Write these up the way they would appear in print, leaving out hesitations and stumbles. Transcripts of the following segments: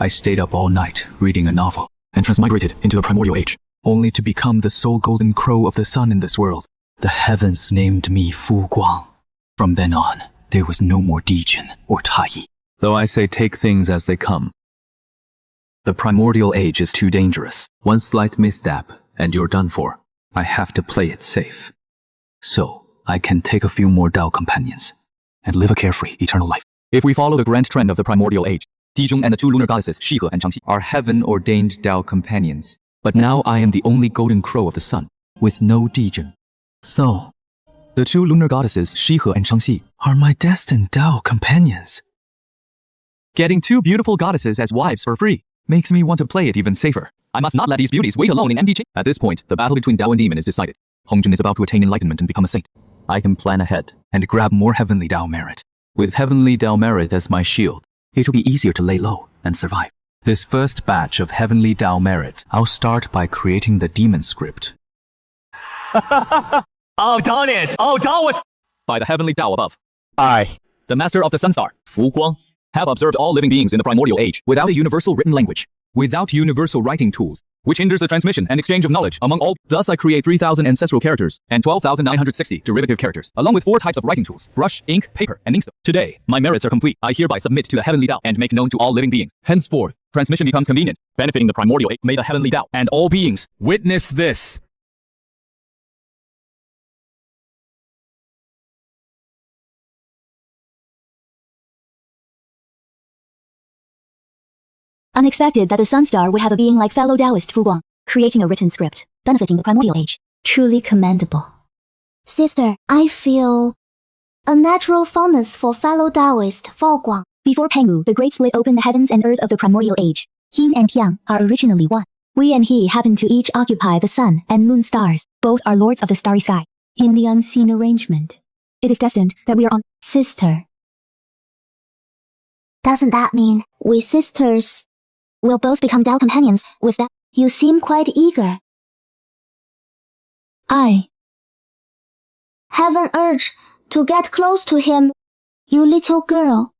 I stayed up all night reading a novel and transmigrated into the primordial age, only to become the sole golden crow of the sun in this world. The heavens named me Fu Guang. From then on, there was no more Dijin or Tai. Though I say take things as they come. The primordial age is too dangerous. One slight misstep, and you're done for. I have to play it safe. So, I can take a few more Dao companions and live a carefree, eternal life. If we follow the grand trend of the primordial age, Dijong and the two lunar goddesses, Shihe and Changxi, are heaven-ordained Dao companions. But now I am the only golden crow of the sun, with no Dijong. So, the two lunar goddesses, Shihe and Changxi, are my destined Dao companions. Getting two beautiful goddesses as wives for free makes me want to play it even safer. I must not let these beauties wait alone in empty chambers. At this point, the battle between Dao and Demon is decided. Hongjun is about to attain enlightenment and become a saint. I can plan ahead and grab more heavenly Dao merit. With heavenly Dao merit as my shield, it will be easier to lay low and survive. This first batch of heavenly Dao merit, I'll start by creating the demon script. Oh, darn it! Oh, Dao was... By the heavenly Dao above. I, the master of the sun star, Fu Guang, have observed all living beings in the primordial age without a universal written language, without universal writing tools, which hinders the transmission and exchange of knowledge among all. Thus I create 3,000 ancestral characters and 12,960 derivative characters, along with 4 types of writing tools: brush, ink, paper, and inkstone. Today, my merits are complete. I hereby submit to the heavenly Dao and make known to all living beings. Henceforth, transmission becomes convenient, benefiting the primordial age. May the heavenly Dao and all beings witness this. Unexpected that the Sun Star would have a being like fellow Taoist Fu Guang, creating a written script, benefiting the primordial age. Truly commendable. Sister, I feel a natural fondness for fellow Taoist Fu Guang. Before Pengwu, the great split opened the heavens and earth of the primordial age. Yin and Yang are originally one. We and he happen to each occupy the sun and moon stars. Both are lords of the starry sky. In the unseen arrangement, it is destined that we are on. Sister. Doesn't that mean we sisters will both become Dao companions? With that, you seem quite eager. I have an urge to get close to him, you little girl.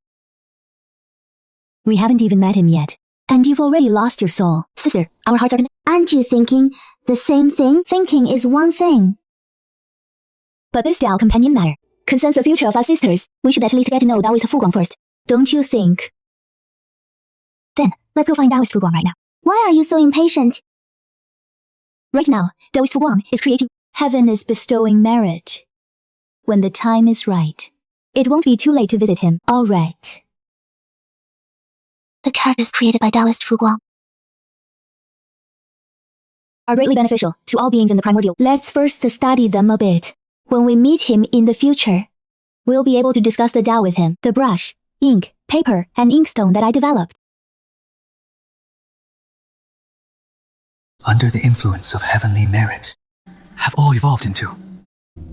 We haven't even met him yet, and you've already lost your soul. Sister, our hearts are connected. Aren't you thinking the same thing? Thinking is one thing. But this Dao companion matter concerns the future of us sisters. We should at least get to know Taoist Fu Guang first. Don't you think? Then, let's go find Taoist Fu Guang right now. Why are you so impatient? Right now, Taoist Fu Guang is creating. Heaven is bestowing merit. When the time is right, it won't be too late to visit him. All right. The characters created by Taoist Fu Guang are greatly beneficial to all beings in the primordial. Let's first study them a bit. When we meet him in the future, we'll be able to discuss the Dao with him. The brush, ink, paper, and inkstone that I developed. Under the influence of heavenly merit, have all evolved into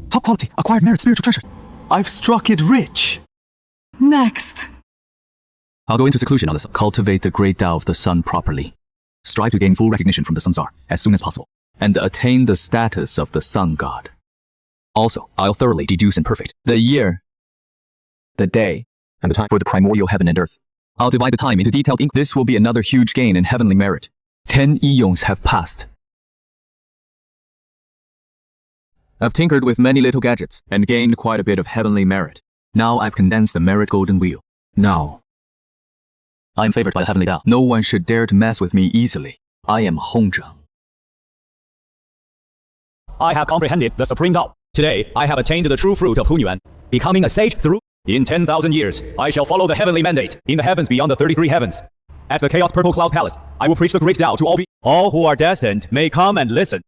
top quality, acquired merit spiritual treasures. I've struck it rich. Next. I'll go into seclusion on this. Cultivate the great Tao of the sun properly. Strive to gain full recognition from the sun star as soon as possible, and attain the status of the sun god. Also, I'll thoroughly deduce and perfect the year, the day, and the time for the primordial heaven and earth. I'll divide the time into detailed ink. This will be another huge gain in heavenly merit. 10 eons have passed. I've tinkered with many little gadgets and gained quite a bit of heavenly merit. Now I've condensed the merit golden wheel. Now, I'm favored by the heavenly Dao. No one should dare to mess with me easily. I am Hongzhe. I have comprehended the supreme Dao. Today, I have attained the true fruit of Hunyuan, becoming a sage through. In 10,000 years, I shall follow the heavenly mandate in the heavens beyond the 33 heavens. At the Chaos Purple Cloud Palace, I will preach the great Dao to all all who are destined may come and listen.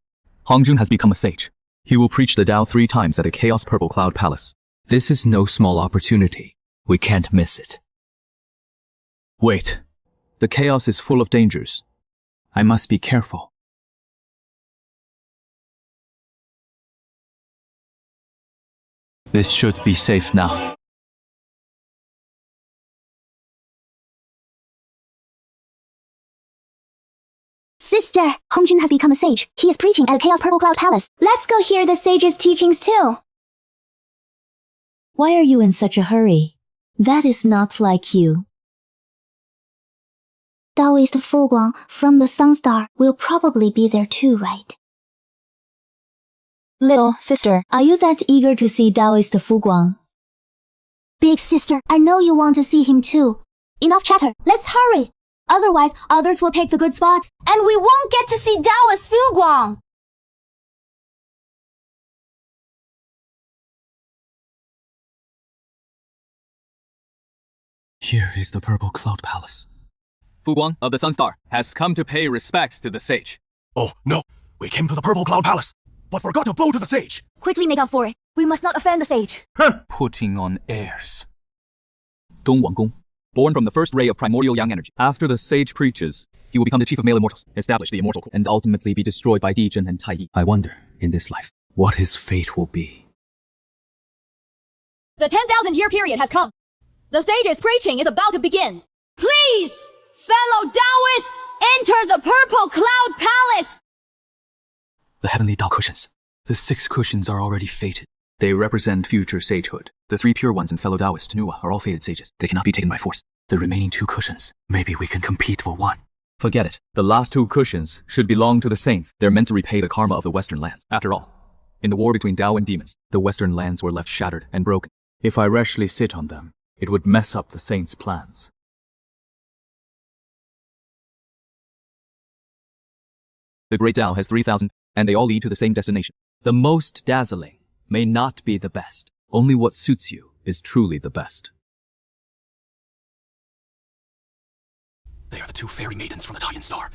Hongjun has become a sage. He will preach the Dao 3 times at the Chaos Purple Cloud Palace. This is no small opportunity. We can't miss it. Wait. The chaos is full of dangers. I must be careful. This should be safe now. Sister, Hongjun has become a sage. He is preaching at the Chaos Purple Cloud Palace. Let's go hear the sage's teachings too. Why are you in such a hurry? That is not like you. Taoist Fuguang from the Sun Star will probably be there too, right? Little sister, are you that eager to see Taoist Fuguang? Big sister, I know you want to see him too. Enough chatter, let's hurry! Otherwise, others will take the good spots, and we won't get to see Taoist Fuguang! Here is the purple cloud palace. Fu Guang of the Sun Star has come to pay respects to the sage. Oh, no. We came to the Purple Cloud Palace, but forgot to bow to the sage. Quickly make up for it. We must not offend the sage. Putting on airs. Dong Wanggong, born from the first ray of primordial yang energy. After the sage preaches, he will become the chief of male immortals, establish the immortal court, And ultimately be destroyed by Di Zhen and Tai Yi. I wonder, in this life, what his fate will be. The 10,000-year period has come. The sage's preaching is about to begin. Please, fellow Taoists, enter the Purple Cloud Palace! The heavenly Tao cushions. The 6 cushions are already fated. They represent future sagehood. The 3 pure ones and fellow Taoist Nuwa are all fated sages. They cannot be taken by force. The remaining 2 cushions, maybe we can compete for one. Forget it. The last 2 cushions should belong to the saints. They're meant to repay the karma of the Western lands. After all, in the war between Tao and demons, the Western lands were left shattered and broken. If I rashly sit on them, it would mess up the saints' plans. The Great Tao has 3,000, and they all lead to the same destination. The most dazzling may not be the best. Only what suits you is truly the best. They are the 2 fairy maidens from the Taiyan Star.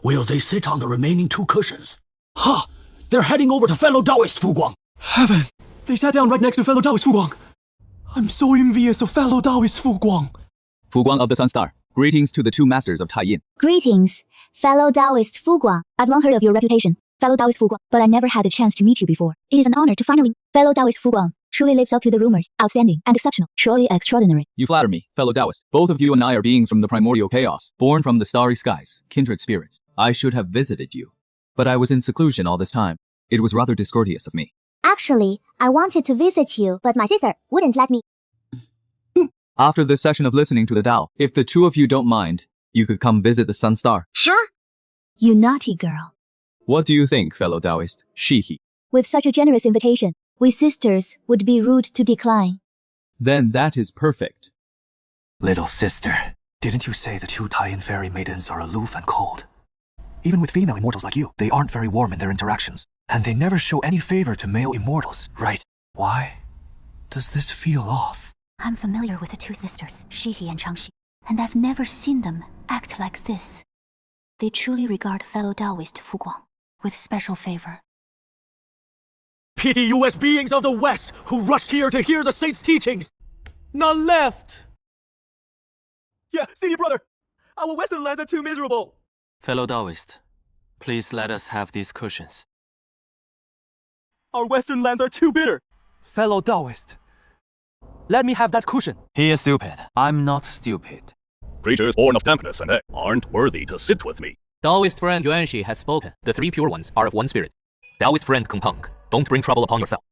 Will they sit on the remaining 2 cushions? Ha! They're heading over to fellow Taoist Fuguang. Heaven! They sat down right next to fellow Taoist Fuguang. I'm so envious of fellow Taoist Fuguang. Fu Guang of the Sun Star, greetings to the 2 masters of Taiyin. Greetings, fellow Taoist Fuguang. I've long heard of your reputation, fellow Taoist Fuguang, but I never had the chance to meet you before. It is an honor to finally. Fellow Taoist Fuguang truly lives up to the rumors. Outstanding and exceptional. Surely extraordinary. You flatter me, fellow Taoist. Both of you and I are beings from the primordial chaos, born from the starry skies, kindred spirits. I should have visited you, but I was in seclusion all this time. It was rather discourteous of me. Actually, I wanted to visit you, but my sister wouldn't let me. After this session of listening to the Tao, if the 2 of you don't mind, you could come visit the Sun Star. Sure. You naughty girl. What do you think, fellow Taoist? She-he. With such a generous invitation, we sisters would be rude to decline. Then that is perfect. Little sister, didn't you say the 2 Taiyan fairy maidens are aloof and cold? Even with female immortals like you, they aren't very warm in their interactions. And they never show any favor to male immortals, right? Why does this feel off? I'm familiar with the 2 sisters, Shihi and Changxi, and I've never seen them act like this. They truly regard fellow Taoist Fuguang with special favor. Pity you as beings of the West who rushed here to hear the saints' teachings. None left. Yeah, see me, brother. Our Western lands are too miserable. Fellow Taoist, please let us have these cushions. Our Western lands are too bitter. Fellow Taoist, let me have that cushion. He is stupid. I'm not stupid. Creatures born of dampness and air aren't worthy to sit with me. Taoist friend Yuanxi has spoken. The 3 pure ones are of one spirit. Taoist friend Kung Peng, don't bring trouble upon yourself.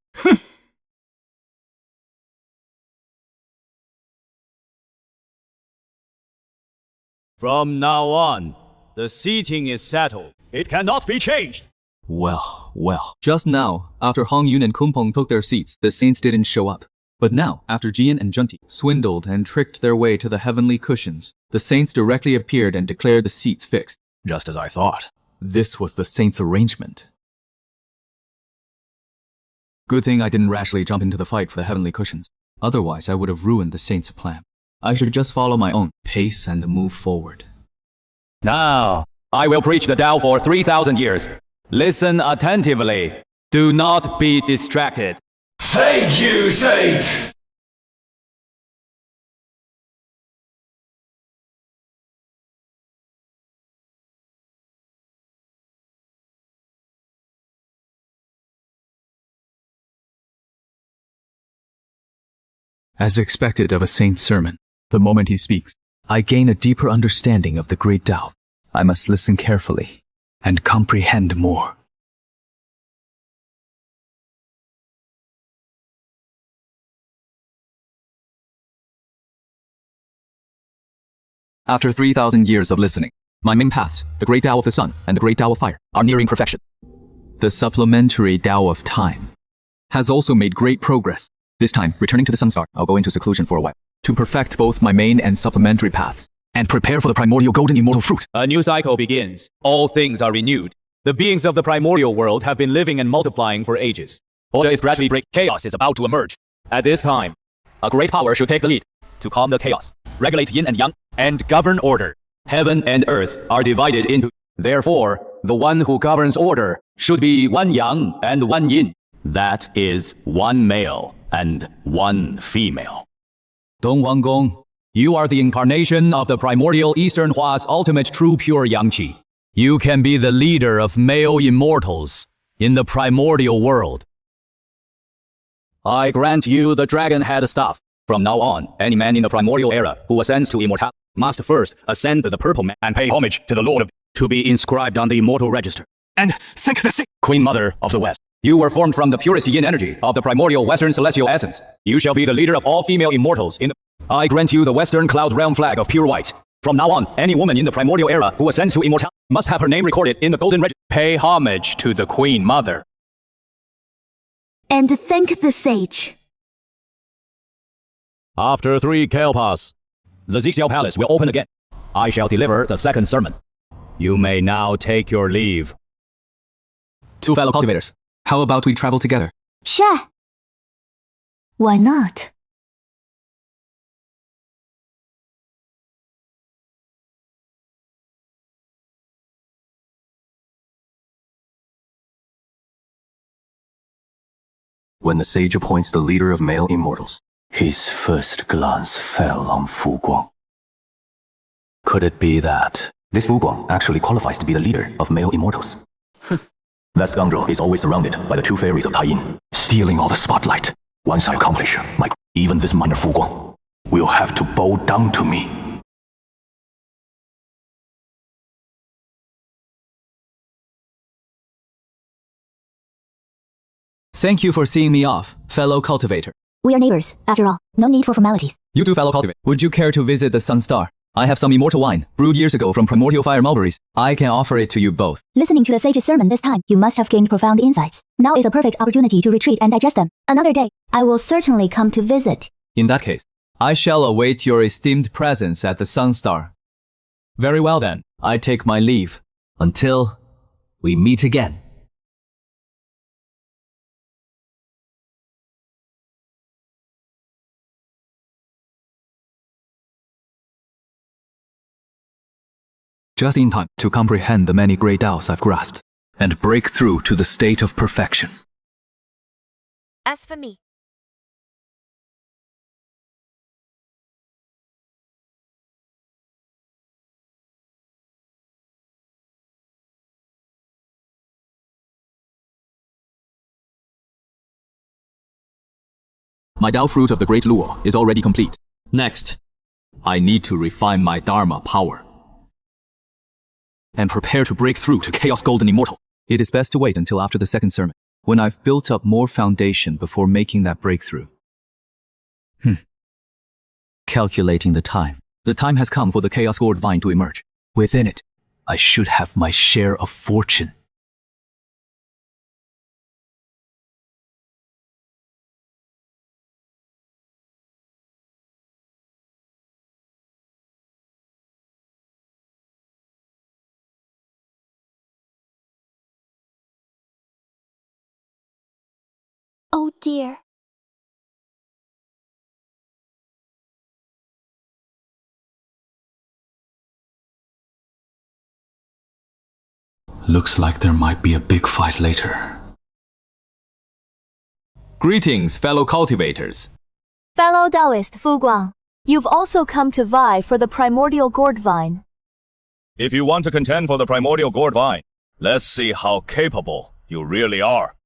From now on, the seating is settled. It cannot be changed. Well. Just now, after Hong Yun and Kung Peng took their seats, the saints didn't show up. But now, after Jian and Junti swindled and tricked their way to the heavenly cushions, the saints directly appeared and declared the seats fixed. Just as I thought. This was the saints' arrangement. Good thing I didn't rashly jump into the fight for the heavenly cushions. Otherwise, I would have ruined the saints' plan. I should just follow my own pace and move forward. Now, I will preach the Tao for 3,000 years. Listen attentively. Do not be distracted. Thank you, Saint! As expected of a saint's sermon, the moment he speaks, I gain a deeper understanding of the great Tao. I must listen carefully and comprehend more. After 3,000 years of listening, my main paths, the Great Tao of the Sun and the Great Tao of Fire, are nearing perfection. The supplementary Tao of Time has also made great progress. This time, returning to the Sun Star, I'll go into seclusion for a while, to perfect both my main and supplementary paths, and prepare for the primordial golden immortal fruit. A new cycle begins. All things are renewed. The beings of the primordial world have been living and multiplying for ages. Order is gradually breaking. Chaos is about to emerge. At this time, a great power should take the lead to calm the chaos, regulate yin and yang, and govern order. Heaven and earth are divided into. Therefore, the one who governs order should be one yang and one yin. That is one male and one female. Dong Wang Gong, you are the incarnation of the primordial Eastern Hua's ultimate true pure yang qi. You can be the leader of male immortals in the primordial world. I grant you the dragon head staff. From now on, any man in the primordial era who ascends to immortality must first ascend to the purple man and pay homage to the Lord of to be inscribed on the immortal register. And thank the Queen Mother of the West. You were formed from the purest yin energy of the primordial Western celestial essence. You shall be the leader of all female immortals in the... I grant you the Western Cloud Realm flag of pure white. From now on, any woman in the primordial era who ascends to immortality must have her name recorded in the golden register. Pay homage to the Queen Mother. And thank the sage. After 3 Kalpas, the Xixiao Palace will open again. I shall deliver the second sermon. You may now take your leave. Two fellow cultivators, how about we travel together? Sure. Why not? When the sage appoints the leader of male immortals, his first glance fell on Fu Guang. Could it be that this Fu Guang actually qualifies to be the leader of male immortals? That scoundrel is always surrounded by the two fairies of Taiyin, stealing all the spotlight. Once I accomplish even this minor Fu Guang will have to bow down to me. Thank you for seeing me off, fellow cultivator. We are neighbors, after all. No need for formalities. You too, fellow cultivator. Would you care to visit the Sun Star? I have some immortal wine, brewed years ago from primordial fire mulberries. I can offer it to you both. Listening to the sage's sermon this time, you must have gained profound insights. Now is a perfect opportunity to retreat and digest them. Another day, I will certainly come to visit. In that case, I shall await your esteemed presence at the Sun Star. Very well then, I take my leave. Until we meet again. Just in time to comprehend the many great Taos I've grasped, and break through to the state of perfection. As for me, My Tao fruit of the Great Luo is already complete. Next, I need to refine my Dharma power and prepare to break through to Chaos Golden Immortal. It is best to wait until after the second sermon, when I've built up more foundation before making that breakthrough. Calculating the time. The time has come for the Chaos Gourd Vine to emerge. Within it, I should have my share of fortune. Oh dear. Looks like there might be a big fight later. Greetings, fellow cultivators. Fellow Taoist Fu Guang, you've also come to vie for the primordial gourd vine. If you want to contend for the primordial gourd vine, let's see how capable you really are.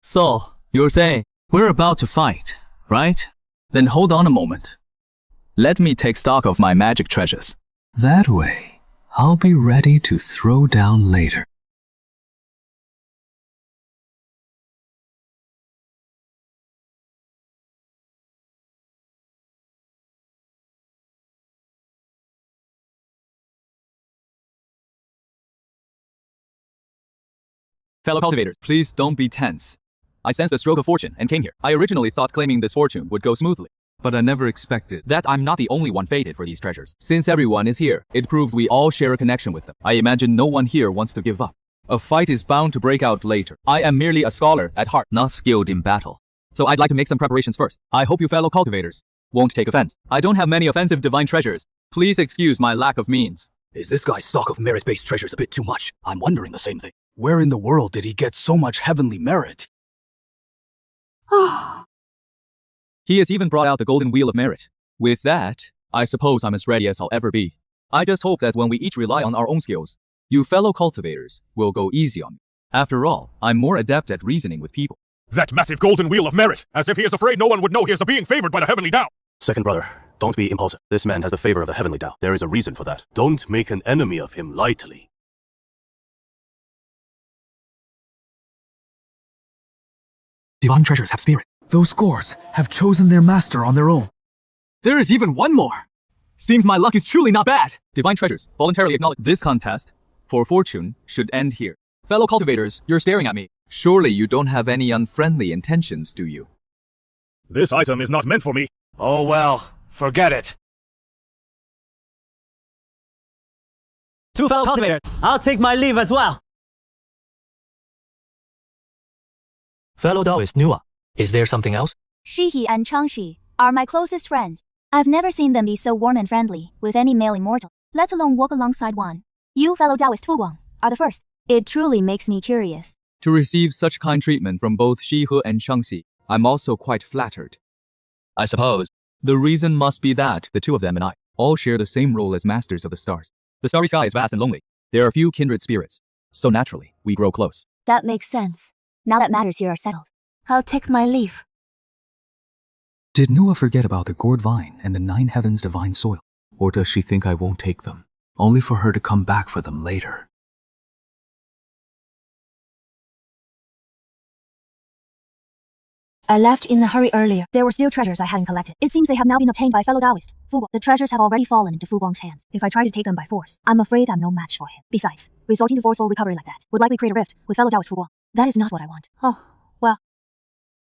So, you're saying, we're about to fight, right? Then hold on a moment. Let me take stock of my magic treasures. That way, I'll be ready to throw down later. Fellow cultivators, please don't be tense. I sensed a stroke of fortune and came here. I originally thought claiming this fortune would go smoothly, but I never expected that I'm not the only one fated for these treasures. Since everyone is here, it proves we all share a connection with them. I imagine no one here wants to give up. A fight is bound to break out later. I am merely a scholar at heart, not skilled in battle. So I'd like to make some preparations first. I hope you fellow cultivators won't take offense. I don't have many offensive divine treasures. Please excuse my lack of means. Is this guy's stock of merit-based treasures a bit too much? I'm wondering the same thing. Where in the world did he get so much heavenly merit? He has even brought out the golden wheel of merit. With that, I suppose I'm as ready as I'll ever be. I just hope that when we each rely on our own skills, you fellow cultivators will go easy on me. After all, I'm more adept at reasoning with people. That massive golden wheel of merit, as if he is afraid no one would know he is being favored by the heavenly Tao. Second brother, don't be impulsive. This man has the favor of the heavenly Tao. There is a reason for that. Don't make an enemy of him lightly. Divine treasures have spirit. Those Gors have chosen their master on their own. There is even one more. Seems my luck is truly not bad. Divine treasures voluntarily acknowledge this contest for fortune should end here. Fellow cultivators, you're staring at me. Surely you don't have any unfriendly intentions, do you? This item is not meant for me. Oh well, forget it. To fellow cultivators, I'll take my leave as well. Fellow Taoist Nua, is there something else? Shihi and Changxi are my closest friends. I've never seen them be so warm and friendly with any male immortal, let alone walk alongside one. You fellow Taoist Fuguang are the first. It truly makes me curious. To receive such kind treatment from both Shihe and Changxi, I'm also quite flattered. I suppose the reason must be that the two of them and I all share the same role as masters of the stars. The starry sky is vast and lonely. There are few kindred spirits, so naturally, we grow close. That makes sense. Now that matters here are settled, I'll take my leave. Did Nua forget about the gourd vine and the 9 heavens divine soil? Or does she think I won't take them, only for her to come back for them later? I left in a hurry earlier. There were still treasures I hadn't collected. It seems they have now been obtained by fellow Taoist, Fuguang. The treasures have already fallen into Fuguang's hands. If I try to take them by force, I'm afraid I'm no match for him. Besides, resorting to forceful recovery like that would likely create a rift with fellow Taoist Fuguang. That is not what I want. Oh, well.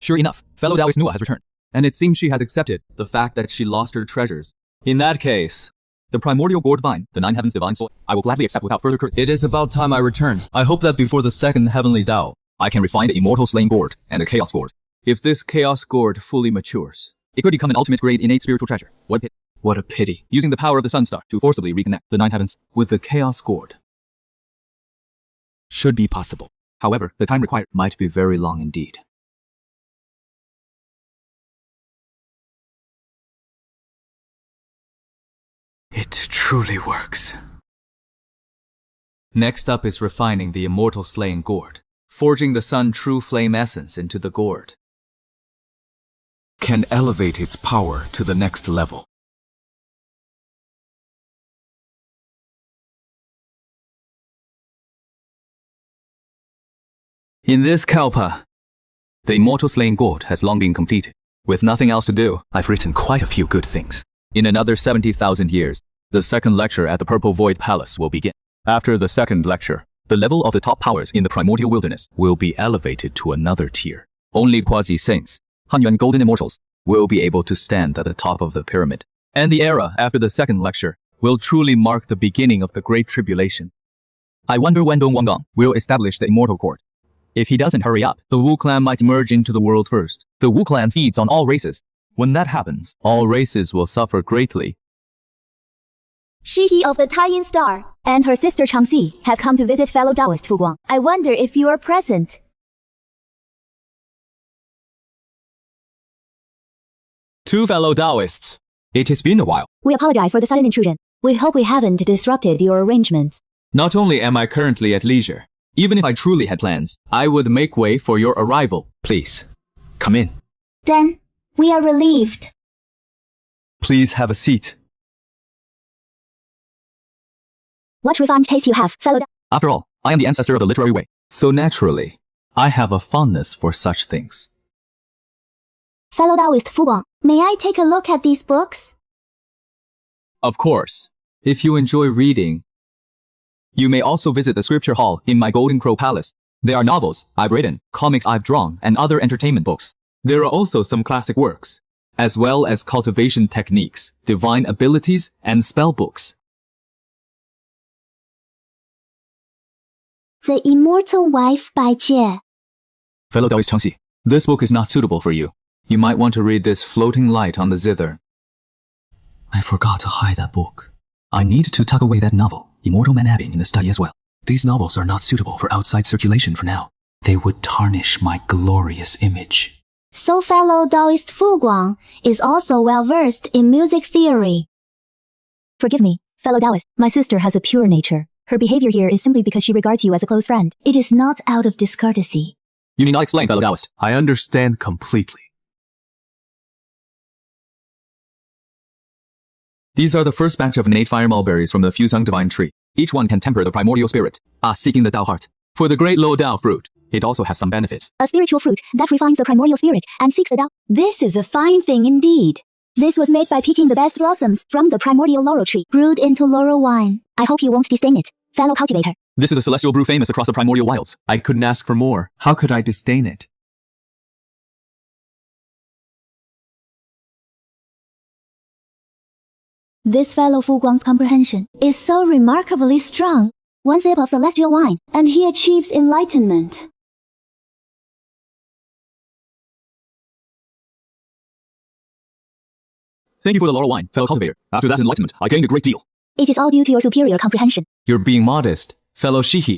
Sure enough, fellow Taoist Nua has returned, and it seems she has accepted the fact that she lost her treasures. In that case, the primordial gourd vine, the 9 heavens divine soil, I will gladly accept without further courtesy. It is about time I return. I hope that before the second heavenly Tao, I can refine the immortal slain gourd and the chaos gourd. If this chaos gourd fully matures, it could become an ultimate grade innate spiritual treasure. What a pity. What a pity. Using the power of the sun star to forcibly reconnect the 9 heavens with the chaos gourd should be possible. However, the time required might be very long indeed. It truly works. Next up is refining the immortal slaying gourd. Forging the sun true flame essence into the gourd can elevate its power to the next level. In this Kalpa, the immortal slaying gourd has long been completed. With nothing else to do, I've written quite a few good things. In another 70,000 years, the second lecture at the Purple Void Palace will begin. After the second lecture, the level of the top powers in the primordial wilderness will be elevated to another tier. Only quasi-saints, Hanyuan golden immortals, will be able to stand at the top of the pyramid. And the era after the second lecture will truly mark the beginning of the Great Tribulation. I wonder when Dong Wangang will establish the immortal court. If he doesn't hurry up, the Wu clan might merge into the world first. The Wu clan feeds on all races. When that happens, all races will suffer greatly. Shihi of the Taiyin Star and her sister Changxi have come to visit fellow Taoist Fuguang. I wonder if you are present. Two fellow Taoists. It has been a while. We apologize for the sudden intrusion. We hope we haven't disrupted your arrangements. Not only am I currently at leisure, even if I truly had plans, I would make way for your arrival. Please, come in. Then, we are relieved. Please have a seat. What refined taste you have, fellow. After all, I am the ancestor of the literary way. So naturally, I have a fondness for such things. Fellow Taoist Fuguang, may I take a look at these books? Of course. If you enjoy reading, you may also visit the scripture hall in my Golden Crow Palace. There are novels I've written, comics I've drawn, and other entertainment books. There are also some classic works, as well as cultivation techniques, divine abilities, and spell books. The Immortal Wife by Jie. Fellow Taoist Chengxi, this book is not suitable for you. You might want to read this Floating Light on the Zither. I forgot to hide that book. I need to tuck away that novel, Immortal Man Abbey, in the study as well. These novels are not suitable for outside circulation for now. They would tarnish my glorious image. So fellow Taoist Fu Guang is also well versed in music theory. Forgive me, fellow Taoist. My sister has a pure nature. Her behavior here is simply because she regards you as a close friend. It is not out of discourtesy. You need not explain, fellow Taoist. I understand completely. These are the first batch of innate fire mulberries from the Fusang divine tree. Each one can temper the primordial spirit, seeking the Tao heart. For the great low Tao fruit, it also has some benefits. A spiritual fruit that refines the primordial spirit and seeks the Tao. This is a fine thing indeed. This was made by picking the best blossoms from the primordial laurel tree, brewed into laurel wine. I hope you won't disdain it, fellow cultivator. This is a celestial brew famous across the primordial wilds. I couldn't ask for more. How could I disdain it? This fellow Fu Guang's comprehension is so remarkably strong. One sip of celestial wine, and he achieves enlightenment. Thank you for the laurel wine, fellow cultivator. After that enlightenment, I gained a great deal. It is all due to your superior comprehension. You're being modest, fellow Shihi.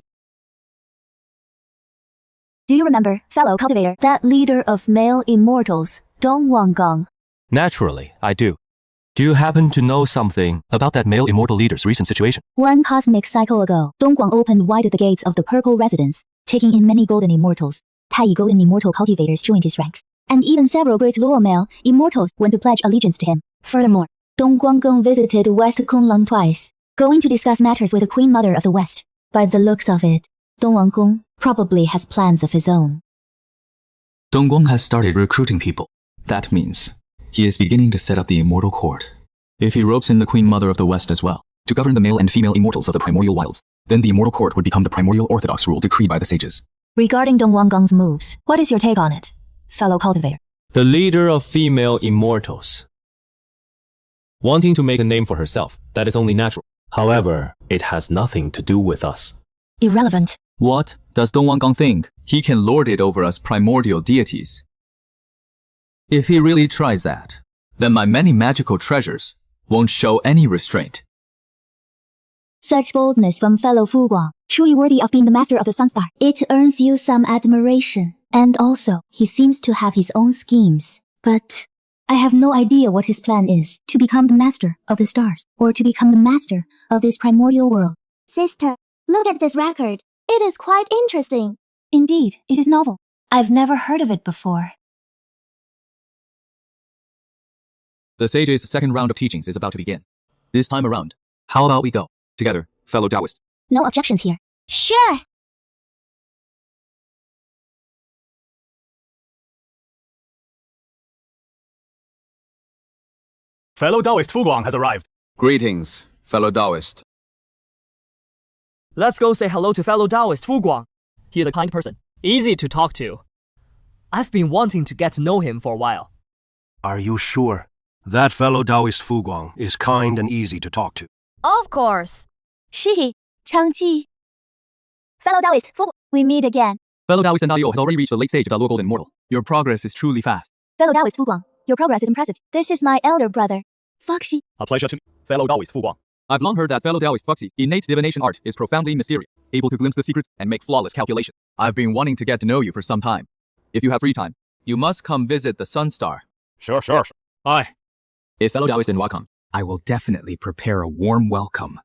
Do you remember, fellow cultivator, that leader of male immortals, Dong Wanggong? Naturally, I do. Do you happen to know something about that male immortal leader's recent situation? One cosmic cycle ago, Dongguang opened wide the gates of the purple residence, taking in many golden immortals. Taiyi golden immortal cultivators joined his ranks, and even several great lower male immortals went to pledge allegiance to him. Furthermore, Dongguang visited West Kunlun twice, going to discuss matters with the Queen Mother of the West. By the looks of it, Dongguang probably has plans of his own. Dongguang has started recruiting people. That means he is beginning to set up the immortal court. If he ropes in the Queen Mother of the West as well, to govern the male and female immortals of the primordial wilds, then the immortal court would become the primordial orthodox rule decreed by the sages. Regarding Dong Wanggong's moves, what is your take on it, fellow cultivator? The leader of female immortals. Wanting to make a name for herself, that is only natural. However, it has nothing to do with us. Irrelevant. What does Dong Wanggong think? He can lord it over us primordial deities. If he really tries that, then my many magical treasures won't show any restraint. Such boldness from fellow Fu Guang, truly worthy of being the master of the Sun Star. It earns you some admiration. And also, he seems to have his own schemes. But I have no idea what his plan is, to become the master of the stars, or to become the master of this primordial world. Sister, look at this record. It is quite interesting. Indeed, it is novel. I've never heard of it before. The sage's second round of teachings is about to begin. This time around, how about we go together, fellow Taoists? No objections here. Sure. Fellow Taoist Fu Guang has arrived. Greetings, fellow Taoist. Let's go say hello to fellow Taoist Fu Guang. He is a kind person, easy to talk to. I've been wanting to get to know him for a while. Are you sure? That fellow Taoist Fu Guang is kind and easy to talk to. Of course. Shihi, Chengqi. Fellow Taoist Fu Guang, we meet again. Fellow Taoist and Daio has already reached the late stage of the Luo Golden Immortal. Your progress is truly fast. Fellow Taoist Fu Guang, your progress is impressive. This is my elder brother, Foxy. A pleasure to me, fellow Taoist Fu Guang. I've long heard that fellow Taoist Foxy innate divination art is profoundly mysterious, able to glimpse the secrets and make flawless calculation. I've been wanting to get to know you for some time. If you have free time, you must come visit the Sun Star. Sure. Aye. If fellow Taoist and welcome, I will definitely prepare a warm welcome.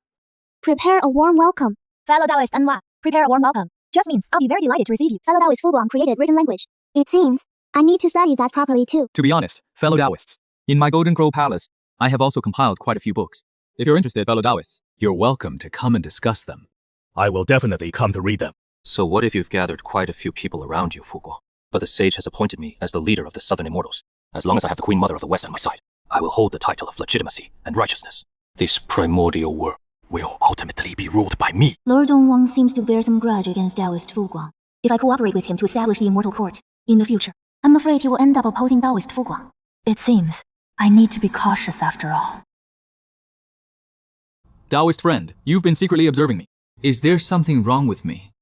Prepare a warm welcome. Fellow Taoist Anwa, prepare a warm welcome. Just means I'll be very delighted to receive you. Fellow Taoist Fu Guang created written language. It seems I need to study that properly too. To be honest, fellow Taoists, in my Golden Grove Palace, I have also compiled quite a few books. If you're interested, fellow Taoists, you're welcome to come and discuss them. I will definitely come to read them. So what if you've gathered quite a few people around you, Fu Guang? But the sage has appointed me as the leader of the Southern Immortals. As long as I have the Queen Mother of the West on my side, I will hold the title of legitimacy and righteousness. This primordial world will ultimately be ruled by me. Lord Dongwang seems to bear some grudge against Taoist Fu Guang. if I cooperate with him to establish the immortal court in the future. I'm afraid he will end up opposing Taoist Fuguang. It seems I need to be cautious after all. Taoist friend, you've been secretly observing me. Is there something wrong with me?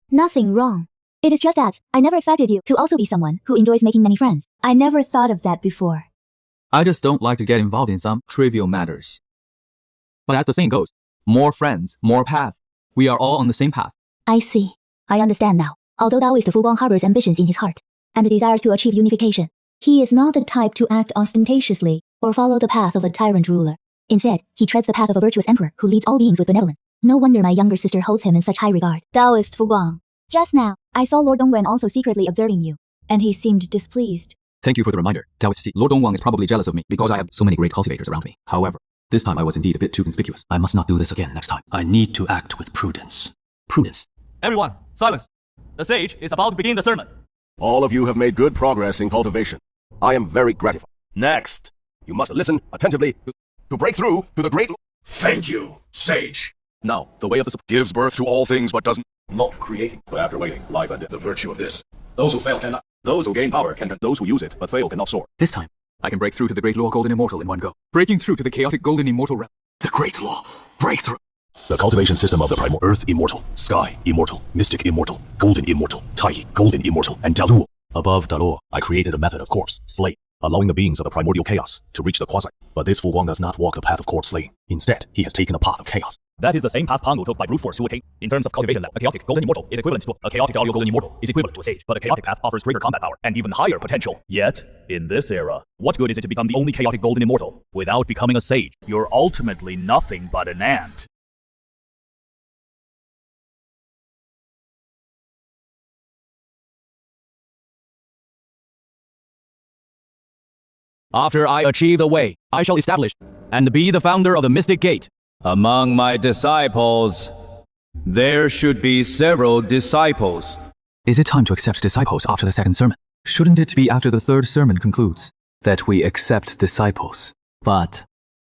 Nothing wrong. It is just that I never expected you to also be someone who enjoys making many friends. I never thought of that before. I just don't like to get involved in some trivial matters. But as the saying goes, more friends, more path. We are all on the same path. I see. I understand now. Although Taoist Fuguang harbors ambitions in his heart and desires to achieve unification, he is not the type to act ostentatiously or follow the path of a tyrant ruler. Instead, he treads the path of a virtuous emperor who leads all beings with benevolence. No wonder my younger sister holds him in such high regard. Taoist Fuguang. Just now, I saw Lord Dongwen also secretly observing you, and he seemed displeased. Thank you for the reminder. Taoist C. Lord Dongwang is probably jealous of me because I have so many great cultivators around me. However, this time I was indeed a bit too conspicuous. I must not do this again next time. I need to act with prudence. Prudence. Everyone, silence. The sage is about to begin the sermon. All of you have made good progress in cultivation. I am very gratified. Next. You must listen attentively to break through to the great... Thank you, sage. Now, the way of the... Gives birth to all things but doesn't... Not creating, but after waiting, life and death. The virtue of this. Those who fail cannot... Those who gain power can... Those who use it but fail cannot soar. This time, I can break through to the great law golden immortal in one go. Breaking through to the chaotic golden immortal realm. The great law. Breakthrough. The cultivation system of the primal earth immortal, sky immortal, mystic immortal, golden immortal, Tai golden immortal, and Daluo. Above Daluo, I created a method of corpse slaying, allowing the beings of the primordial chaos to reach the quasi. But this Fuguang does not walk the path of corpse slaying. Instead, he has taken a path of chaos. That is the same path Pangu took by brute force to attain. In terms of cultivation level, a chaotic golden immortal is equivalent to a chaotic golden immortal is equivalent to a sage, but a chaotic path offers greater combat power and even higher potential. Yet, in this era, what good is it to become the only chaotic golden immortal? Without becoming a sage, you're ultimately nothing but an ant. After I achieve the way, I shall establish and be the founder of the Mystic Gate. Among my disciples, there should be several disciples. Is it time to accept disciples after the second sermon? Shouldn't it be after the third sermon concludes that we accept disciples? But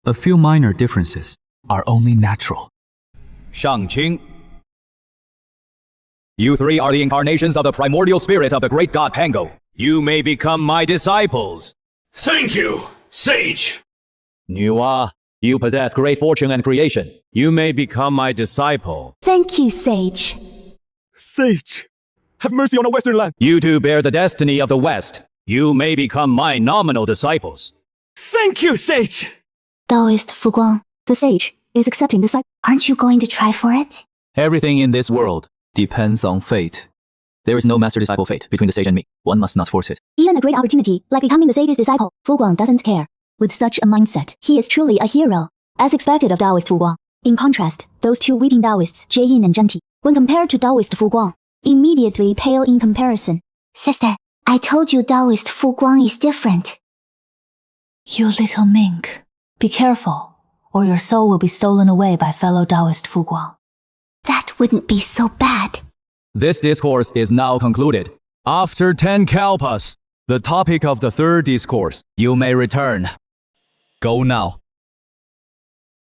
a few minor differences are only natural. Shangqing. You three are the incarnations of the primordial spirit of the great god Pango. You may become my disciples. Thank you, sage. Nuwa, you possess great fortune and creation. You may become my disciple. Thank you, Sage. Sage, have mercy on a Western land. You two bear the destiny of the West. You may become my nominal disciples. Thank you, Sage! Taoist Fuguang, the Sage, is accepting disciple. Aren't you going to try for it? Everything in this world depends on fate. There is no master-disciple fate between the sage and me. One must not force it. Even a great opportunity, like becoming the Sage's disciple, Fuguang doesn't care. With such a mindset, he is truly a hero, as expected of Taoist Fuguang. In contrast, those two weeping Taoists, Jie-Yin and Zhenti, when compared to Taoist Fuguang, immediately pale in comparison. Sister, I told you Taoist Fuguang is different. You little mink. Be careful, or your soul will be stolen away by fellow Taoist Fuguang. That wouldn't be so bad. This discourse is now concluded. After 10 kalpas, the topic of the third discourse, you may return. Go now.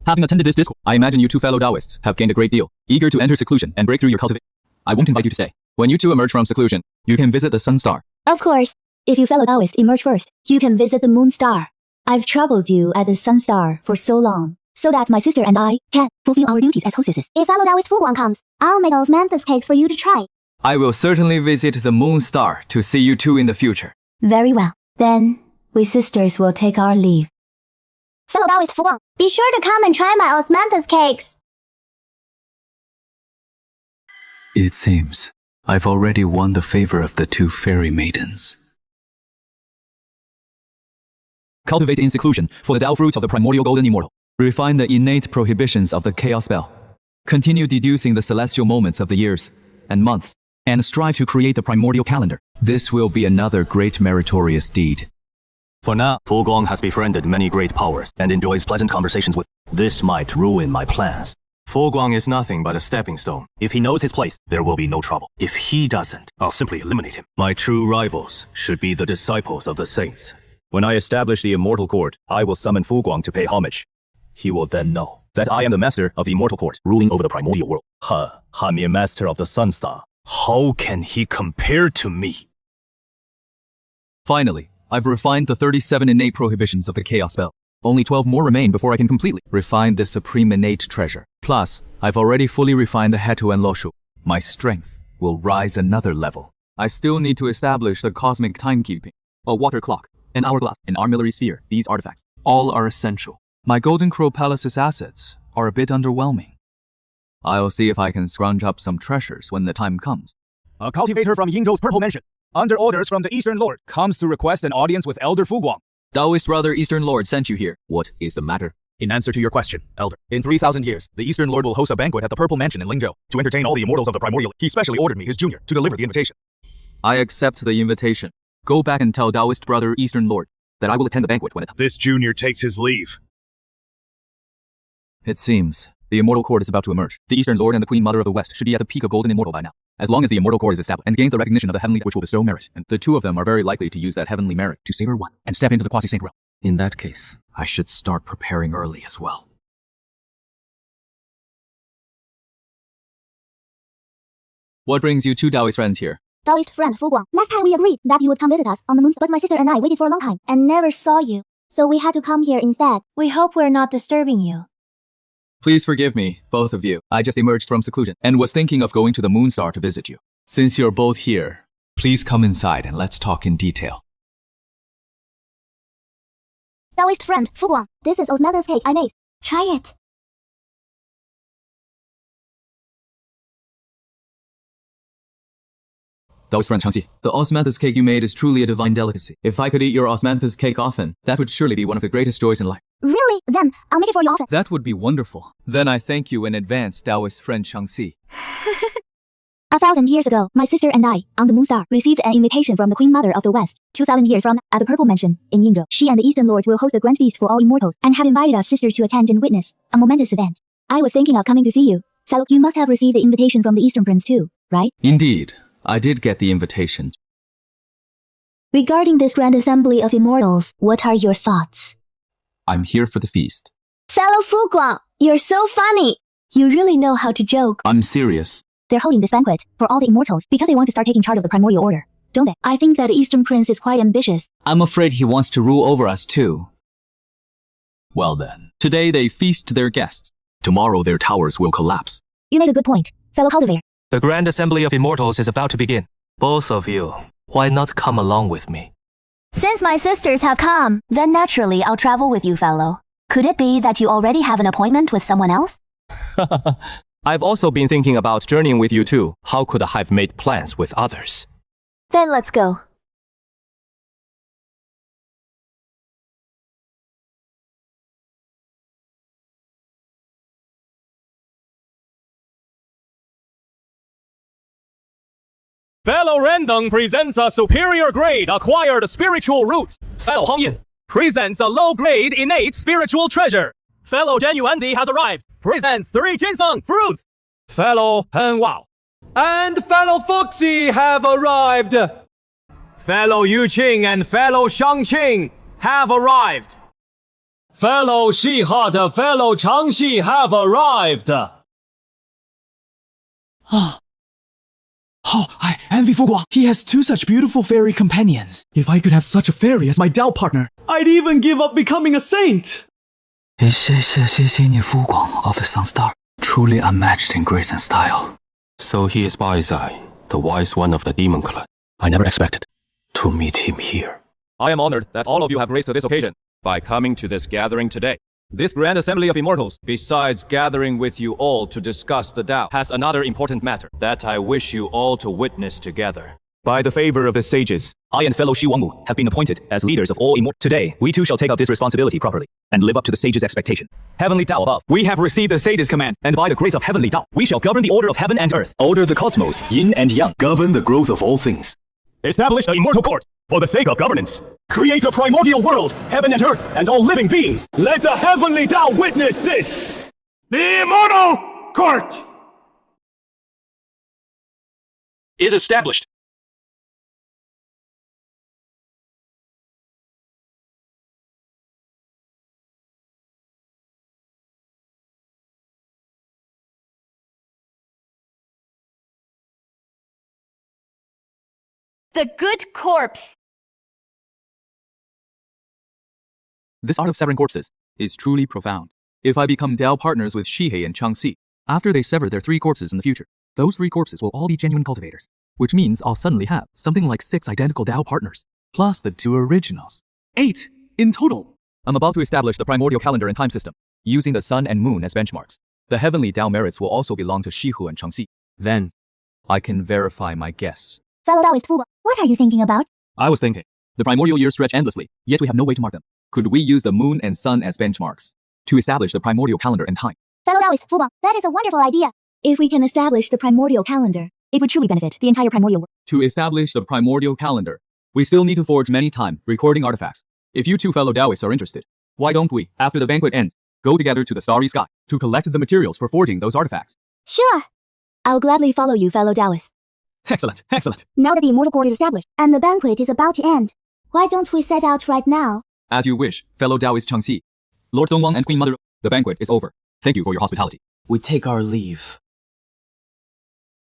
Having attended this discourse, I imagine you two fellow Taoists have gained a great deal, eager to enter seclusion and break through your cultivation. I won't invite you to stay. When you two emerge from seclusion, you can visit the Sun Star. Of course. If you fellow Taoists emerge first, you can visit the Moon Star. I've troubled you at the Sun Star for so long, so that my sister and I can fulfill our duties as hostesses. If fellow Taoist Fuguang comes, I'll make osmanthus cakes for you to try. I will certainly visit the Moon Star to see you two in the future. Very well. Then, we sisters will take our leave. Fellow Taoist Fuguang, be sure to come and try my osmanthus cakes. It seems I've already won the favor of the two fairy maidens. Cultivate in seclusion for the Tao fruit of the primordial golden immortal. Refine the innate prohibitions of the chaos spell. Continue deducing the celestial moments of the years and months, and strive to create the primordial calendar. This will be another great meritorious deed. For now, Fuguang has befriended many great powers and enjoys pleasant conversations with. This might ruin my plans. Fuguang is nothing but a stepping stone. If he knows his place, there will be no trouble. If he doesn't, I'll simply eliminate him. My true rivals should be the disciples of the saints. When I establish the immortal court, I will summon Fuguang to pay homage. He will then know that I am the master of the immortal court, ruling over the primordial world. I'm a master of the Sun Star. How can he compare to me? Finally, I've refined the 37 innate prohibitions of the chaos spell. Only 12 more remain before I can completely refine this supreme innate treasure. Plus, I've already fully refined the Hetu and Loshu. My strength will rise another level. I still need to establish the cosmic timekeeping, a water clock, an hourglass, an armillary sphere. These artifacts, all are essential. My Golden Crow Palace's assets are a bit underwhelming. I'll see if I can scrounge up some treasures when the time comes. A cultivator from Yingzhou's Purple Mansion, under orders from the Eastern Lord, comes to request an audience with Elder Fuguang. Taoist brother Eastern Lord sent you here. What is the matter? In answer to your question, Elder, in 3,000 years, the Eastern Lord will host a banquet at the Purple Mansion in Lingzhou to entertain all the immortals of the primordial. He specially ordered me, his junior, to deliver the invitation. I accept the invitation. Go back and tell Taoist brother Eastern Lord that I will attend the banquet when it comes. This junior takes his leave. It seems the immortal court is about to emerge. The Eastern Lord and the Queen Mother of the West should be at the peak of Golden Immortal by now. As long as the immortal court is established and gains the recognition of the heavenly, which will bestow merit, and the two of them are very likely to use that heavenly merit to savor one and step into the quasi-saint realm. In that case, I should start preparing early as well. What brings you two Taoist friends here? Taoist friend Fuguang, last time we agreed that you would come visit us on the moon, but my sister and I waited for a long time and never saw you. So we had to come here instead. We hope we're not disturbing you. Please forgive me, both of you. I just emerged from seclusion and was thinking of going to the Moonstar to visit you. Since you're both here, please come inside and let's talk in detail. Taoist friend Fuguang, this is osmanthus cake I made. Try it. Taoist friend Changxi, the osmanthus cake you made is truly a divine delicacy. If I could eat your osmanthus cake often, that would surely be one of the greatest joys in life. Really? Then I'll make it for you often. That would be wonderful. Then I thank you in advance, Taoist friend Changxi. 1,000 years ago, my sister and I, on the Moonstar, received an invitation from the Queen Mother of the West. 2,000 years from, at the Purple Mansion, in Yingzhou, she and the Eastern Lord will host a grand feast for all immortals, and have invited us sisters to attend and witness a momentous event. I was thinking of coming to see you. Fellow, you must have received the invitation from the Eastern Prince too, right? Indeed, I did get the invitation. Regarding this grand assembly of immortals, what are your thoughts? I'm here for the feast. Fellow Fuguang, you're so funny. You really know how to joke. I'm serious. They're holding this banquet for all the immortals because they want to start taking charge of the primordial order, don't they? I think that Eastern Prince is quite ambitious. I'm afraid he wants to rule over us too. Well then, today they feast their guests. Tomorrow their towers will collapse. You make a good point, fellow cultivator. The grand assembly of immortals is about to begin. Both of you, why not come along with me? Since my sisters have come, then naturally I'll travel with you, fellow. Could it be that you already have an appointment with someone else? I've also been thinking about journeying with you too. How could I have made plans with others? Then let's go. Fellow Random presents a superior grade acquired spiritual root. Fellow Hong Yin presents a low-grade innate spiritual treasure. Fellow Genuanzi has arrived. Presents 3 ginseng fruits. Fellow Hen Wao and fellow Foxy have arrived. Fellow Yu Qing and fellow Shang Qing have arrived. Fellow Shi Hot and fellow Chang Xi have arrived. Oh, I envy Fuguang. He has 2 such beautiful fairy companions. If I could have such a fairy as my Dao partner, I'd even give up becoming a saint. 谢谢你富广 of the Sun Star. Truly unmatched in grace and style. So he is Bai Zai, the wise one of the demon clan. I never expected To meet him here. I am honored that all of you have raised to this occasion by coming to this gathering today. This grand assembly of immortals, besides gathering with you all to discuss the Tao, has another important matter that I wish you all to witness together. By the favor of the sages, I and fellow Shi Wangmu have been appointed as leaders of all immortals. Today, we too shall take up this responsibility properly and live up to the sages' expectation. Heavenly Tao above, we have received the sages' command, and by the grace of Heavenly Tao, we shall govern the order of heaven and earth. order the cosmos, yin and yang, govern the growth of all things. Establish an immortal court for the sake of governance. Create the primordial world, heaven and earth, and all living beings. Let the Heavenly Tao witness this! The immortal court Is established. The good corpse. This art of severing corpses is truly profound. If I become Dao partners with Shihei and Changxi, after they sever their 3 corpses in the future, those 3 corpses will all be genuine cultivators, which means I'll suddenly have something like 6 identical Dao partners, plus the 2 originals. 8 in total. I'm about to establish the primordial calendar and time system, using the sun and moon as benchmarks. The heavenly Dao merits will also belong to Shihu and Changxi. Then, I can verify my guess. Fellow Taoist Fu Guang, what are you thinking about? I was thinking, the primordial years stretch endlessly, yet we have no way to mark them. Could we use the moon and sun as benchmarks to establish the primordial calendar and time? Fellow Taoist Fu Guang, that is a wonderful idea. If we can establish the primordial calendar, it would truly benefit the entire primordial world. To establish the primordial calendar, we still need to forge many time recording artifacts. If you 2 fellow Taoists are interested, why don't we, after the banquet ends, go together to the starry sky to collect the materials for forging those artifacts? Sure. I'll gladly follow you, fellow Taoist. Excellent, excellent. Now that the immortal court is established, and the banquet is about to end, why don't we set out right now? As you wish, fellow Taoist Changxi. Lord Dongwang and Queen Mother, the banquet is over. Thank you for your hospitality. We take our leave.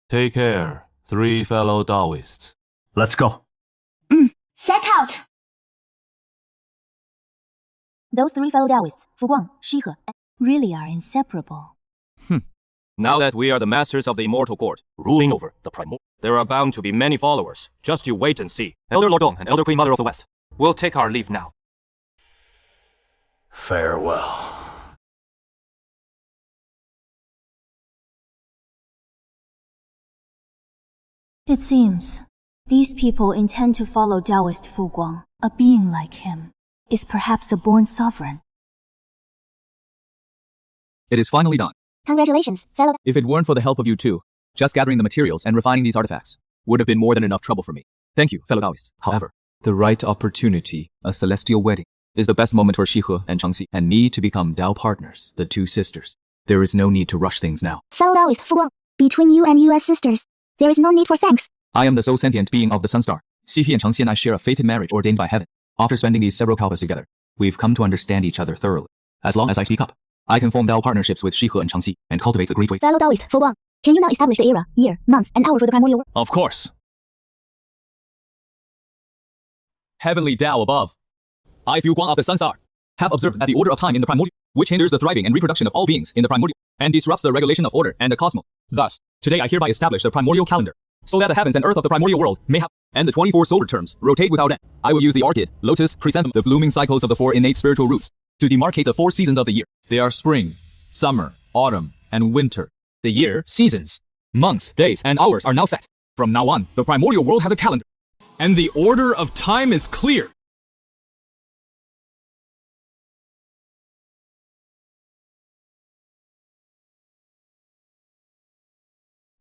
Take care, 3 fellow Taoists. Let's go. Set out! Those 3 fellow Taoists, Fu Guang, Shihe, really are inseparable. Now that we are the masters of the immortal court, ruling over the primordial, there are bound to be many followers. Just you wait and see. Elder Lord Dong and Elder Queen Mother of the West, we'll take our leave now. Farewell. It seems these people intend to follow Taoist Fu Guang. A being like him is perhaps a born sovereign. It is finally done. Congratulations, fellow. If it weren't for the help of you 2, just gathering the materials and refining these artifacts would have been more than enough trouble for me. Thank you, fellow Taoists. However, the right opportunity, a celestial wedding, is the best moment for Shihe and Changxi and need to become Dao partners, the 2 sisters. There is no need to rush things now. Fellow Taoist Fu Guang, between you and US sisters, there is no need for thanks. I am the sole sentient being of the Sun Star. Shihe and Changxi and I share a fated marriage ordained by heaven. After spending these several kalpas together, we've come to understand each other thoroughly. As long as I speak up, I can form Dao partnerships with Shihe and Changxi and cultivate the great way. Fellow Taoist Fu Guang, can you now establish the era, year, month, and hour for the primordial world? Of course. Heavenly Dao above. I, Fu Guang of the Sun Star, have observed that the order of time in the primordial, which hinders the thriving and reproduction of all beings in the primordial, and disrupts the regulation of order and the cosmos. Thus, today I hereby establish the primordial calendar, so that the heavens and earth of the primordial world may have, and the 24 solar terms rotate without end. I will use the orchid, lotus, chrysanthemum, the blooming cycles of the 4 innate spiritual roots, to demarcate the 4 seasons of the year. They are spring, summer, autumn, and winter. The year, seasons, months, days, and hours are now set. From now on, the primordial world has a calendar, and the order of time is clear.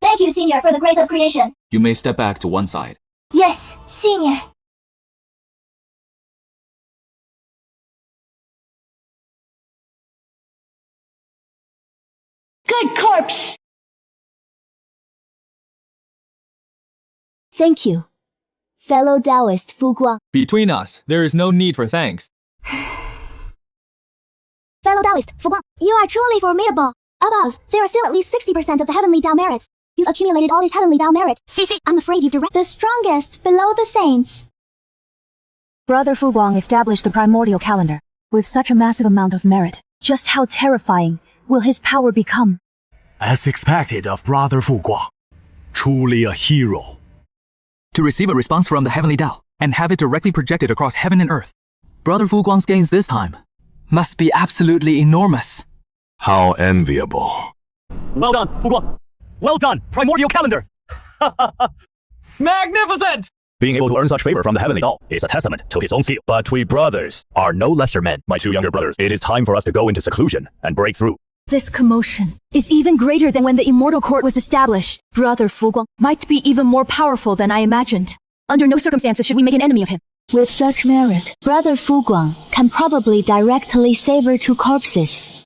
Thank you, Senior, for the grace of creation. You may step back to one side. Yes, Senior. Good corpse! Thank you, fellow Taoist Fu Guang. Between us, there is no need for thanks. Fellow Taoist Fu Guang, you are truly formidable. Above, there are still at least 60% of the heavenly Tao merits. You've accumulated all this heavenly Tao merit. I'm afraid you've direct the strongest below the saints. Brother Fu Guang established the primordial calendar. With such a massive amount of merit, just how terrifying will his power become? As expected of Brother Fu Guang. Truly a hero. To receive a response from the heavenly Tao and have it directly projected across heaven and earth, Brother Fu Guang's gains this time must be absolutely enormous. How enviable. Well done, Fu Guang. Well done, primordial calendar. Magnificent! Being able to earn such favor from the heavenly Dao is a testament to his own skill. But we brothers are no lesser men, my 2 younger brothers. It is time for us to go into seclusion and break through. This commotion is even greater than when the immortal court was established. Brother Fu Guang might be even more powerful than I imagined. Under no circumstances should we make an enemy of him. With such merit, Brother Fu Guang can probably directly savor 2 corpses.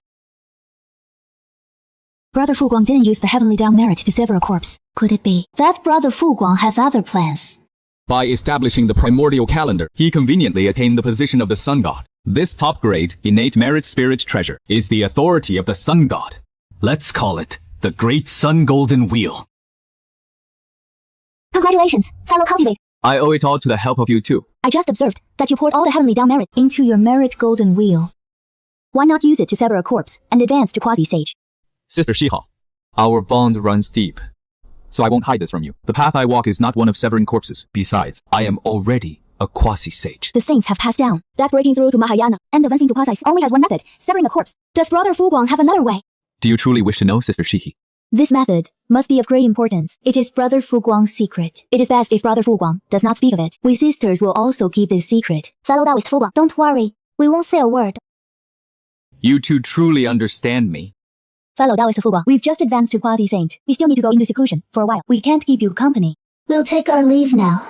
Brother Fu Guang didn't use the heavenly Tao merit to sever a corpse. Could it be that Brother Fu Guang has other plans? By establishing the primordial calendar, he conveniently attained the position of the Sun God. This top-grade, innate merit spirit treasure is the authority of the Sun God. Let's call it the Great Sun Golden Wheel. Congratulations, fellow Cultivate. I owe it all to the help of you too. I just observed that you poured all the heavenly down merit into your merit golden wheel. Why not use it to sever a corpse and advance to quasi-sage? Sister Shihao, our bond runs deep. So I won't hide this from you. The path I walk is not one of severing corpses. Besides, I am already a quasi-sage. The saints have passed down that breaking through to Mahayana and advancing to quasi only has one method, severing a corpse. Does Brother Fuguang have another way? Do you truly wish to know, Sister Shihi? This method must be of great importance. It is Brother Fuguang's secret. It is best if Brother Fuguang does not speak of it. We sisters will also keep this secret. Fellow Taoist Fuguang, don't worry. We won't say a word. You two truly understand me. Fellow Taoist Fuguang, we've just advanced to quasi-saint. We still need to go into seclusion for a while. We can't keep you company. We'll take our leave now.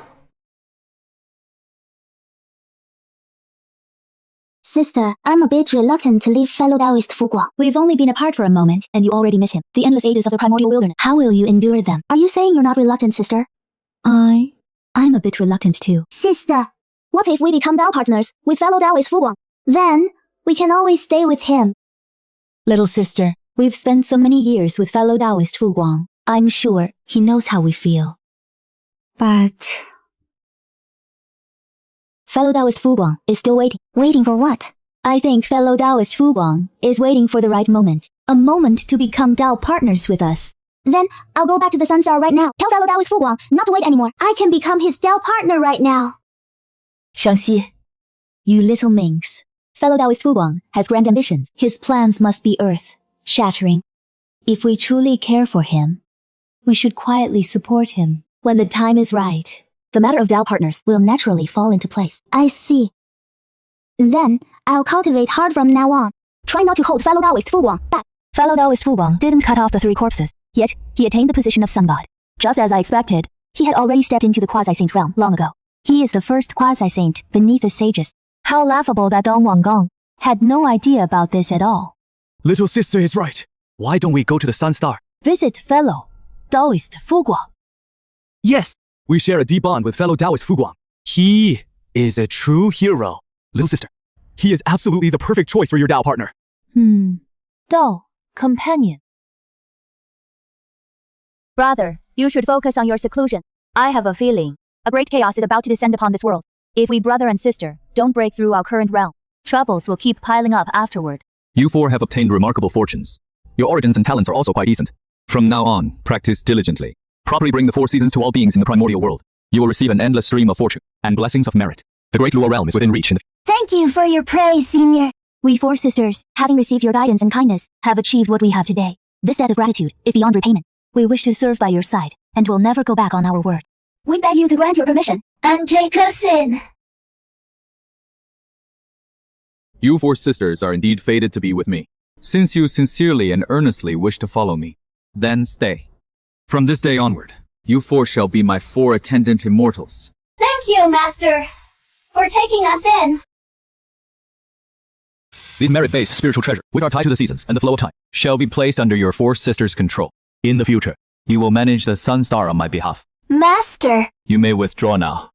Sister, I'm a bit reluctant to leave fellow Taoist Fuguang. We've only been apart for a moment, and you already miss him. The endless ages of the primordial wilderness. How will you endure them? Are you saying you're not reluctant, sister? I'm a bit reluctant too. Sister, what if we become Tao partners with fellow Taoist Fuguang? Then, we can always stay with him. Little sister, we've spent so many years with fellow Taoist Fuguang. I'm sure he knows how we feel. But fellow Taoist Fuguang is still waiting. Waiting for what? I think fellow Taoist Fuguang is waiting for the right moment. A moment to become Tao partners with us. Then, I'll go back to the Sunstar right now. Tell fellow Taoist Fuguang not to wait anymore. I can become his Tao partner right now. Shangxi, you little minx. Fellow Taoist Fuguang has grand ambitions. His plans must be earth-shattering. If we truly care for him, we should quietly support him. When the time is right, the matter of Tao partners will naturally fall into place. I see. Then, I'll cultivate hard from now on. Try not to hold fellow Taoist Fuguang back. Fellow Taoist Fuguang didn't cut off the 3 corpses, yet he attained the position of sun god. Just as I expected, he had already stepped into the quasi-saint realm long ago. He is the first quasi-saint beneath the sages. How laughable that Dong Wanggong had no idea about this at all. Little sister is right. Why don't we go to the Sunstar? Visit fellow Taoist Fuguang. Yes, we share a deep bond with fellow Taoist Fuguang. He is a true hero. Little sister, he is absolutely the perfect choice for your Tao partner. Tao, companion. Brother, you should focus on your seclusion. I have a feeling a great chaos is about to descend upon this world. If we brother and sister don't break through our current realm, troubles will keep piling up afterward. You 4 have obtained remarkable fortunes. Your origins and talents are also quite decent. From now on, practice diligently. Properly bring the 4 seasons to all beings in the primordial world. You will receive an endless stream of fortune and blessings of merit. The great Luo realm is within reach. Thank you for your praise, Senior. We 4 sisters, having received your guidance and kindness, have achieved what we have today. This debt of gratitude is beyond repayment. We wish to serve by your side, and will never go back on our word. We beg you to grant your permission, and take us in. You 4 sisters are indeed fated to be with me. Since you sincerely and earnestly wish to follow me, then stay. From this day onward, you 4 shall be my 4 attendant immortals. Thank you, Master, for taking us in. These merit-based spiritual treasures, which are tied to the seasons and the flow of time, shall be placed under your 4 sisters' control. In the future, you will manage the Sunstar on my behalf. Master! You may withdraw now.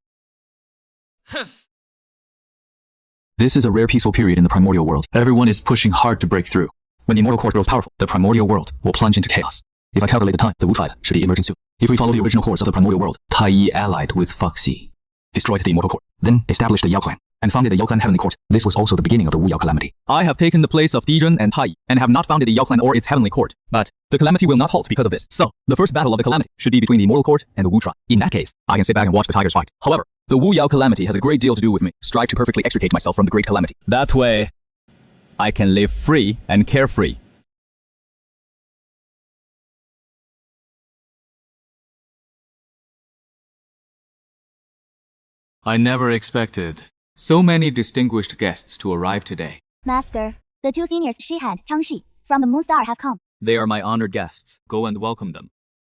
This is a rare peaceful period in the primordial world. Everyone is pushing hard to break through. When the immortal court grows powerful, the primordial world will plunge into chaos. If I calculate the time, the Wu tribe should be emerging soon. If we follow the original course of the primordial world, Tai Yi allied with Foxy, destroyed the immortal court, then established the Yao clan, and founded the Yao clan heavenly court. This was also the beginning of the Wu Yao calamity. I have taken the place of Dijun and Tai Yi, and have not founded the Yao clan or its heavenly court. But the calamity will not halt because of this. So, the first battle of the calamity should be between the immortal court and the Wu tribe. In that case, I can sit back and watch the tigers fight. However, the Wu Yao calamity has a great deal to do with me. Strive to perfectly extricate myself from the great calamity. That way, I can live free and carefree. I never expected so many distinguished guests to arrive today. Master, the 2 seniors Shihan, Changxi, from the Moonstar have come. They are my honored guests. Go and welcome them.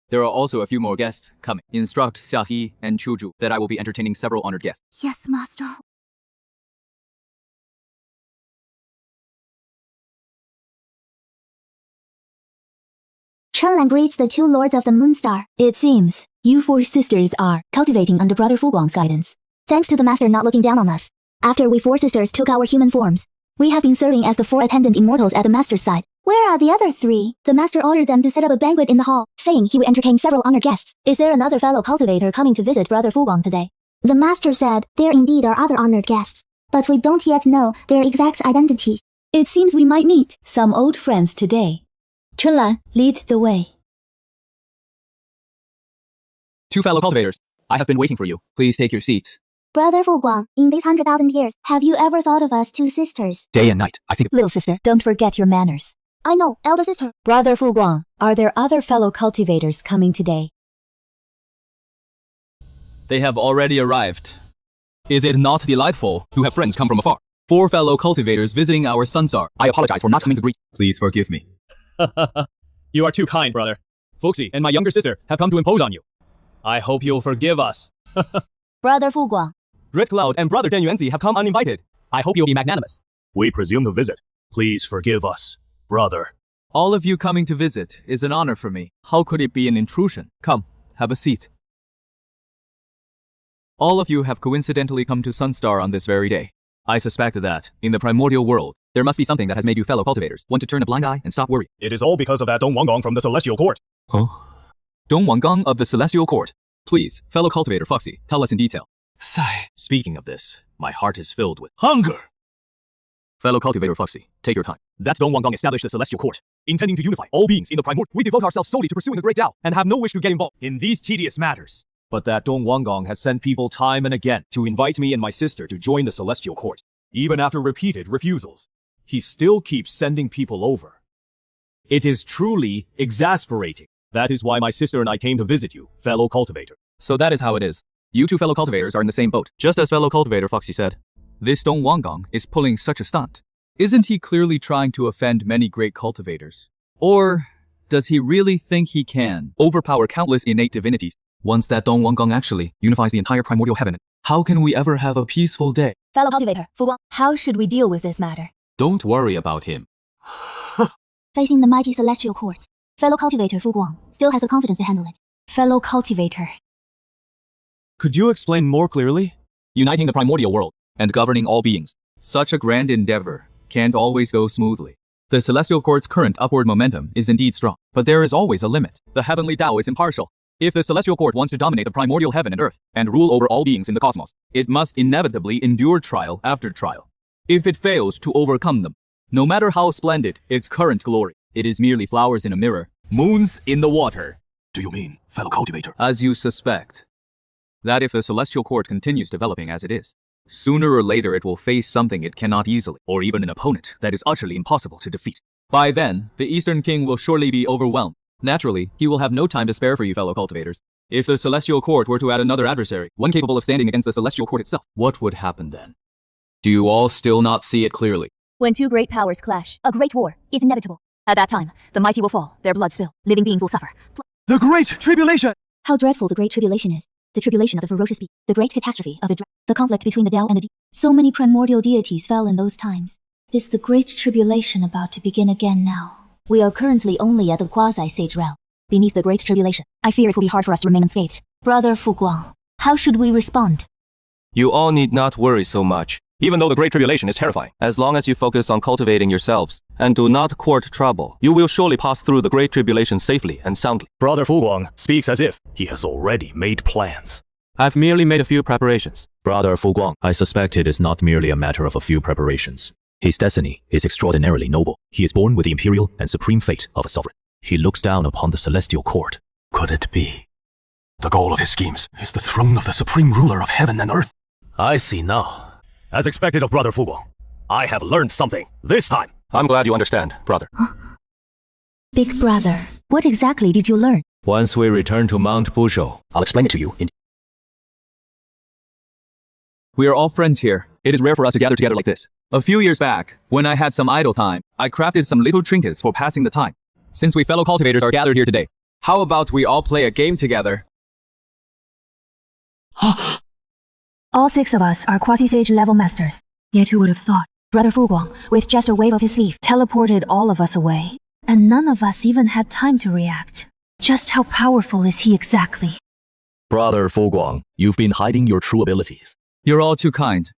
There are also a few more guests coming. Instruct Xiaohi and Chuzhu that I will be entertaining several honored guests. Yes, Master. Chenlan greets the 2 lords of the Moonstar. It seems you 4 sisters are cultivating under Brother Fuguang's guidance. Thanks to the Master not looking down on us. After we 4 sisters took our human forms, we have been serving as the 4 attendant immortals at the Master's side. Where are the other 3? The Master ordered them to set up a banquet in the hall, saying he would entertain several honored guests. Is there another fellow cultivator coming to visit Brother Fuguang today? The master said there indeed are other honored guests, but we don't yet know their exact identities. It seems we might meet some old friends today. Chunlan, lead the way. Two fellow cultivators, I have been waiting for you. Please take your seats. Brother Fuguang, in these 100,000 years, have you ever thought of us two sisters? Day and night, I think. Little sister, don't forget your manners. I know, elder sister. Brother Fuguang, are there other fellow cultivators coming today? They have already arrived. Is it not delightful to have friends come from afar? 4 fellow cultivators visiting our Sunstar. I apologize for not coming to greet. Please forgive me. You are too kind, brother. Fuxi and my younger sister have come to impose on you. I hope you'll forgive us. Brother Fuguang. Red Cloud and Brother Dan Yuanzi have come uninvited. I hope you'll be magnanimous. We presume to visit. Please forgive us, brother. All of you coming to visit is an honor for me. How could it be an intrusion? Come, have a seat. All of you have coincidentally come to Sunstar on this very day. I suspect that, in the primordial world, there must be something that has made you fellow cultivators want to turn a blind eye and stop worrying. It is all because of that Dong Wanggong from the Celestial Court. Huh? Dong Wanggong of the Celestial Court. Please, fellow cultivator Foxy, tell us in detail. Sigh. Speaking of this, my heart is filled with hunger. Fellow cultivator Foxy, take your time. That Dong Wanggong established the Celestial Court, intending to unify all beings in the primordial. We devote ourselves solely to pursuing the Great Tao, and have no wish to get involved in these tedious matters. But that Dong Wanggong has sent people time and again to invite me and my sister to join the Celestial Court. Even after repeated refusals, he still keeps sending people over. It is truly exasperating. That is why my sister and I came to visit you, fellow cultivator. So that is how it is. You two fellow cultivators are in the same boat. Just as fellow cultivator Foxy said, this Dong Wanggong is pulling such a stunt. Isn't he clearly trying to offend many great cultivators? Or does he really think he can overpower countless innate divinities? Once that Dong Wanggong actually unifies the entire primordial heaven, how can we ever have a peaceful day? Fellow cultivator, Fuguang, how should we deal with this matter? Don't worry about him. Facing the mighty celestial court, fellow cultivator Fuguang still has the confidence to handle it. Fellow cultivator. Could you explain more clearly? Uniting the primordial world and governing all beings. Such a grand endeavor can't always go smoothly. The celestial court's current upward momentum is indeed strong, but there is always a limit. The heavenly Tao is impartial. If the celestial court wants to dominate the primordial heaven and earth and rule over all beings in the cosmos, it must inevitably endure trial after trial. If it fails to overcome them, no matter how splendid its current glory, it is merely flowers in a mirror, moons in the water. Do you mean, fellow cultivator? As you suspect, that if the celestial court continues developing as it is, sooner or later it will face something it cannot easily, or even an opponent that is utterly impossible to defeat. By then, the Eastern King will surely be overwhelmed. Naturally, he will have no time to spare for you fellow cultivators. If the Celestial Court were to add another adversary, one capable of standing against the Celestial Court itself, what would happen then? Do you all still not see it clearly? When two great powers clash, a great war is inevitable. At that time, the mighty will fall, their blood spill, living beings will suffer. The Great Tribulation! How dreadful the Great Tribulation is. The tribulation of the ferocious beast, the great catastrophe of the conflict between the Tao and the So many primordial deities fell in those times. Is the Great Tribulation about to begin again now? We are currently only at the quasi-sage realm, beneath the Great Tribulation. I fear it will be hard for us to remain unscathed. Brother Fuguang, how should we respond? You all need not worry so much. Even though the Great Tribulation is terrifying, as long as you focus on cultivating yourselves and do not court trouble, you will surely pass through the Great Tribulation safely and soundly. Brother Fuguang speaks as if he has already made plans. I've merely made a few preparations. Brother Fuguang, I suspect it is not merely a matter of a few preparations. His destiny is extraordinarily noble. He is born with the imperial and supreme fate of a sovereign. He looks down upon the celestial court. Could it be? The goal of his schemes is the throne of the supreme ruler of heaven and earth. I see now. As expected of Brother Fuguang, I have learned something this time. I'm glad you understand, brother. Big brother, what exactly did you learn? Once we return to Mount Bushou, I'll explain it to you in... We are all friends here. It is rare for us to gather together like this. A few years back, when I had some idle time, I crafted some little trinkets for passing the time. Since we fellow cultivators are gathered here today, how about we all play a game together? All 6 of us are quasi-sage level masters. Yet who would have thought? Brother Fuguang, with just a wave of his sleeve, teleported all of us away. And none of us even had time to react. Just how powerful is he exactly? Brother Fuguang, you've been hiding your true abilities. You're all too kind.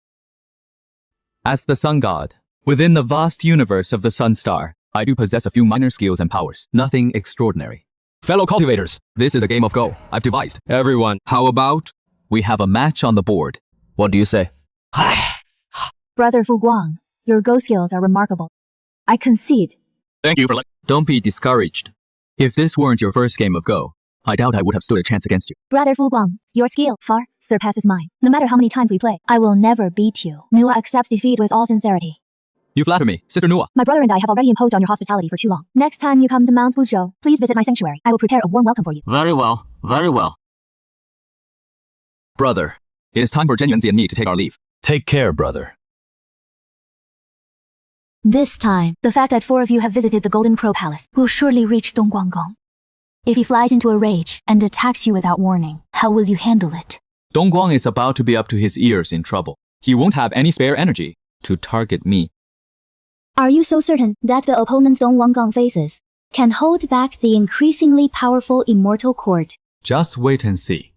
As the Sun God, within the vast universe of the Sun Star, I do possess a few minor skills and powers. Nothing extraordinary. Fellow cultivators, this is a game of Go I've devised. Everyone, how about We have a match on the board. What do you say? Brother Fu Guang, your Go skills are remarkable. I concede. Thank you for Don't be discouraged. If this weren't your first game of Go, I doubt I would have stood a chance against you. Brother Fu Guang, your skill far surpasses mine. No matter how many times we play, I will never beat you. Nua accepts defeat with all sincerity. You flatter me, Sister Nua. My brother and I have already imposed on your hospitality for too long. Next time you come to Mount Buzhou, please visit my sanctuary. I will prepare a warm welcome for you. Very well, very well. Brother, it is time for Zhenyanzi and me to take our leave. Take care, brother. This time, the fact that 4 of you have visited the Golden Crow Palace will surely reach Dong Guanggong. If he flies into a rage and attacks you without warning, how will you handle it? Dong Guang is about to be up to his ears in trouble. He won't have any spare energy to target me. Are you so certain that the opponent Dong Guanggong faces can hold back the increasingly powerful Immortal Court? Just wait and see.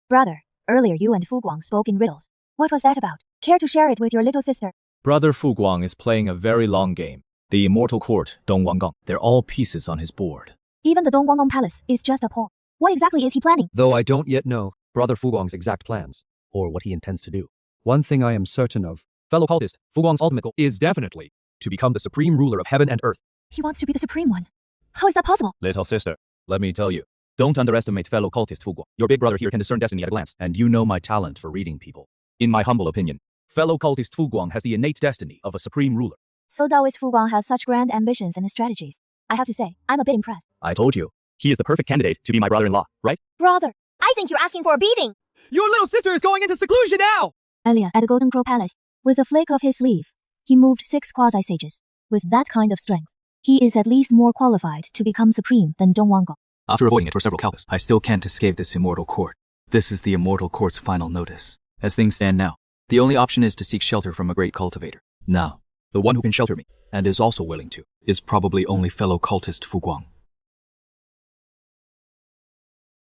Brother, earlier you and Fu Guang spoke in riddles. What was that about? Care to share it with your little sister? Brother Fu Guang is playing a very long game. The Immortal Court, Dong Guanggong, they're all pieces on his board. Even the Dong Guanggong Palace is just a pawn. What exactly is he planning? Though I don't yet know Brother Fu Guang's exact plans, or what he intends to do. One thing I am certain of, fellow cultist, Fu Guang's ultimate goal is definitely to become the supreme ruler of heaven and earth. He wants to be the supreme one. How is that possible? Little sister, let me tell you, don't underestimate fellow cultist Fu Guang. Your big brother here can discern destiny at a glance, and you know my talent for reading people. In my humble opinion, fellow cultist Fu Guang has the innate destiny of a supreme ruler. So Taoist Fu Guang has such grand ambitions and strategies. I have to say, I'm a bit impressed. I told you, he is the perfect candidate to be my brother-in-law, right? Brother! I think you're asking for a beating. Your little sister is going into seclusion now! Earlier at the Golden Crow Palace, with a flick of his sleeve, he moved 6 quasi-sages. With that kind of strength, he is at least more qualified to become supreme than Dong Guanggong. After avoiding it for several kalpas, I still can't escape this Immortal Court. This is the Immortal Court's final notice. As things stand now, the only option is to seek shelter from a great cultivator. Now, the one who can shelter me, and is also willing to, is probably only fellow cultist Fu Guang.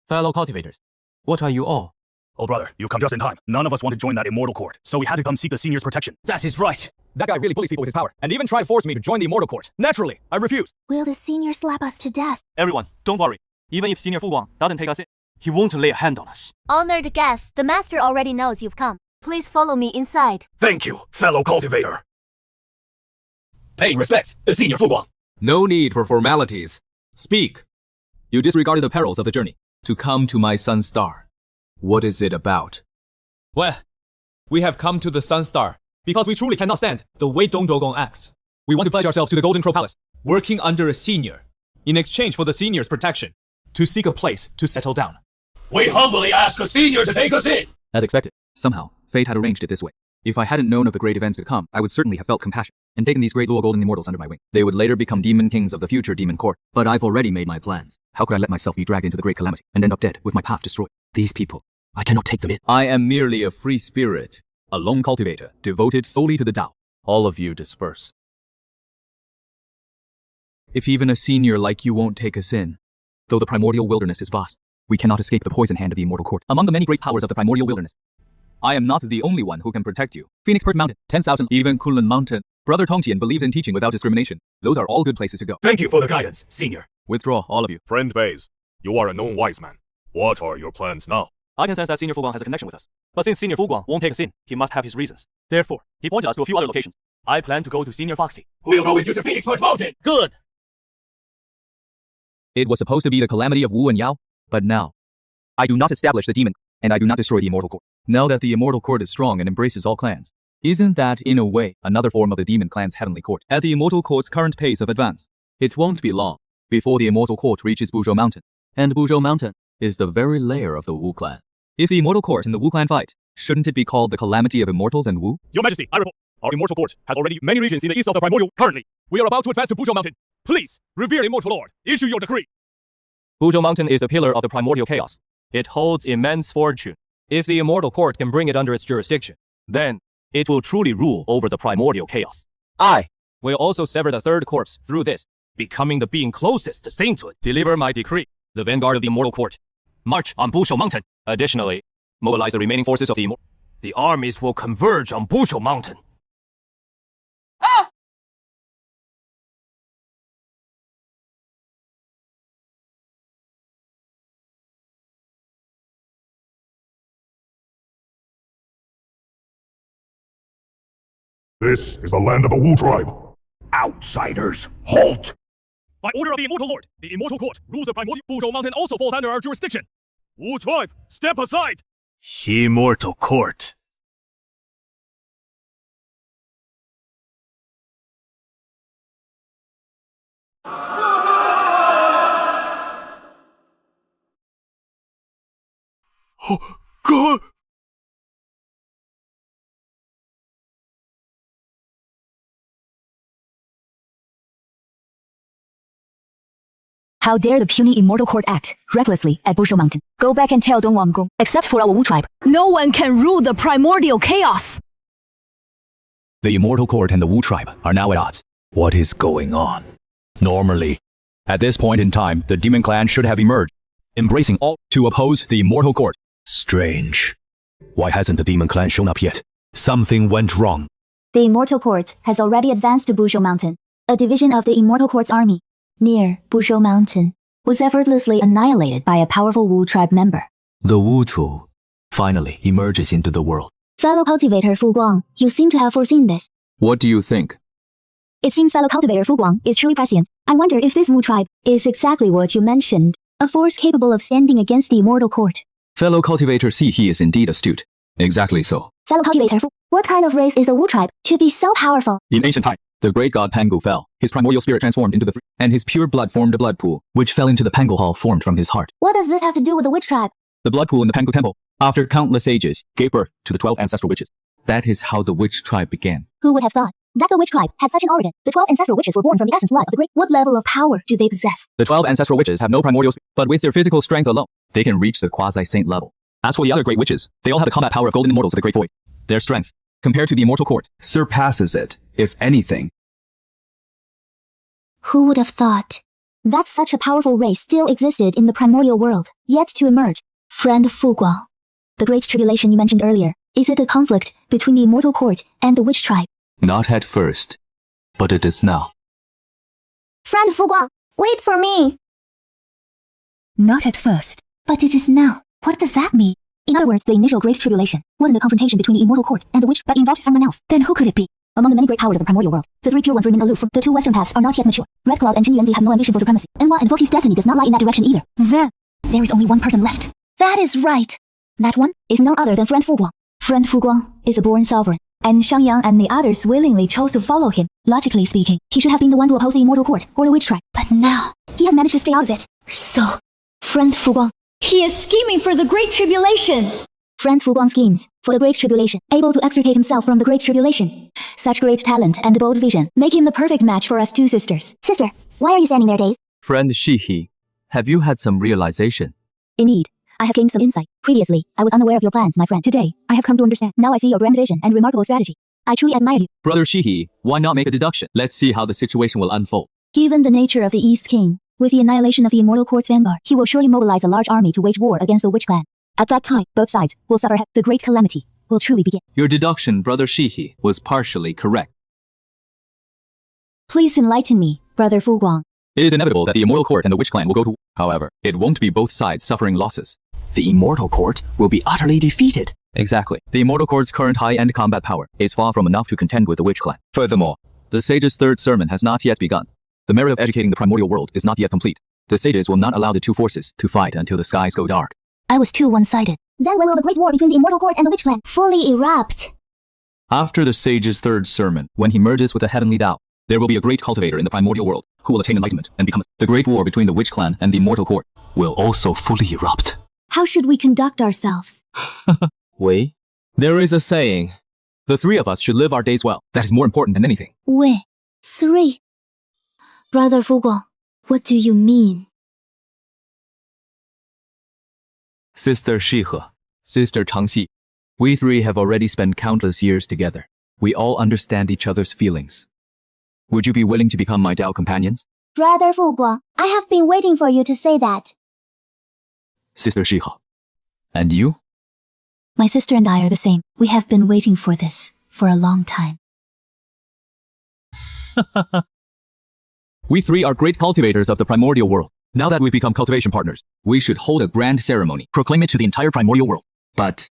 Fellow cultivators, what are you all? Oh, brother, you've come just in time. None of us want to join that Immortal Court, so we had to come seek the senior's protection. That is right. That guy really bullies people with his power, and even tried to force me to join the Immortal Court. Naturally, I refused. Will the senior slap us to death? Everyone, don't worry. Even if Senior Fu Guang doesn't take us in, he won't lay a hand on us. Honored guest, the master already knows you've come. Please follow me inside. Thank you, fellow cultivator. Paying respects to Senior Fu Guang. No need for formalities. Speak. You disregarded the perils of the journey to come to my Sun Star. What is it about? Well, we have come to the Sun Star because we truly cannot stand the way Dong Zhougong acts. We want to pledge ourselves to the Golden Crow Palace, working under a senior, in exchange for the senior's protection, to seek a place to settle down. We humbly ask a senior to take us in. As expected, somehow, fate had arranged it this way. If I hadn't known of the great events to come, I would certainly have felt compassion and taken these great little golden immortals under my wing. They would later become demon kings of the future demon court. But I've already made my plans. How could I let myself be dragged into the great calamity and end up dead with my path destroyed? These people, I cannot take them in. I am merely a free spirit, a lone cultivator, devoted solely to the Tao. All of you disperse. If even a senior like you won't take us in, though the primordial wilderness is vast, we cannot escape the poison hand of the immortal court. Among the many great powers of the primordial wilderness, I am not the only one who can protect you. Phoenix Peak Mountain, 10,000, even Kunlun Mountain. Brother Tongtian believes in teaching without discrimination. Those are all good places to go. Thank you for the guidance, senior. Withdraw, all of you. Friend Baze, you are a known wise man. What are your plans now? I can sense that Senior Fu Guang has a connection with us. But since Senior Fu Guang won't take us in, he must have his reasons. Therefore, he pointed us to a few other locations. I plan to go to Senior Foxy. We'll go with you to Phoenix Peak Mountain. Good! It was supposed to be the calamity of Wu and Yao, but now, I do not establish the demon, and I do not destroy the immortal court. Now that the immortal court is strong and embraces all clans, isn't that, in a way, another form of the demon clan's heavenly court? At the immortal court's current pace of advance, it won't be long before the immortal court reaches Buzhou Mountain. And Buzhou Mountain is the very lair of the Wu clan. If the immortal court and the Wu clan fight, shouldn't it be called the calamity of immortals and Wu? Your Majesty, I report. Our immortal court has already many regions in the east of the primordial. Currently, we are about to advance to Buzhou Mountain. Please, revered immortal lord, issue your decree. Buzhou Mountain is the pillar of the primordial chaos. It holds immense fortune. If the immortal court can bring it under its jurisdiction, then it will truly rule over the primordial chaos. I will also sever the third corpse through this, becoming the being closest to sainthood. Deliver my decree. The vanguard of the immortal court. March on Buzhou Mountain. Additionally, mobilize the remaining forces of the immortal. The armies will converge on Buzhou Mountain. This is the land of the Wu tribe. Outsiders, halt! By order of the Immortal Lord, the Immortal Court rules the primordial Fuzhou Mountain also falls under our jurisdiction. Wu tribe, step aside! Immortal Court. Oh, God! How dare the puny Immortal Court act recklessly at Bushou Mountain? Go back and tell Dongwang Gong, except for our Wu tribe, no one can rule the primordial chaos! The Immortal Court and the Wu tribe are now at odds. What is going on? Normally, at this point in time, the Demon Clan should have emerged, embracing all to oppose the Immortal Court. Strange. Why hasn't the Demon Clan shown up yet? Something went wrong. The Immortal Court has already advanced to Bushou Mountain. A division of the Immortal Court's army, near Bushou Mountain, was effortlessly annihilated by a powerful Wu tribe member. The Wu Chu finally emerges into the world. Fellow cultivator Fu Guang, you seem to have foreseen this. What do you think? It seems fellow cultivator Fu Guang is truly prescient. I wonder if this Wu tribe is exactly what you mentioned, a force capable of standing against the Immortal Court. Fellow cultivator Si He is indeed astute. Exactly so. Fellow cultivator Fu, what kind of race is a Wu tribe to be so powerful? In ancient time, the great god Pangu fell. His primordial spirit transformed into the three, and his pure blood formed a blood pool, which fell into the Pangu hall formed from his heart. What does this have to do with the witch tribe? The blood pool in the Pangu temple, after countless ages, gave birth to the 12 ancestral witches. That is how the witch tribe began. Who would have thought that the witch tribe had such an origin? The 12 ancestral witches were born from the essence blood of the great. What level of power do they possess? The 12 ancestral witches have no primordial spirit, but with their physical strength alone, they can reach the quasi-saint level. As for the other great witches, they all have the combat power of golden immortals of the great void. Their strength, compared to the Immortal Court, surpasses it, if anything. Who would have thought that such a powerful race still existed in the primordial world, yet to emerge? Friend Fu Guang, the great tribulation you mentioned earlier, is it a conflict between the Immortal Court and the witch tribe? Not at first, but it is now. Friend Fu Guang, wait for me! Not at first, but it is now. What does that mean? In other words, the initial great tribulation wasn't a confrontation between the Immortal Court and the witch, but involved someone else. Then who could it be? Among the many great powers of the primordial world, the three pure ones remain aloof. The two western paths are not yet mature. Red Cloud and Jin Yuanzi have no ambition for supremacy. Enhua and Foxy's destiny does not lie in that direction either. Then, there is only one person left. That is right. That one is none other than Friend Fu Guang. Friend Fu Guang is a born sovereign, and Shangyang and the others willingly chose to follow him. Logically speaking, he should have been the one to oppose the Immortal Court or the witch tribe. But now, he has managed to stay out of it. So, Friend Fu Guang, he is scheming for the Great Tribulation. Friend Fu Guang schemes for the Great Tribulation, able to extricate himself from the Great Tribulation. Such great talent and bold vision make him the perfect match for us two sisters. Sister, why are you standing there dazed? Friend Shi He, have you had some realization? Indeed, I have gained some insight. Previously, I was unaware of your plans, my friend. Today, I have come to understand. Now I see your grand vision and remarkable strategy. I truly admire you. Brother Shi He, why not make a deduction? Let's see how the situation will unfold. Given the nature of the East King, with the annihilation of the Immortal Court's vanguard, he will surely mobilize a large army to wage war against the Witch Clan. At that time, both sides will suffer. The great calamity will truly begin. Your deduction, Brother Shi He, was partially correct. Please enlighten me, Brother Fu Guang. It is inevitable that the Immortal Court and the Witch Clan will go to war. However, it won't be both sides suffering losses. The Immortal Court will be utterly defeated. Exactly. The Immortal Court's current high-end combat power is far from enough to contend with the Witch Clan. Furthermore, the sage's third sermon has not yet begun. The merit of educating the primordial world is not yet complete. The sages will not allow the two forces to fight until the skies go dark. I was too one-sided. Then when will the great war between the Immortal Court and the Witch Clan fully erupt? After the sage's third sermon, when he merges with the heavenly Tao, there will be a great cultivator in the primordial world who will attain enlightenment and become the great war between the Witch Clan and the Immortal Court will also fully erupt. How should we conduct ourselves? Wei, there is a saying, the three of us should live our days well. That is more important than anything. Wei, three. Brother Fu Guang, what do you mean? Sister Shi He, Sister Changxi, we three have already spent countless years together. We all understand each other's feelings. Would you be willing to become my Tao companions? Brother Fu Guang, I have been waiting for you to say that. Sister Shi He. And you? My sister and I are the same. We have been waiting for this for a long time. We three are great cultivators of the primordial world. Now that we've become cultivation partners, we should hold a grand ceremony, proclaim it to the entire primordial world. But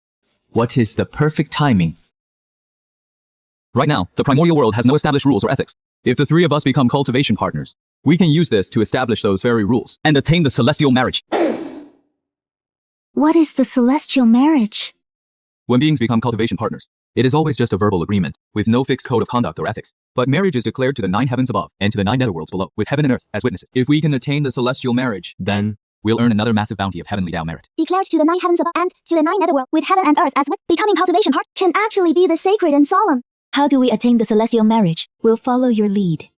what is the perfect timing? Right now, the primordial world has no established rules or ethics. If the three of us become cultivation partners, we can use this to establish those very rules and attain the celestial marriage. What is the celestial marriage? When beings become cultivation partners, it is always just a verbal agreement, with no fixed code of conduct or ethics. But marriage is declared to the 9 heavens above and to the 9 netherworlds below, with heaven and earth as witnesses. If we can attain the celestial marriage, then we'll earn another massive bounty of heavenly Tao merit. Declared to the 9 heavens above and to the 9 netherworld, with heaven and earth as with becoming cultivation part, can actually be the sacred and solemn. How do we attain the celestial marriage? We'll follow your lead.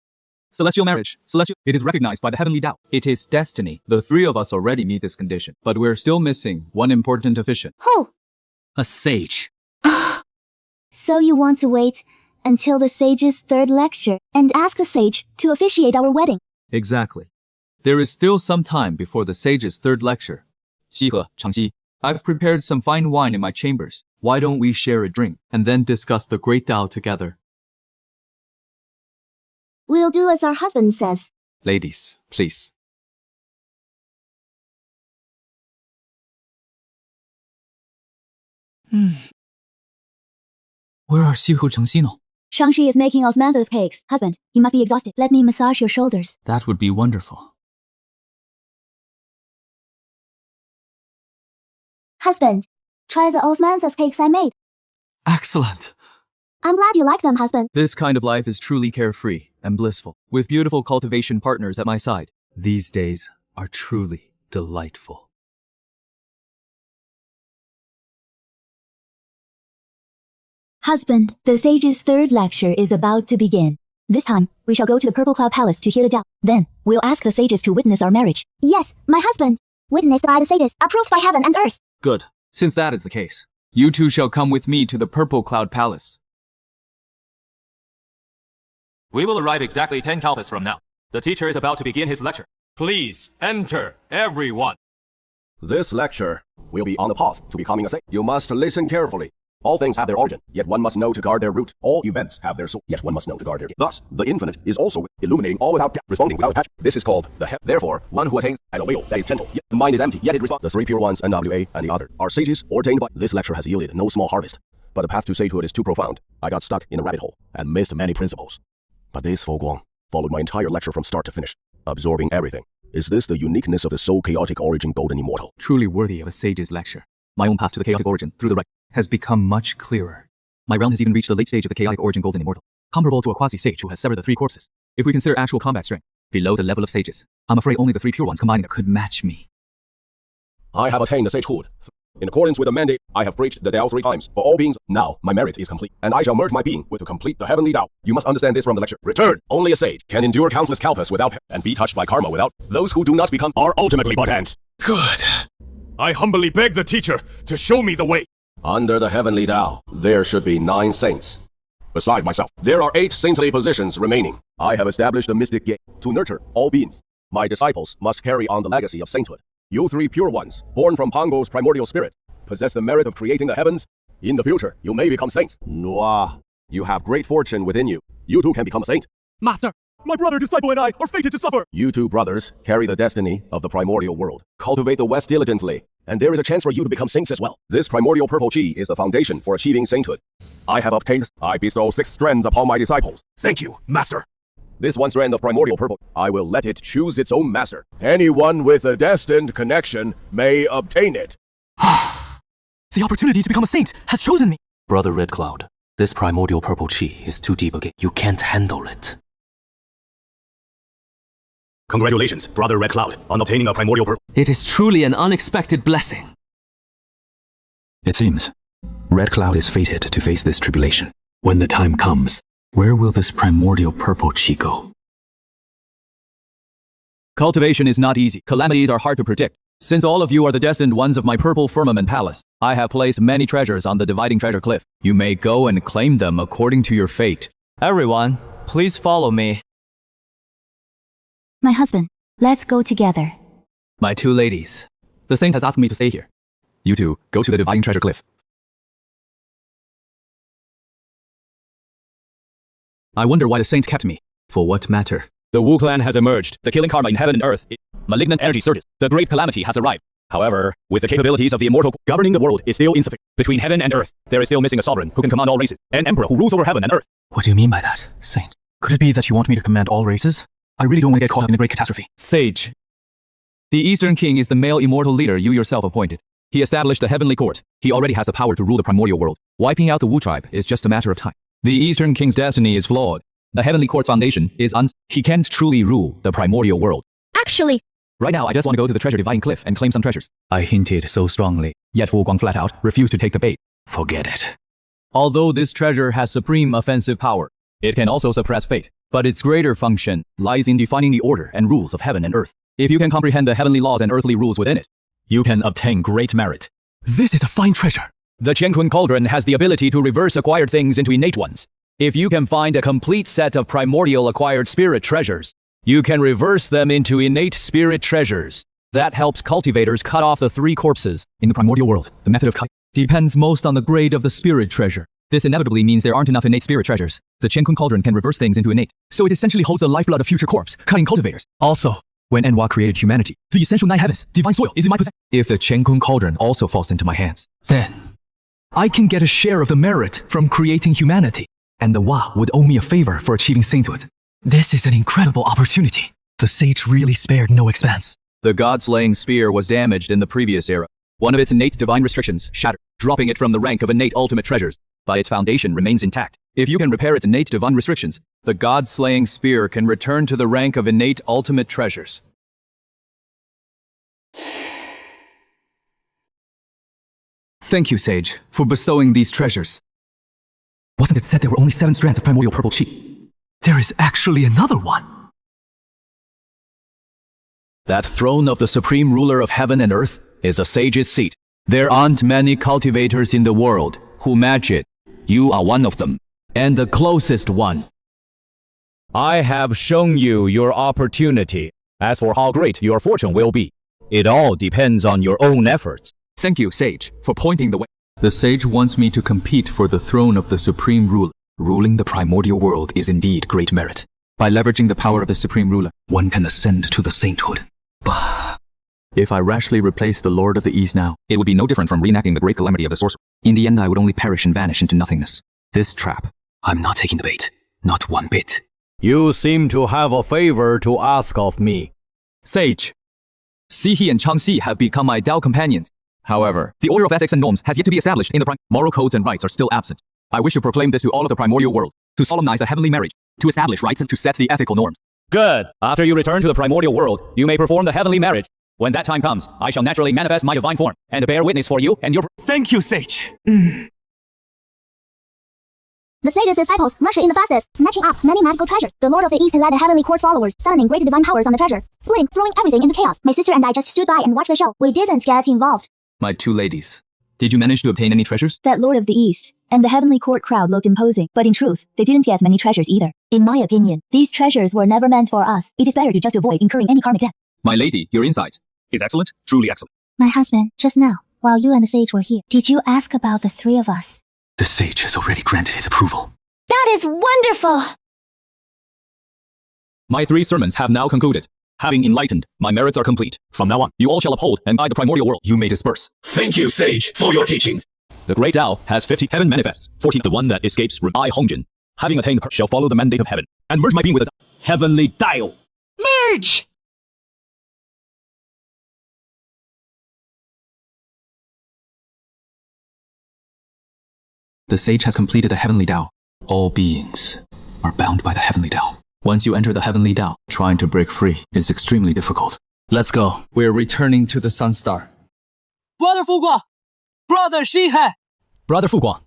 Celestial marriage. Celestial. It is recognized by the heavenly Tao. It is destiny. The three of us already meet this condition, but we're still missing one important officiant. Who? A sage. So you want to wait until the sage's third lecture and ask the sage to officiate our wedding? Exactly. There is still some time before the sage's third lecture. 西河, Changxi. I've prepared some fine wine in my chambers. Why don't we share a drink and then discuss the great Tao together? We'll do as our husband says. Ladies, please. Where are Xihu Changxi now? Shangxi is making osmanthus cakes. Husband, you must be exhausted. Let me massage your shoulders. That would be wonderful. Husband, try the osmanthus cakes I made. Excellent. I'm glad you like them, husband. This kind of life is truly carefree and blissful, with beautiful cultivation partners at my side. These days are truly delightful. Husband, the sage's third lecture is about to begin. This time, we shall go to the Purple Cloud Palace to hear the Tao. Then, we'll ask the sages to witness our marriage. Yes, my husband. Witnessed by the sages, approved by heaven and earth. Good. Since that is the case, you two shall come with me to the Purple Cloud Palace. We will arrive exactly 10 kalpas from now. The teacher is about to begin his lecture. Please enter, everyone. This lecture will be on the path to becoming a saint. You must listen carefully. All things have their origin, yet one must know to guard their root. All events have their soul, yet one must know to guard their. Thus, the infinite is also illuminating all without doubt, responding without attachment. This is called the Therefore, one who attains has a will that is gentle, yet the mind is empty, yet it responds. The three pure ones, NWA, and the other, are sages ordained by. This lecture has yielded no small harvest, but the path to sagehood is too profound. I got stuck in a rabbit hole and missed many principles. But this Foguang followed my entire lecture from start to finish, absorbing everything. Is this the uniqueness of the so chaotic origin golden immortal? Truly worthy of a sage's lecture. My own path to the chaotic origin through the right has become much clearer. My realm has even reached the late stage of the chaotic origin golden immortal, comparable to a quasi-sage who has severed the three corpses. If we consider actual combat strength, below the level of sages, I'm afraid only the three pure ones combined could match me. I have attained the sagehood. In accordance with the mandate, I have preached the Tao 3 times for all beings. Now, my merit is complete, and I shall merge my being with to complete the heavenly Tao. You must understand this from the lecture. Return! Only a sage can endure countless kalpas without and be touched by karma without. Those who do not become are ultimately but ants. Good. I humbly beg the teacher to show me the way. Under the heavenly Tao, there should be 9 saints. Beside myself, there are 8 saintly positions remaining. I have established a mystic gate to nurture all beings. My disciples must carry on the legacy of sainthood. You 3 pure ones, born from Pongo's primordial spirit, possess the merit of creating the heavens. In the future, you may become saints. Noah, you have great fortune within you. You too can become a saint. Master, my brother, disciple, and I are fated to suffer. You 2 brothers carry the destiny of the primordial world. Cultivate the West diligently, and there is a chance for you to become saints as well. This primordial purple chi is the foundation for achieving sainthood. I have obtained. I bestow 6 strands upon my disciples. Thank you, Master. This 1 strand of primordial purple, I will let it choose its own master. Anyone with a destined connection may obtain it. The opportunity to become a saint has chosen me. Brother Red Cloud, this primordial purple chi is too deep again. You can't handle it. Congratulations, Brother Red Cloud, on obtaining a primordial purple. It is truly an unexpected blessing. It seems Red Cloud is fated to face this tribulation. When the time comes, where will this primordial purple chi go? Cultivation is not easy. Calamities are hard to predict. Since all of you are the destined ones of my purple firmament palace, I have placed many treasures on the dividing treasure cliff. You may go and claim them according to your fate. Everyone, please follow me. My husband, let's go together. My 2 ladies, the saint has asked me to stay here. You two, go to the dividing treasure cliff. I wonder why the saint kept me. For what matter? The Wu clan has emerged. The killing karma in heaven and earth. Malignant energy surges. The great calamity has arrived. However, with the capabilities of the immortal, governing the world is still insufficient. Between heaven and earth, there is still missing a sovereign who can command all races, an emperor who rules over heaven and earth. What do you mean by that, Saint? Could it be that you want me to command all races? I really don't want to get caught up in a great catastrophe. Sage. The Eastern King is the male immortal leader you yourself appointed. He established the heavenly court. He already has the power to rule the primordial world. Wiping out the Wu tribe is just a matter of time. The Eastern King's destiny is flawed. The heavenly court's foundation is he can't truly rule the primordial world. Actually, right now, I just want to go to the treasure dividing cliff and claim some treasures. I hinted so strongly. Yet Fu Guang flat out refused to take the bait. Forget it. Although this treasure has supreme offensive power, it can also suppress fate. But its greater function lies in defining the order and rules of heaven and earth. If you can comprehend the heavenly laws and earthly rules within it, you can obtain great merit. This is a fine treasure. The Qiankun Cauldron has the ability to reverse acquired things into innate ones. If you can find a complete set of primordial acquired spirit treasures, you can reverse them into innate spirit treasures. That helps cultivators cut off the 3 corpses. In the primordial world, the method of cut depends most on the grade of the spirit treasure. This inevitably means there aren't enough innate spirit treasures. The Qiankun Cauldron can reverse things into innate, so it essentially holds the lifeblood of future corpse, cutting cultivators. Also, when Enwa created humanity, the essential 9 heavens, divine soil, is in my possession. If the Qiankun Cauldron also falls into my hands, then I can get a share of the merit from creating humanity, and the Wa would owe me a favor for achieving sainthood. This is an incredible opportunity. The sage really spared no expense. The god-slaying spear was damaged in the previous era. One of its innate divine restrictions shattered, dropping it from the rank of innate ultimate treasures, but its foundation remains intact. If you can repair its innate divine restrictions, the god-slaying spear can return to the rank of innate ultimate treasures. Thank you, Sage, for bestowing these treasures. Wasn't it said there were only 7 strands of primordial purple chi? There is actually another one. That throne of the supreme ruler of heaven and earth is a sage's seat. There aren't many cultivators in the world who match it. You are one of them, and the closest one. I have shown you your opportunity. As for how great your fortune will be, it all depends on your own efforts. Thank you, Sage, for pointing the way. The sage wants me to compete for the throne of the supreme ruler. Ruling the primordial world is indeed great merit. By leveraging the power of the supreme ruler, one can ascend to the sainthood. But if I rashly replace the Lord of the East now, it would be no different from reenacting the great calamity of the sorcerer. In the end, I would only perish and vanish into nothingness. This trap, I'm not taking the bait. Not one bit. You seem to have a favor to ask of me. Sage, Sihi and Changxi have become my Dao companions. However, the order of ethics and norms has yet to be established in the moral codes and rites are still absent. I wish to proclaim this to all of the primordial world, to solemnize the heavenly marriage, to establish rites and to set the ethical norms. Good. After you return to the primordial world, you may perform the heavenly marriage. When that time comes, I shall naturally manifest my divine form and bear witness for you and your— Thank you, Sage. The sage's disciples rush in the fastest, snatching up many magical treasures. The Lord of the East led the heavenly court followers, summoning great divine powers on the treasure, splitting, throwing everything into chaos. My sister and I just stood by and watched the show. We didn't get involved. My 2 ladies, did you manage to obtain any treasures? That Lord of the East and the heavenly court crowd looked imposing, but in truth, they didn't get many treasures either. In my opinion, these treasures were never meant for us. It is better to just avoid incurring any karmic debt. My lady, your insight is excellent, truly excellent. My husband, just now, while you and the sage were here, did you ask about the 3 of us? The sage has already granted his approval. That is wonderful! My 3 sermons have now concluded. Having enlightened, my merits are complete. From now on, you all shall uphold and guide the primordial world. You may disperse. Thank you, Sage, for your teachings. The great Tao has 50 heaven manifests. 14, the one that escapes I, Hongjin. Having attained the shall follow the mandate of heaven, and merge my being with the heavenly Tao. Merge! The sage has completed the heavenly Tao. All beings are bound by the heavenly Tao. Once you enter the heavenly Tao, trying to break free is extremely difficult. Let's go. We're returning to the Sun Star. Brother Fu Guang! Brother Shihe! Brother Fu Guang,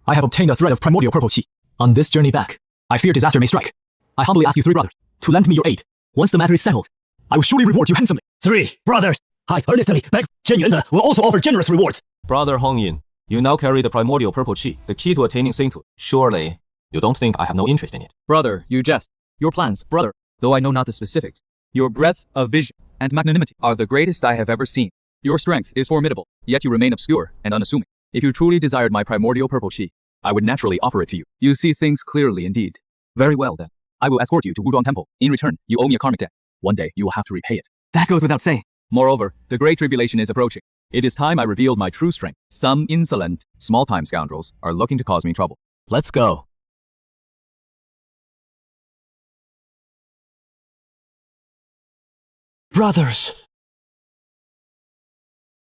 I have obtained a thread of primordial purple chi. On this journey back, I fear disaster may strike. I humbly ask you 3 brothers to lend me your aid. Once the matter is settled, I will surely reward you handsomely. 3 brothers, I earnestly beg Zhen Yuan will also offer generous rewards. Brother Hongyin, you now carry the primordial purple chi, the key to attaining sainthood. Surely, you don't think I have no interest in it. Brother, you jest. Your plans, brother, though I know not the specifics, your breadth of vision and magnanimity are the greatest I have ever seen. Your strength is formidable, yet you remain obscure and unassuming. If you truly desired my primordial purple chi, I would naturally offer it to you. You see things clearly indeed. Very well then. I will escort you to Wudong Temple. In return, you owe me a karmic debt. One day, you will have to repay it. That goes without saying. Moreover, the Great Tribulation is approaching. It is time I revealed my true strength. Some insolent, small-time scoundrels are looking to cause me trouble. Let's go. Brothers!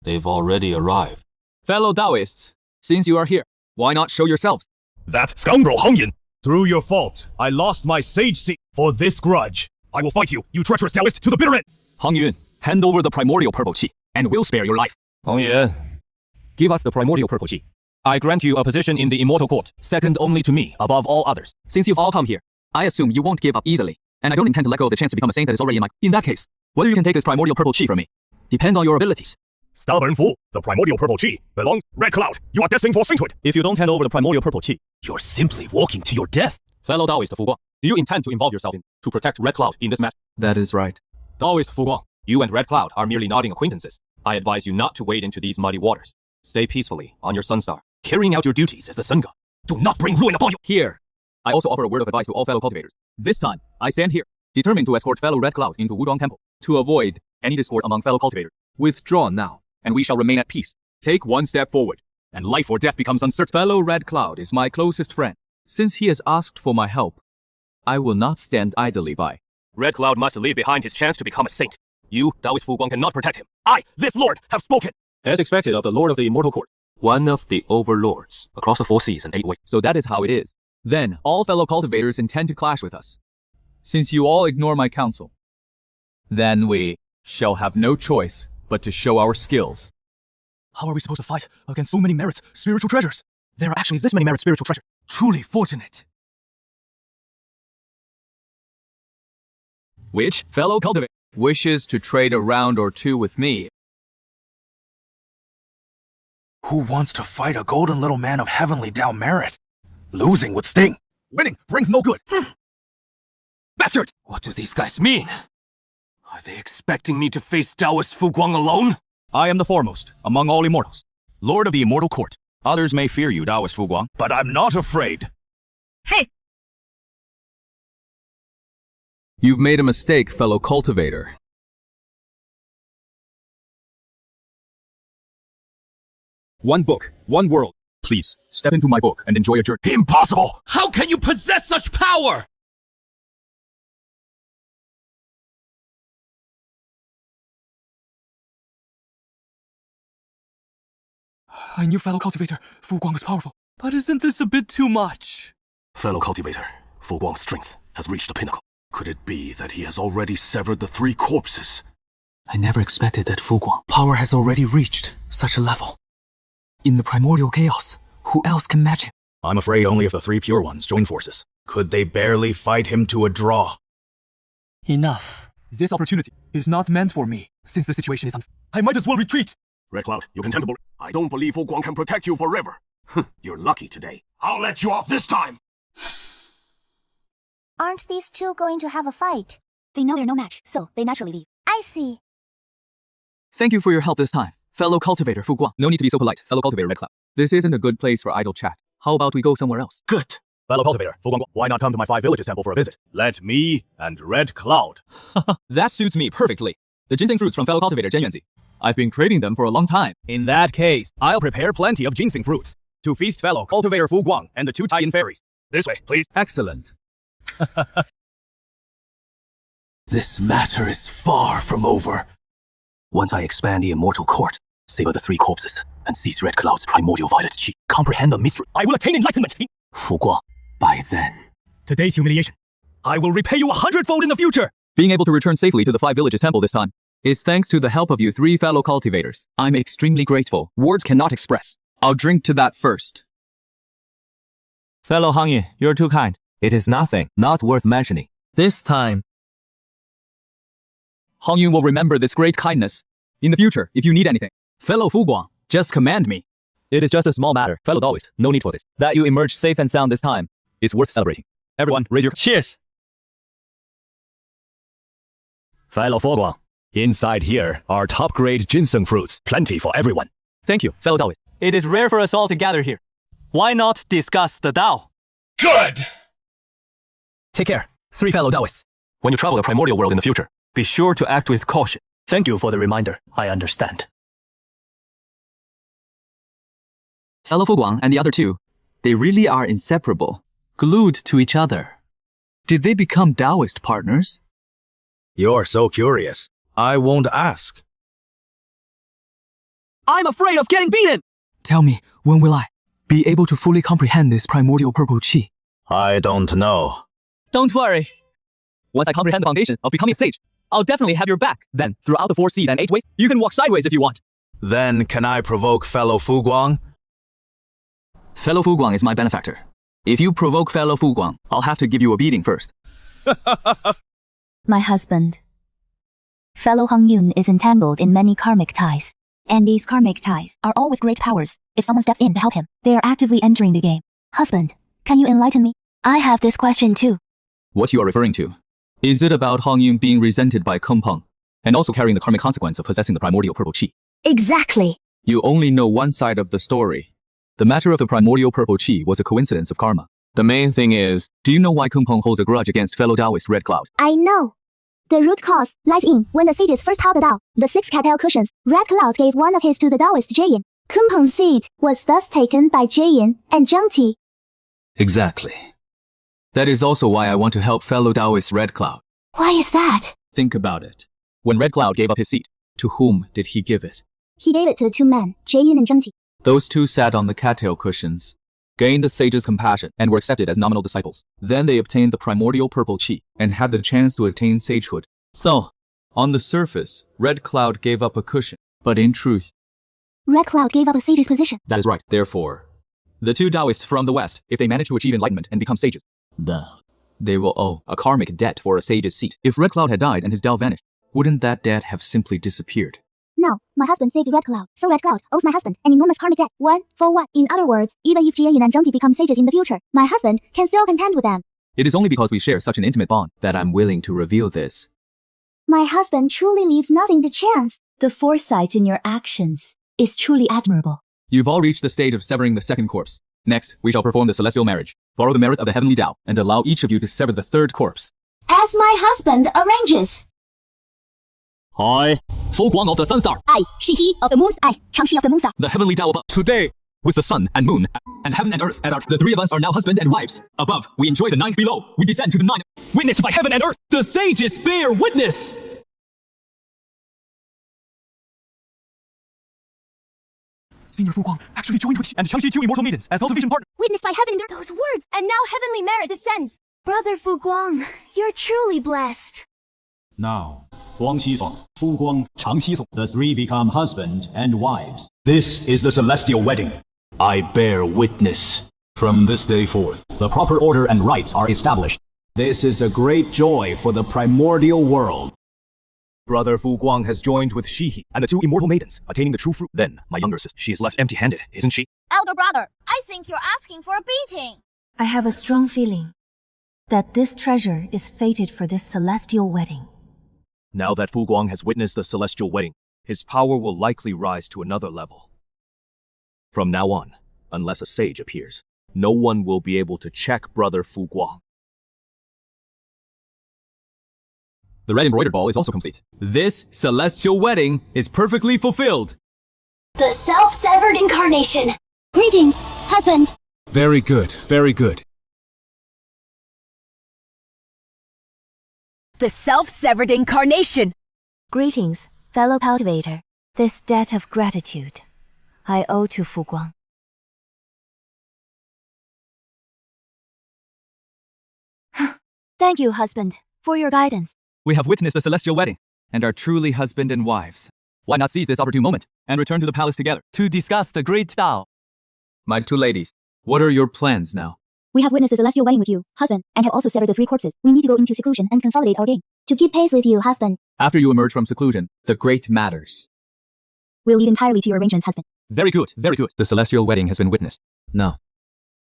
They've already arrived. Fellow Taoists, since you are here, why not show yourselves? That scoundrel Hung Yin! Through your fault, I lost my sage seat. For this grudge, I will fight you, you treacherous Taoist, to the bitter end! Hung Yun, hand over the primordial purple qi, and we'll spare your life. Hung Yun, give us the primordial purple qi. I grant you a position in the immortal court, second only to me, above all others. Since you've all come here, I assume you won't give up easily, and I don't intend to let go of the chance to become a saint that is already in my... In that case, whether you can take this primordial purple qi from me depends on your abilities. Stubborn fool! The primordial purple qi belongs Red Cloud. You are destined for sainthood. If you don't hand over the primordial purple qi, you're simply walking to your death. Fellow Taoist Fu Guang, do you intend to involve yourself in to protect Red Cloud in this matter? That is right. Taoist Fu Guang, you and Red Cloud are merely nodding acquaintances. I advise you not to wade into these muddy waters. Stay peacefully on your sun star, carrying out your duties as the sun god. Do not bring ruin upon you. Here, I also offer a word of advice to all fellow cultivators. This time, I stand here, determined to escort fellow Red Cloud into Wudong Temple, to avoid any discord among fellow cultivators. Withdraw now, and we shall remain at peace. Take one step forward, and life or death becomes uncertain. Fellow Red Cloud is my closest friend. Since he has asked for my help, I will not stand idly by. Red Cloud must leave behind his chance to become a saint. You, Taoist Fu Guang, cannot protect him. I, this lord, have spoken. As expected of the Lord of the Immortal Court. One of the overlords across the 4 seas and 8 ways. So that is how it is. Then, all fellow cultivators intend to clash with us. Since you all ignore my counsel, then we shall have no choice but to show our skills. How are we supposed to fight against so many merits spiritual treasures? There are actually this many merits spiritual treasures. Truly fortunate. Which fellow cultivator wishes to trade a round or two with me? Who wants to fight a golden little man of heavenly Tao merit? Losing would sting. Winning brings no good. Bastard! What do these guys mean? Are they expecting me to face Taoist Fu Guang alone? I am the foremost among all immortals, Lord of the Immortal Court. Others may fear you, Taoist Fu Guang, but I'm not afraid. Hey! You've made a mistake, fellow cultivator. One book, one world. Please, step into my book and enjoy your journey. Impossible! How can you possess such power? I knew fellow cultivator Fu Guang was powerful, but isn't this a bit too much? Fellow cultivator, Fu Guang's strength has reached the pinnacle. Could it be that he has already severed the 3 corpses? I never expected that Fu Guang power has already reached such a level. In the primordial chaos, who else can match him? I'm afraid only if the 3 pure ones join forces. Could they barely fight him to a draw? Enough. This opportunity is not meant for me, since the situation is unfair. I might as well retreat! Red Cloud, you contemptible. I don't believe Fu Guang can protect you forever. You're lucky today. I'll let you off this time! Aren't these two going to have a fight? They know they're no match, so they naturally leave. I see. Thank you for your help this time, fellow cultivator Fu Guang. No need to be so polite, fellow cultivator Red Cloud. This isn't a good place for idle chat. How about we go somewhere else? Good. Fellow cultivator Fu Guang, why not come to my 5 villages temple for a visit? Let me and Red Cloud. That suits me perfectly. The ginseng fruits from fellow cultivator Zhen Yuanzi. I've been craving them for a long time. In that case, I'll prepare plenty of ginseng fruits to feast fellow cultivator Fu Guang and the 2 tie-in fairies. This way, please. Excellent. This matter is far from over. Once I expand the immortal court, savor the 3 corpses, and seize Red Cloud's primordial violet qi, comprehend the mystery, I will attain enlightenment. Fu Guang, by then. Today's humiliation, I will repay you 100-fold in the future. Being able to return safely to the 5 villages temple this time is thanks to the help of you 3 fellow cultivators. I'm extremely grateful. Words cannot express. I'll drink to that first. Fellow Hang Yin, you're too kind. It is nothing, not worth mentioning. This time, Hang Yun will remember this great kindness in the future if you need anything. Fellow Fu Guang, just command me. It is just a small matter, fellow Taoist. No need for this. That you emerged safe and sound this time is worth celebrating. Everyone, raise your cheers. Fellow Fu Guang, inside here are top-grade ginseng fruits, plenty for everyone. Thank you, fellow Taoist. It is rare for us all to gather here. Why not discuss the Tao? Good! Take care, 3 fellow Taoists. When you travel the primordial world in the future, be sure to act with caution. Thank you for the reminder. I understand. Fellow Fuguang and the other two, they really are inseparable, glued to each other. Did they become Taoist partners? You're so curious. I won't ask. I'm afraid of getting beaten! Tell me, when will I be able to fully comprehend this primordial purple chi? I don't know. Don't worry. Once I comprehend the foundation of becoming a sage, I'll definitely have your back. Then, throughout the 4 seas and 8 ways, you can walk sideways if you want. Then can I provoke fellow Fuguang? Fellow Fuguang is my benefactor. If you provoke fellow Fuguang, I'll have to give you a beating first. My husband. Fellow Hung Yun is entangled in many karmic ties. And these karmic ties are all with great powers. If someone steps in to help him, they are actively entering the game. Husband, can you enlighten me? I have this question too. What you are referring to? Is it about Hong Yun being resented by Kung Peng, and also carrying the karmic consequence of possessing the primordial purple chi? Exactly. You only know one side of the story. The matter of the primordial purple chi was a coincidence of karma. The main thing is, do you know why Kung Peng holds a grudge against fellow Taoist Red Cloud? I know. The root cause lies in when the sages first held the Tao, the 6 cattail cushions. Red Cloud gave one of his to the Taoist Jayin. Kung Peng's seat was thus taken by Jayin and Zheng Ti. Exactly. That is also why I want to help fellow Taoist Red Cloud. Why is that? Think about it. When Red Cloud gave up his seat, to whom did he give it? He gave it to the 2 men, Jayin and Zheng Ti. Those 2 sat on the cattail cushions, gained the sage's compassion, and were accepted as nominal disciples. Then they obtained the primordial purple chi, and had the chance to attain sagehood. So, on the surface, Red Cloud gave up a cushion, but in truth, Red Cloud gave up a sage's position. that is right. Therefore, the 2 Taoists from the West, if they manage to achieve enlightenment and become sages, they will owe a karmic debt for a sage's seat. If Red Cloud had died and his Tao vanished, wouldn't that debt have simply disappeared? No, my husband saved Red Cloud, so Red Cloud owes my husband an enormous karmic debt. 1 for 1. In other words, even if Jiayin and Zheng Ti become sages in the future, my husband can still contend with them. It is only because we share such an intimate bond that I'm willing to reveal this. My husband truly leaves nothing to chance. The foresight in your actions is truly admirable. You've all reached the stage of severing the 2nd corpse. Next, we shall perform the celestial marriage, borrow the merit of the heavenly Tao, and allow each of you to sever the 3rd corpse. As my husband arranges. I, Fuguang of the Sun Star. I, Shi of the Moon. I, Changxi of the Moon Star. The heavenly Tao above. Today, with the sun and moon, and heaven and earth as our, the 3 of us are now husband and wives. Above, we enjoy the 9th. Below, we descend to the 9th. Witnessed by heaven and earth. The sages bear witness. Senior Fuguang actually joined with and Changxi 2 immortal maidens as cultivation partners. Witnessed by heaven and earth. Those words. And now heavenly merit descends. Brother Fuguang, you're truly blessed. Now, Guangxi-song, Fuguang, Changxi-song, the 3 become husband and wives. This is the celestial wedding. I bear witness. From this day forth, the proper order and rites are established. This is a great joy for the primordial world. Brother Fuguang has joined with Shihi and the 2 immortal maidens, attaining the true fruit. Then, my younger sister, she is left empty-handed, isn't she? Elder brother, I think you're asking for a beating. I have a strong feeling that this treasure is fated for this celestial wedding. Now that Fuguang has witnessed the celestial wedding, his power will likely rise to another level. From now on, unless a sage appears, no one will be able to check Brother Fuguang. The red embroidered ball is also complete. This celestial wedding is perfectly fulfilled. The self-severed incarnation. Greetings, husband. Very good, very good. The self-severed incarnation. Greetings, fellow cultivator. This debt of gratitude I owe to Fuguang. Thank you, husband, for your guidance. We have witnessed the celestial wedding, and are truly husband and wives. Why not seize this opportune moment, and return to the palace together, to discuss the great Tao? My 2 ladies, what are your plans now? We have witnessed the celestial wedding with you, husband, and have also severed the 3 corpses. We need to go into seclusion and consolidate our game. To keep pace with you, husband. After you emerge from seclusion, the great matters. We'll leave entirely to your arrangements, husband. Very good, very good. The celestial wedding has been witnessed. Now,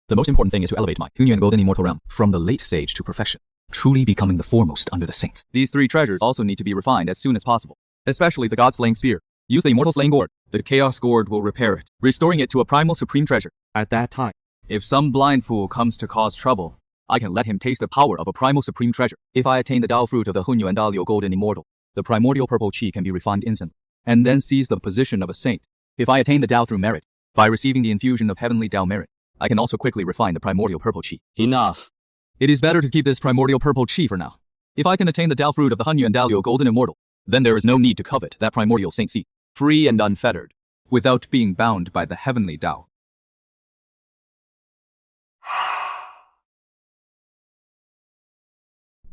the most important thing is to elevate my Hunyuan golden immortal realm from the late sage to perfection, truly becoming the foremost under the saints. These 3 treasures also need to be refined as soon as possible, especially the God-slaying spear. Use the immortal slaying gourd. The chaos gourd will repair it, restoring it to a primal supreme treasure. At that time, if some blind fool comes to cause trouble, I can let him taste the power of a primal supreme treasure. If I attain the Tao fruit of the Hunyuan Dalio golden immortal, the primordial purple chi can be refined instantly, and then seize the position of a saint. If I attain the Tao through merit, by receiving the infusion of heavenly Tao merit, I can also quickly refine the primordial purple chi. Enough. It is better to keep this primordial purple chi for now. If I can attain the Tao fruit of the Hunyuan Dalio golden immortal, then there is no need to covet that primordial saint seed, free and unfettered, without being bound by the heavenly Tao.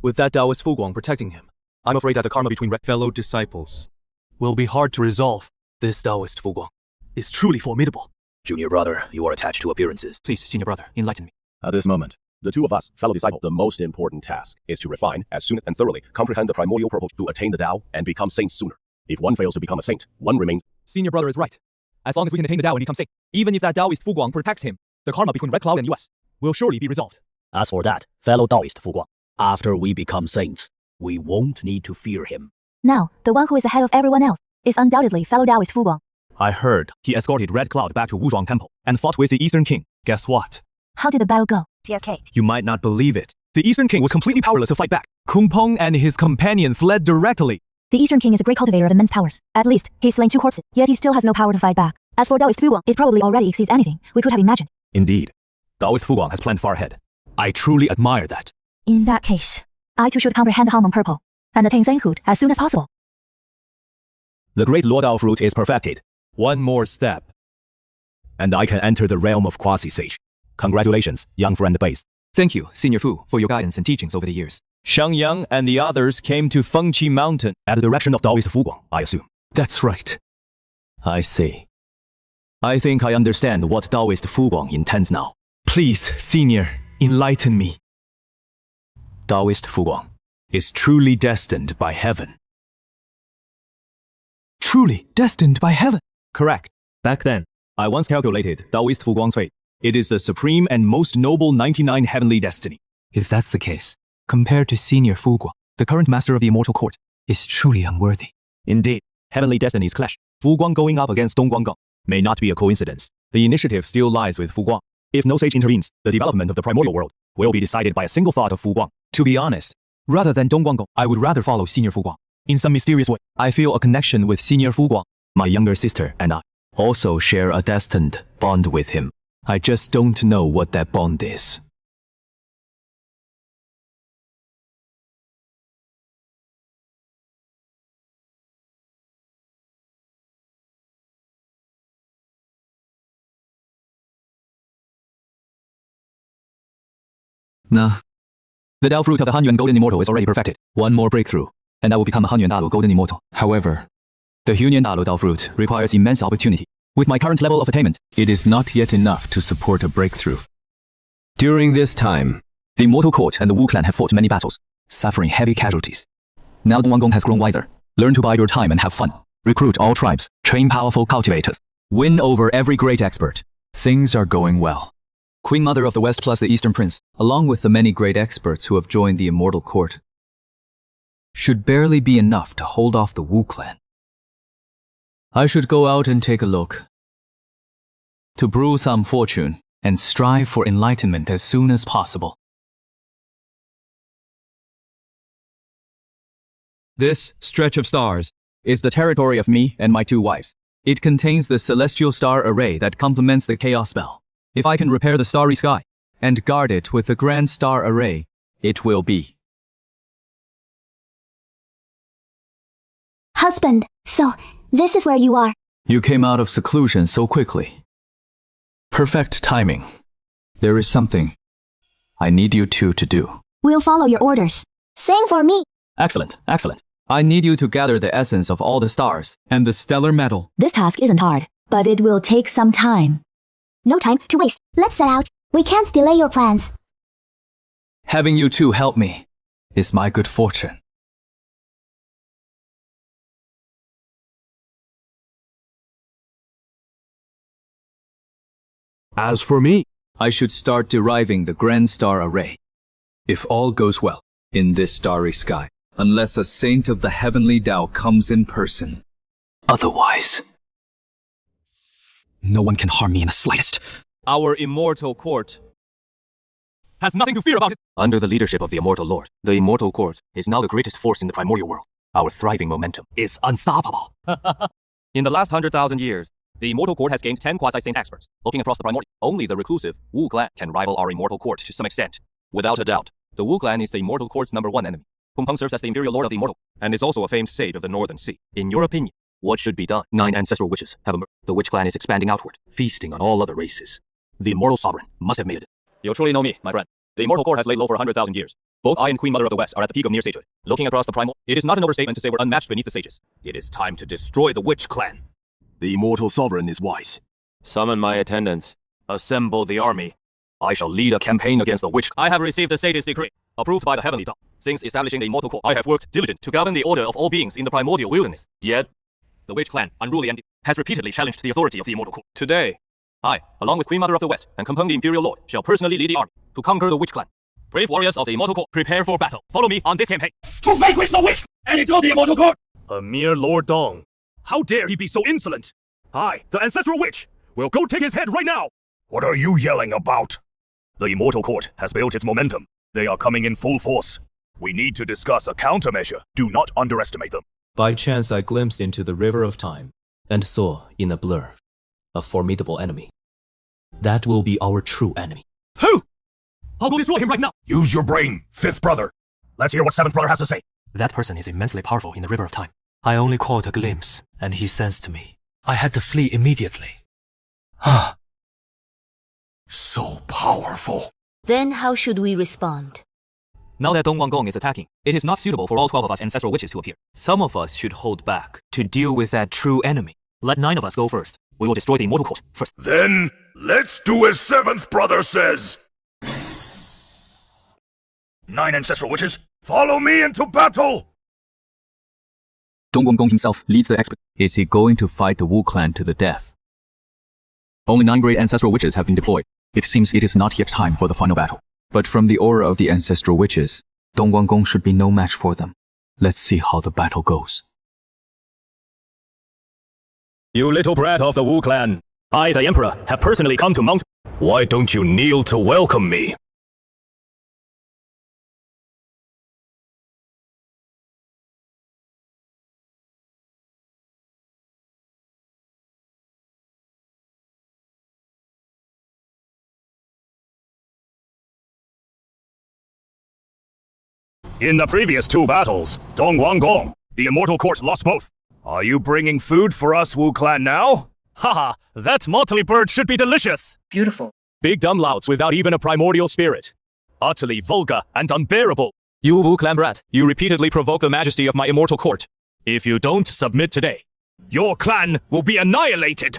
With that Taoist Fuguang protecting him, I'm afraid that the karma between fellow disciples will be hard to resolve. This Taoist Fuguang is truly formidable. Junior brother, you are attached to appearances. Please, senior brother, enlighten me. At this moment, the two of us, fellow disciple, the most important task is to refine, as soon and thoroughly, comprehend the primordial purpose to attain the Tao and become saints sooner. If one fails to become a saint, one remains. Senior brother is right. As long as we can attain the Tao and become saint, even if that Taoist Fuguang protects him, the karma between Red Cloud and US will surely be resolved. As for that, fellow Taoist Fuguang, after we become saints, we won't need to fear him. Now, the one who is ahead of everyone else is undoubtedly fellow Taoist Fuguang. I heard he escorted Red Cloud back to Wuzhuang Temple and fought with the Eastern King. Guess what? How did the battle go? TSK. You might not believe it. The Eastern King was completely powerless to fight back. Kung Peng and his companion fled directly. The Eastern King is a great cultivator of immense powers. At least, he's slain 2 corpses, yet he still has no power to fight back. As for Taoist Fuguang, it probably already exceeds anything we could have imagined. Indeed. Taoist Fuguang has planned far ahead. I truly admire that. In that case, I too should comprehend the Hangmeng Purple and attain sainthood as soon as possible. The great Lord Dao fruit is perfected. One more step, and I can enter the realm of quasi-sage. Congratulations, young friend base. Thank you, Senior Fu, for your guidance and teachings over the years. Shang Yang and the others came to Fengqi Mountain at the direction of Taoist Fuguang, I assume. That's right. I see. I think I understand what Taoist Fuguang intends now. Please, Senior, enlighten me. Taoist Fuguang is truly destined by heaven. Truly destined by heaven? Correct. Back then, I once calculated Taoist Fuguang's fate. It is the supreme and most noble 99 heavenly destiny. If that's the case, compared to Senior Fuguang, the current master of the Immortal Court is truly unworthy. Indeed, heavenly destinies clash. Fuguang going up against Dongguanggong may not be a coincidence. The initiative still lies with Fuguang. If no sage intervenes, the development of the primordial world will be decided by a single thought of Fuguang. To be honest, rather than Dongguanggong, I would rather follow Senior Fuguang. In some mysterious way, I feel a connection with Senior Fuguang. My younger sister and I also share a destined bond with him. I just don't know what that bond is. Nah. The Tao fruit of the Hunyuan Golden Immortal is already perfected. One more breakthrough, and I will become a Hunyuan Dalu Golden Immortal. However, the Hunyuan Dalu Tao fruit requires immense opportunity. With my current level of attainment, it is not yet enough to support a breakthrough. During this time, the Immortal Court and the Wu clan have fought many battles, suffering heavy casualties. Now Dongguanggong has grown wiser. Learn to bide your time and have fun. Recruit all tribes, train powerful cultivators, win over every great expert. Things are going well. Queen Mother of the West plus the Eastern Prince, along with the many great experts who have joined the Immortal Court, should barely be enough to hold off the Wu clan. I should go out and take a look, to brew some fortune and strive for enlightenment as soon as possible. This stretch of stars is the territory of me and my 2 wives. It contains the celestial star array that complements the chaos spell. If I can repair the starry sky and guard it with the grand star array, it will be. Husband, so, this is where you are. You came out of seclusion so quickly. Perfect timing. There is something I need you two to do. We'll follow your orders. Same for me. Excellent, excellent. I need you to gather the essence of all the stars and the stellar metal. This task isn't hard, but it will take some time. No time to waste. Let's set out. We can't delay your plans. Having you two help me is my good fortune. As for me, I should start deriving the grand star array. If all goes well in this starry sky, unless a saint of the heavenly Tao comes in person. Otherwise, no one can harm me in the slightest. Our immortal court has nothing to fear about it. Under the leadership of the Immortal Lord, the Immortal Court is now the greatest force in the primordial world. Our thriving momentum is unstoppable. In the last 100,000 years, the Immortal Court has gained 10 quasi-saint experts. Looking across the primordial, only the reclusive Wu clan can rival our Immortal Court to some extent. Without a doubt, the Wu clan is the Immortal Court's #1 enemy. Kung Peng serves as the Imperial Lord of the Immortal, and is also a famed sage of the Northern Sea. In your opinion, what should be done? 9 ancestral witches have emerged. The witch clan is expanding outward, feasting on all other races. The Immortal Sovereign must have made it. You truly know me, my friend. The Immortal Court has laid low for 100,000 years. Both I and Queen Mother of the West are at the peak of near sagehood. Looking across the primal, it is not an overstatement to say we're unmatched beneath the sages. It is time to destroy the witch clan. The Immortal Sovereign is wise. Summon my attendants. Assemble the army. I shall lead a campaign against the witch. I have received the sage's decree, approved by the heavenly dog. Since establishing the Immortal Court, I have worked diligent to govern the order of all beings in the primordial wilderness. Yet, the witch clan, unruly and has repeatedly challenged the authority of the Immortal Court. Today, I, along with Queen Mother of the West and Kung Peng the Imperial Lord, shall personally lead the army to conquer the witch clan. Brave warriors of the Immortal Court, prepare for battle. Follow me on this campaign. To vanquish the witch and into the Immortal Court! A mere Lord Dong. How dare he be so insolent? I, the Ancestral Witch, will go take his head right now! What are you yelling about? The Immortal Court has built its momentum. They are coming in full force. We need to discuss a countermeasure. Do not underestimate them. By chance I glimpsed into the river of time, and saw, in a blur, a formidable enemy. That will be our true enemy. Who? I'll go destroy him right now! Use your brain, fifth brother. Let's hear what seventh brother has to say. That person is immensely powerful in the river of time. I only caught a glimpse, and he sensed me. I had to flee immediately. So powerful. Then how should we respond? Now that Dong Wanggong is attacking, it is not suitable for all 12 of us ancestral witches to appear. Some of us should hold back to deal with that true enemy. Let 9 of us go first. We will destroy the Immortal Court first. Then, let's do as seventh brother says. 9 ancestral witches, follow me into battle! Dong Wanggong himself leads the expedition. Is he going to fight the Wu clan to the death? Only 9 great ancestral witches have been deployed. It seems it is not yet time for the final battle. But from the aura of the ancestral witches, Dong Wanggong should be no match for them. Let's see how the battle goes. You little brat of the Wu clan. I, the Emperor, have personally come to Mount. Why don't you kneel to welcome me? In the previous 2 battles, Dong Wanggong, the Immortal Court lost both. Are you bringing food for us, Wu clan, now? Haha, that motley bird should be delicious. Beautiful. Big dumb louts without even a primordial spirit. Utterly vulgar and unbearable. You Wu clan brat, you repeatedly provoke the majesty of my Immortal Court. If you don't submit today, your clan will be annihilated.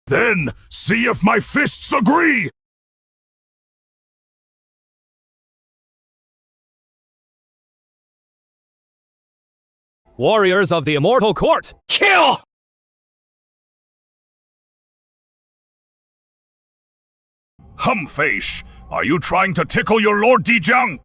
Then, see if my fists agree! Warriors of the Immortal Court, kill! Humface, are you trying to tickle your Lord Dijiang?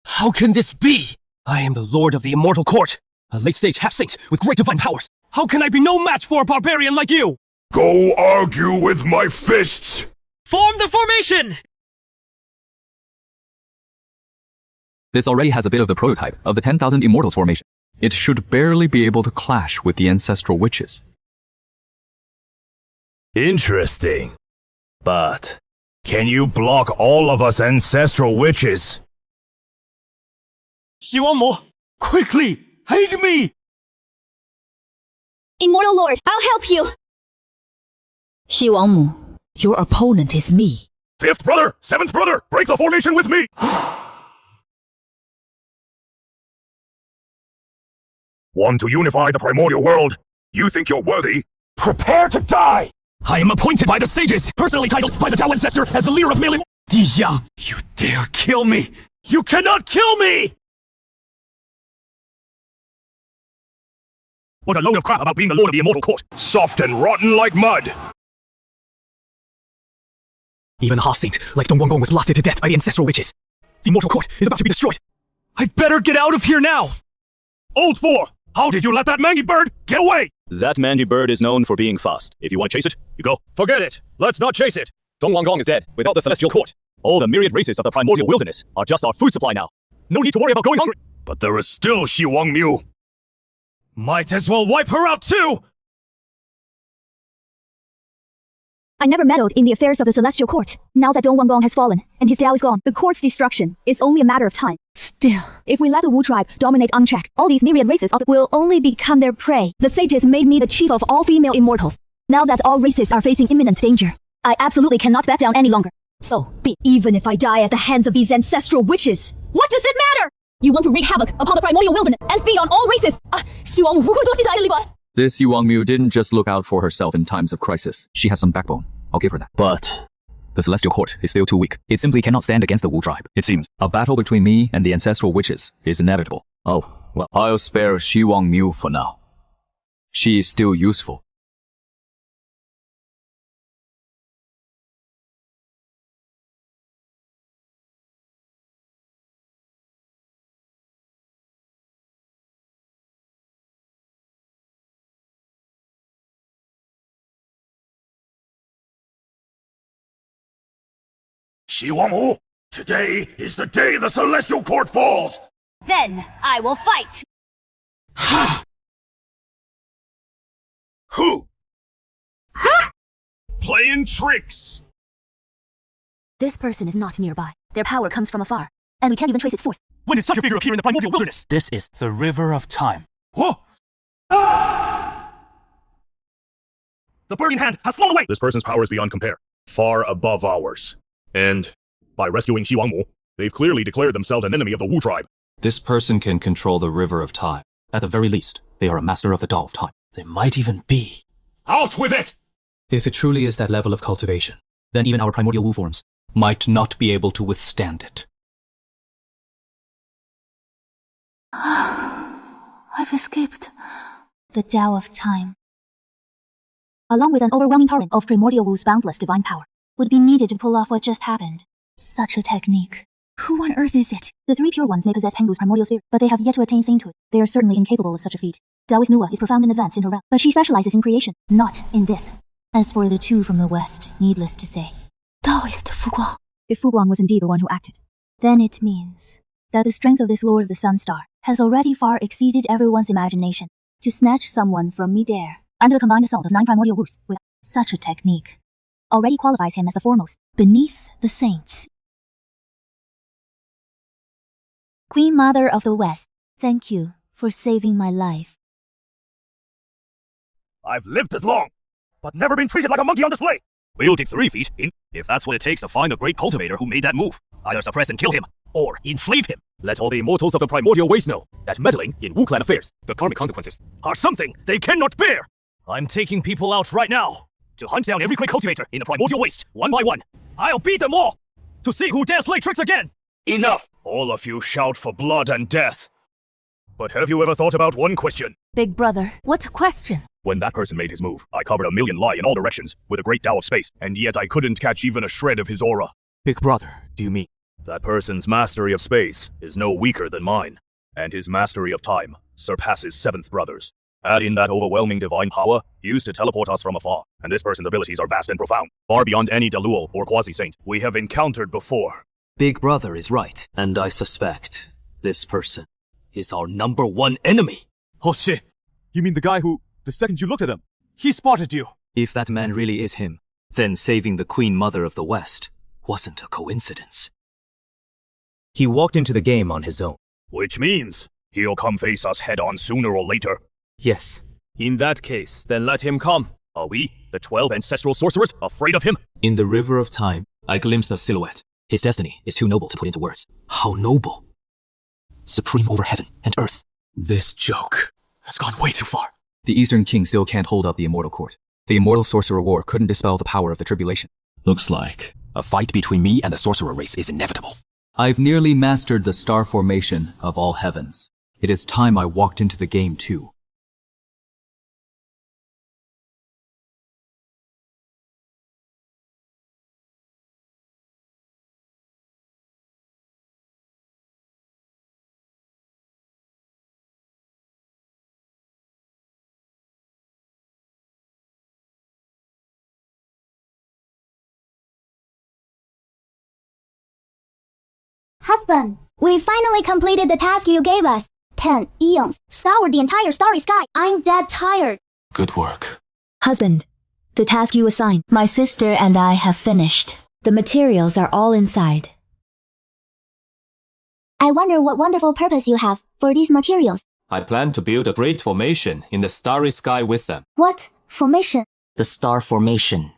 How can this be? I am the Lord of the Immortal Court, a late-stage half-saint with great divine powers. How can I be no match for a barbarian like you? Go argue with my fists! Form the formation! This already has a bit of the prototype of the 10,000 Immortals formation. It should barely be able to clash with the ancestral witches. Interesting. But, can you block all of us ancestral witches? 西王母, quickly, aid me! Immortal Lord, I'll help you! 西王母, your opponent is me. Fifth brother, seventh brother, break the formation with me! Want to unify the primordial world? You think you're worthy? Prepare to die! I am appointed by the sages, personally titled by the Tao Ancestor as the leader of Mele. Dijiang, you dare kill me! You cannot kill me! What a load of crap about being the Lord of the Immortal Court. Soft and rotten like mud! Even a half-saint like Dong Wanggong was blasted to death by the ancestral witches. The Immortal Court is about to be destroyed. I'd better get out of here now! Old 4, how did you let that mangy bird get away? That mangy bird is known for being fast. If you want to chase it, you go. Forget it. Let's not chase it. Dong Wanggong is dead without the Celestial Court. All the myriad races of the primordial wilderness are just our food supply now. No need to worry about going hungry. But there is still Shi Wangmu. Might as well wipe her out too! I never meddled in the affairs of the Celestial Court. Now that Dong Wanggong has fallen, and his Tao is gone, the court's destruction is only a matter of time. Still, if we let the Wu tribe dominate unchecked, all these myriad races will only become their prey. The sages made me the chief of all female immortals. Now that all races are facing imminent danger, I absolutely cannot back down any longer. So be even if I die at the hands of these ancestral witches. What does it matter? You want to wreak havoc upon the primordial wilderness and feed on all races. This Yu Wangmu didn't just look out for herself in times of crisis. She has some backbone. I'll give her that. But the Celestial Court is still too weak. It simply cannot stand against the Wu tribe. It seems a battle between me and the ancestral witches is inevitable. Oh, well, I'll spare Shi Wangmu for now. She is still useful. Shi Wangmu, today is the day the Celestial Court falls! Then I will fight! Who? Playing tricks! This person is not nearby. Their power comes from afar, and we can't even trace its source. When did such a figure appear in the primordial wilderness? This is the river of time. Whoa! The burning hand has flown away! This person's power is beyond compare. Far above ours. And by rescuing Shi Wangmu, they've clearly declared themselves an enemy of the Wu tribe. This person can control the river of time. At the very least, they are a master of the Dao of time. They might even be. Out with it! If it truly is that level of cultivation, then even our primordial Wu forms might not be able to withstand it. I've escaped the Tao of time. Along with an overwhelming torrent of primordial Wu's boundless divine power, would be needed to pull off what just happened. Such a technique. Who on earth is it? The three pure ones may possess Penghu's primordial spirit, but they have yet to attain sainthood. They are certainly incapable of such a feat. Taoist Nuwa is profound and advanced in her realm, but she specializes in creation, not in this. As for the two from the west, needless to say. Taoist Fuguang. If Fuguang was indeed the one who acted, then it means that the strength of this Lord of the Sun Star has already far exceeded everyone's imagination. To snatch someone from midair, under the combined assault of 9 primordial Wus, with such a technique, already qualifies him as the foremost, beneath the saints. Queen Mother of the West, thank you for saving my life. I've lived this long, but never been treated like a monkey on display! We'll dig 3 feet in, if that's what it takes to find a great cultivator who made that move. Either suppress and kill him, or enslave him. Let all the immortals of the primordial ways know that meddling in Wu clan affairs, the karmic consequences, are something they cannot bear! I'm taking people out right now to hunt down every great cultivator in the primordial waste, one by one. I'll beat them all, to see who dares play tricks again! Enough! All of you shout for blood and death. But have you ever thought about one question? Big brother, what question? When that person made his move, I covered a million lie in all directions with a great Tao of space, and yet I couldn't catch even a shred of his aura. Big brother, do you mean? That person's mastery of space is no weaker than mine, and his mastery of time surpasses 7th brother's. Add in that overwhelming divine power used to teleport us from afar, and this person's abilities are vast and profound, far beyond any Daluo or quasi-saint we have encountered before. Big brother is right, and I suspect this person is our #1 enemy. Oh shit! You mean the guy who, the second you looked at him, he spotted you? If that man really is him, then saving the Queen Mother of the West wasn't a coincidence. He walked into the game on his own. Which means he'll come face us head-on sooner or later. Yes. In that case, then let him come. Are we, the 12 ancestral sorcerers, afraid of him? In the river of time, I glimpsed a silhouette. His destiny is too noble to put into words. How noble? Supreme over heaven and earth. This joke has gone way too far. The Eastern King still can't hold up the Immortal Court. The Immortal Sorcerer War couldn't dispel the power of the tribulation. Looks like a fight between me and the sorcerer race is inevitable. I've nearly mastered the star formation of all heavens. It is time I walked into the game too. Husband, we finally completed the task you gave us. 10 eons, scoured the entire starry sky. I'm dead tired. Good work. Husband, the task you assigned, my sister and I have finished. The materials are all inside. I wonder what wonderful purpose you have for these materials. I plan to build a great formation in the starry sky with them. What formation? The star formation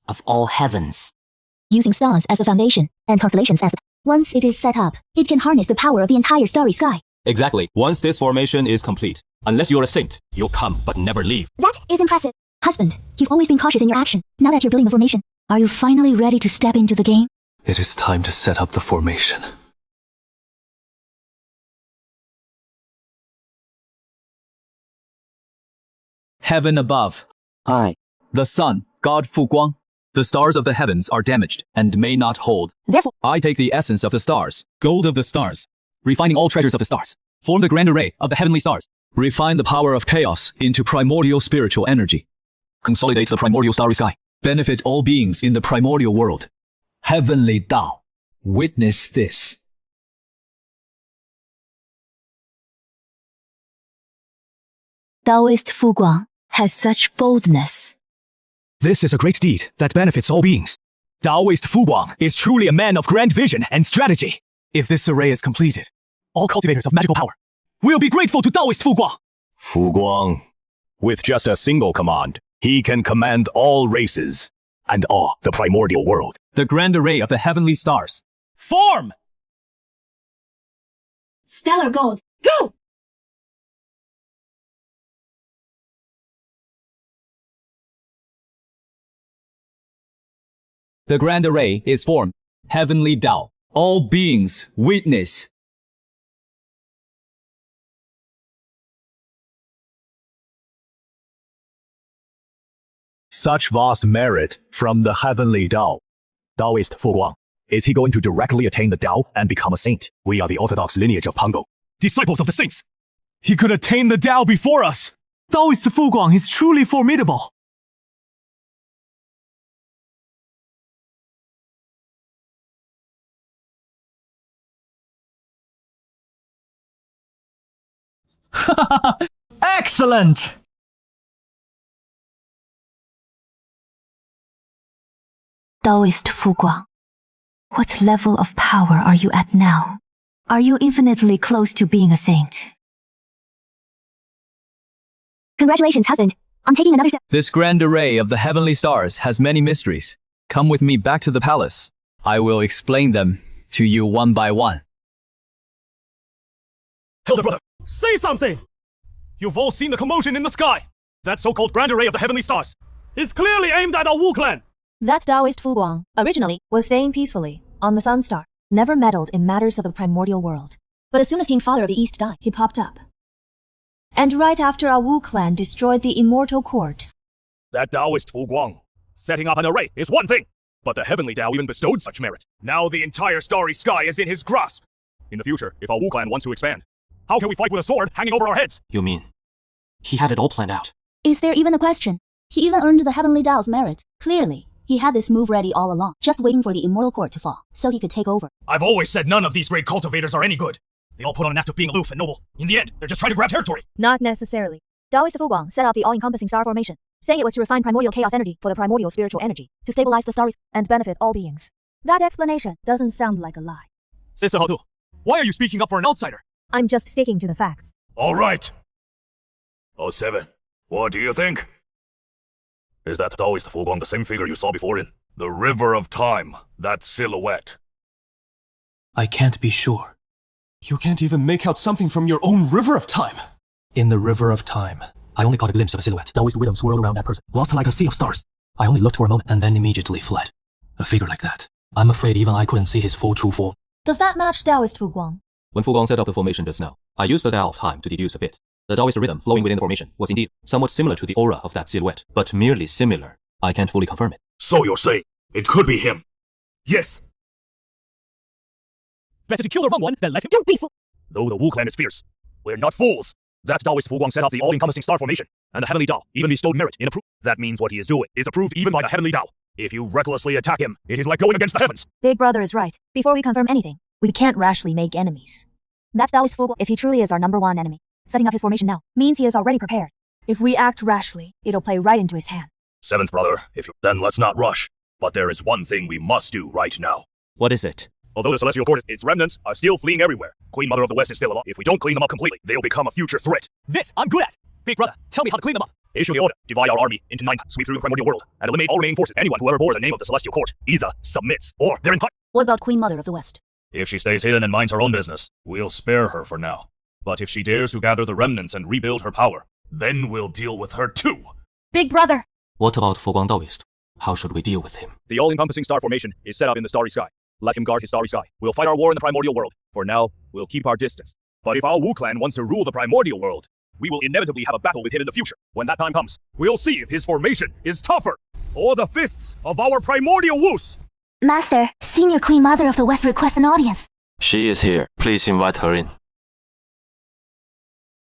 of all heavens. Using stars as a foundation and constellations as once it is set up, it can harness the power of the entire starry sky. Exactly. Once this formation is complete, unless you're a saint, you'll come but never leave. That is impressive. Husband, you've always been cautious in your action. Now that you're building the formation, are you finally ready to step into the game? It is time to set up the formation. Heaven above. I. The sun, God Fu Guang. The stars of the heavens are damaged and may not hold. Therefore, I take the essence of the stars, gold of the stars, refining all treasures of the stars, form the grand array of the heavenly stars, refine the power of chaos into primordial spiritual energy, consolidate the primordial starry sky, benefit all beings in the primordial world. Heavenly Tao, witness this. Taoist Fu Guang has such boldness. This is a great deed that benefits all beings. Taoist Fu Guang is truly a man of grand vision and strategy. If this array is completed, all cultivators of magical power will be grateful to Taoist Fu Guang. Fu Guang, with just a single command, he can command all races and awe the primordial world. The grand array of the heavenly stars. Form! Stellar gold, go! The grand array is formed. Heavenly Tao. All beings witness. Such vast merit from the heavenly Tao. Taoist Fu Guang. Is he going to directly attain the Tao and become a saint? We are the orthodox lineage of Pongo. Disciples of the saints. He could attain the Tao before us. Taoist Fu Guang is truly formidable. Excellent! Taoist Fu Guang, what level of power are you at now? Are you infinitely close to being a saint? Congratulations, husband, on taking another step. This grand array of the heavenly stars has many mysteries. Come with me back to the palace. I will explain them to you one by one. Elder brother, say something! You've all seen the commotion in the sky. That so-called grand array of the heavenly stars is clearly aimed at our Wu clan. That Taoist Fu Guang originally was staying peacefully on the Sun Star, never meddled in matters of the primordial world. But as soon as King Father of the East died, he popped up. And right after our Wu clan destroyed the immortal court. That Taoist Fu Guang setting up an array is one thing, but the heavenly Tao even bestowed such merit. Now the entire starry sky is in his grasp. In the future, if our Wu clan wants to expand, how can we fight with a sword hanging over our heads? You mean, he had it all planned out? Is there even a question? He even earned the Heavenly Tao's merit. Clearly, he had this move ready all along, just waiting for the immortal court to fall, so he could take over. I've always said none of these great cultivators are any good. They all put on an act of being aloof and noble. In the end, they're just trying to grab territory. Not necessarily. Taoist Fu Guang set up the all-encompassing star formation, saying it was to refine primordial chaos energy for the primordial spiritual energy, to stabilize the stars and benefit all beings. That explanation doesn't sound like a lie. Sister Hadu, why are you speaking up for an outsider? I'm just sticking to the facts. All right. 07, what do you think? Is that Taoist Fu Guang the same figure you saw before in the River of Time, that silhouette? I can't be sure. You can't even make out something from your own River of Time. In the River of Time, I only caught a glimpse of a silhouette. Taoist wisdom swirled around that person, lost like a sea of stars. I only looked for a moment and then immediately fled. A figure like that, I'm afraid even I couldn't see his full true form. Does that match Taoist Fu Guang? When Fu Guang set up the formation just now, I used the Tao of Time to deduce a bit. The Taoist rhythm flowing within the formation was indeed somewhat similar to the aura of that silhouette, but merely similar. I can't fully confirm it. So you're saying it could be him? Yes. Better to kill the wrong one than let him. Don't be fool. Though the Wu clan is fierce, we're not fools. That Taoist Fu Guang set up the all-encompassing star formation, and the Heavenly Tao even bestowed merit in approval. That means what he is doing is approved even by the Heavenly Tao. If you recklessly attack him, it is like going against the heavens. Big Brother is right. Before we confirm anything, We can't rashly make enemies. That's Taoist Fu Guang. If he truly is our #1 enemy, setting up his formation now means he is already prepared. If we act rashly, it'll play right into his hand. Seventh brother, then let's not rush. But there is one thing we must do right now. What is it? Although the Celestial Court, its remnants, are still fleeing everywhere, Queen Mother of the West is still alive. If we don't clean them up completely, they'll become a future threat. This I'm good at. Big brother, tell me how to clean them up. Issue the order. Divide our army into 9. Sweep through the primordial world and eliminate all remaining forces. Anyone who ever bore the name of the Celestial Court either submits or they're in fight. What about Queen Mother of the West? If she stays hidden and minds her own business, we'll spare her for now. But if she dares to gather the remnants and rebuild her power, then we'll deal with her too. Big brother! What about Fu Guang Taoist? How should we deal with him? The all-encompassing star formation is set up in the starry sky. Let him guard his starry sky. We'll fight our war in the primordial world. For now, we'll keep our distance. But if our Wu clan wants to rule the primordial world, we will inevitably have a battle with him in the future. When that time comes, we'll see if his formation is tougher, or the fists of our primordial Wus. Master, Senior Queen Mother of the West requests an audience. She is here. Please invite her in.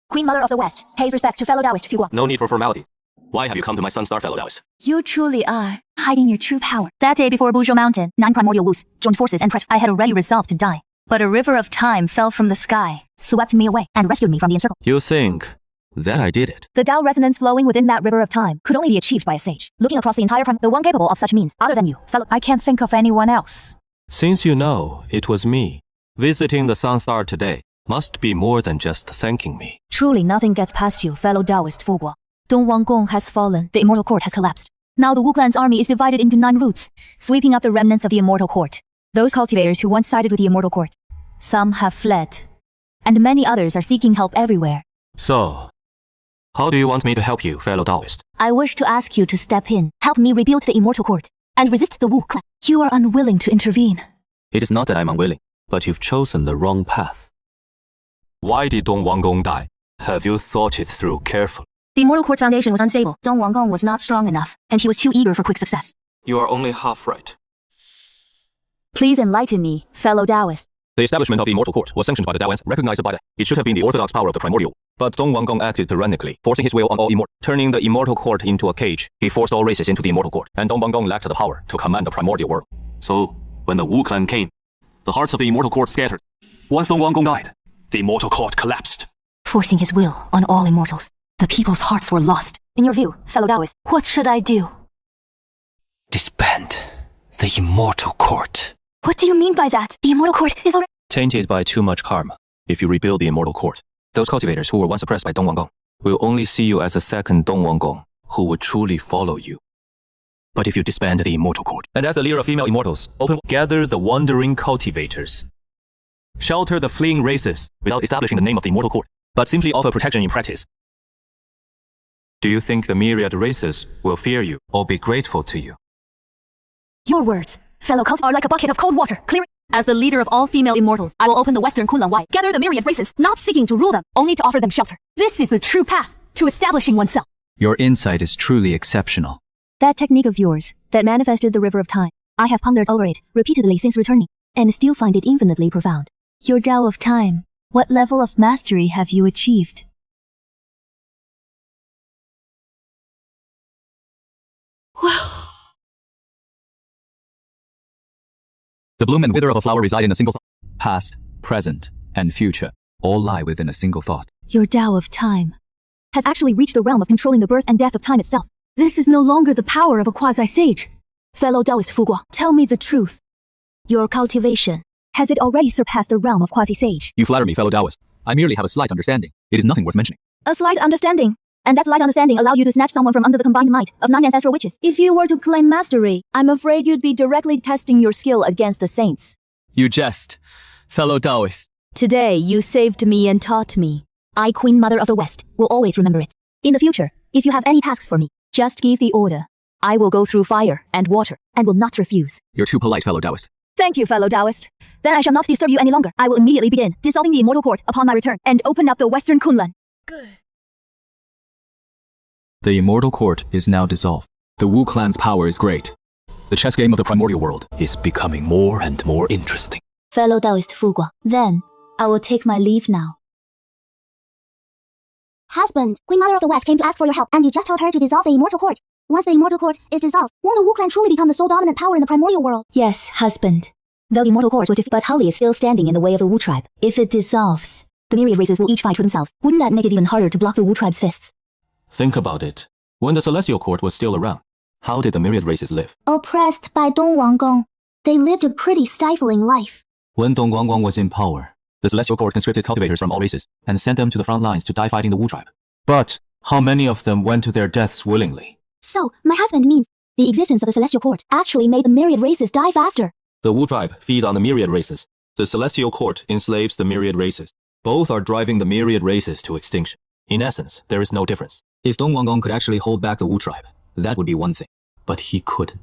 Queen Mother of the West pays respects to fellow Taoist Fu Guang. No need for formalities. Why have you come to my son's star, fellow Taoist? You truly are hiding your true power. That day before Buzhou Mountain, 9 primordial Wus joined forces and pressed. I had already resolved to die. But a river of time fell from the sky, swept me away, and rescued me from the encircle. You think that I did it? The Tao resonance flowing within that river of time could only be achieved by a sage. Looking across the entire the one capable of such means, other than you, fellow. I can't think of anyone else. Since you know it was me, visiting the sun star today must be more than just thanking me. Truly nothing gets past you, fellow Taoist Fu Guang. Dongwang Gong has fallen, the Immortal Court has collapsed. Now the Wu clan's army is divided into 9 routes, sweeping up the remnants of the Immortal Court. Those cultivators who once sided with the Immortal Court. Some have fled, and many others are seeking help everywhere. So, how do you want me to help you, fellow Taoist? I wish to ask you to step in, help me rebuild the Immortal Court, and resist the Wu clan. You are unwilling to intervene. It is not that I'm unwilling, but you've chosen the wrong path. Why did Dong Wanggong die? Have you thought it through carefully? The Immortal Court's foundation was unstable. Dong Wanggong was not strong enough, and he was too eager for quick success. You are only half right. Please enlighten me, fellow Taoist. The establishment of the Immortal Court was sanctioned by the Taoans, recognized by the... It should have been the orthodox power of the primordial. But Dong Wanggong acted tyrannically, forcing his will on all immortal, turning the Immortal Court into a cage. He forced all races into the Immortal Court, and Dong Wanggong lacked the power to command the primordial world. So, when the Wu clan came, the hearts of the Immortal Court scattered. Once Dong Wanggong died, the Immortal Court collapsed. Forcing his will on all immortals, the people's hearts were lost. In your view, fellow Taoist, what should I do? Disband the Immortal Court. What do you mean by that? The Immortal Court is already Tainted by too much karma. If you rebuild the Immortal Court, those cultivators who were once oppressed by Dong Wanggong will only see you as a second Dong Wanggong who would truly follow you. But if you disband the Immortal Court, and as the leader of female immortals, gather the wandering cultivators, shelter the fleeing races without establishing the name of the Immortal Court, but simply offer protection in practice, do you think the myriad races will fear you or be grateful to you? Your words, fellow cult, are like a bucket of cold water, clearing. As the leader of all female immortals, I will open the Western Kunlun wide, gather the myriad races, not seeking to rule them, only to offer them shelter. This is the true path to establishing oneself. Your insight is truly exceptional. That technique of yours, that manifested the river of time, I have pondered over it repeatedly since returning, and still find it infinitely profound. Your Tao of time, what level of mastery have you achieved? Well, the bloom and wither of a flower reside in a single thought. Past, present, and future all lie within a single thought. Your Tao of time has actually reached the realm of controlling the birth and death of time itself. This is no longer the power of a quasi-sage. Fellow Taoist Fu Guang, tell me the truth. Your cultivation, has it already surpassed the realm of quasi-sage? You flatter me, fellow Taoist. I merely have a slight understanding. It is nothing worth mentioning. A slight understanding? And that slight understanding allowed you to snatch someone from under the combined might of 9 ancestral witches. If you were to claim mastery, I'm afraid you'd be directly testing your skill against the saints. You jest, fellow Taoist. Today, you saved me and taught me. I, Queen Mother of the West, will always remember it. In the future, if you have any tasks for me, just give the order. I will go through fire and water, and will not refuse. You're too polite, fellow Taoist. Thank you, fellow Taoist. Then I shall not disturb you any longer. I will immediately begin dissolving the Immortal Court upon my return, and open up the Western Kunlun. Good. The Immortal Court is now dissolved. The Wu clan's power is great. The chess game of the primordial world is becoming more and more interesting. Fellow Taoist Fu Guang, then, I will take my leave now. Husband, Queen Mother of the West came to ask for your help, and you just told her to dissolve the Immortal Court. Once the Immortal Court is dissolved, won't the Wu clan truly become the sole dominant power in the primordial world? Yes, husband. Though the immortal court was defeated, but Holly is still standing in the way of the Wu tribe. If it dissolves, the myriad races will each fight for themselves. Wouldn't that make it even harder to block the Wu tribe's fists? Think about it. When the Celestial Court was still around, how did the myriad races live? Oppressed by Dong Wanggong, they lived a pretty stifling life. When Dong Guangguang was in power, the Celestial Court conscripted cultivators from all races and sent them to the front lines to die fighting the Wu tribe. But how many of them went to their deaths willingly? So, my husband means the existence of the Celestial Court actually made the myriad races die faster. The Wu tribe feeds on the myriad races. The Celestial Court enslaves the myriad races. Both are driving the myriad races to extinction. In essence, there is no difference. If Dong Wanggong could actually hold back the Wu tribe, that would be one thing. But he couldn't.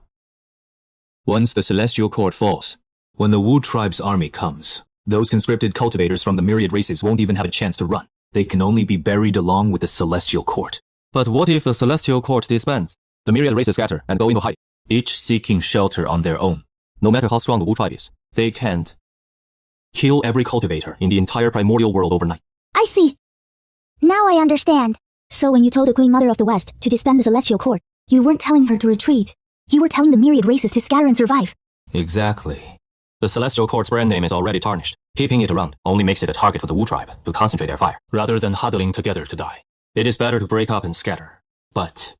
Once the Celestial Court falls, when the Wu tribe's army comes, those conscripted cultivators from the myriad races won't even have a chance to run. They can only be buried along with the Celestial Court. But what if the Celestial Court disbands? The myriad races scatter and go into hiding, each seeking shelter on their own. No matter how strong the Wu tribe is, they can't kill every cultivator in the entire primordial world overnight. I see. Now I understand. So when you told the Queen Mother of the West to disband the Celestial Court, you weren't telling her to retreat. You were telling the myriad races to scatter and survive. Exactly. The Celestial Court's brand name is already tarnished. Keeping it around only makes it a target for the Wu tribe to concentrate their fire, rather than huddling together to die. It is better to break up and scatter. But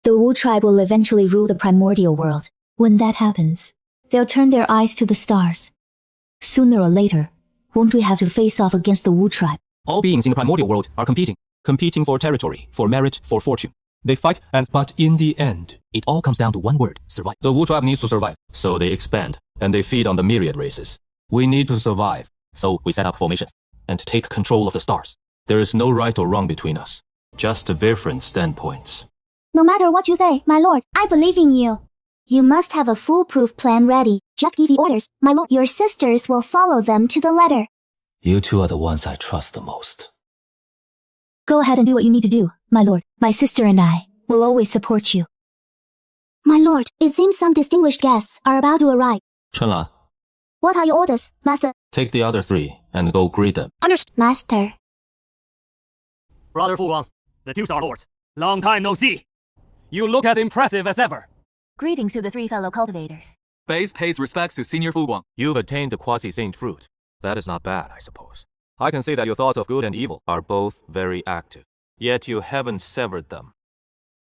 the Wu tribe will eventually rule the primordial world. When that happens, they'll turn their eyes to the stars. Sooner or later, won't we have to face off against the Wu tribe? All beings in the primordial world are competing for territory, for merit, for fortune. They fight, but in the end, it all comes down to one word: survive. The Wu tribe needs to survive, so they expand, and they feed on the myriad races. We need to survive, so we set up formations, and take control of the stars. There is no right or wrong between us, just different standpoints. No matter what you say, my lord, I believe in you. You must have a foolproof plan ready. Just give the orders, my lord. Your sisters will follow them to the letter. You two are the ones I trust the most. Go ahead and do what you need to do, my lord. My sister and I will always support you. My lord, it seems some distinguished guests are about to arrive. Chunla, what are your orders, master? take the other three and go greet them. Understood, master. Brother Fu Guang, the two Star Lords. Long time no see. You look as impressive as ever. Greetings to the three fellow cultivators. Base pays respects to Senior Fu Guang. You've attained the quasi-saint fruit. That is not bad, I suppose. I can see that your thoughts of good and evil are both very active. Yet you haven't severed them.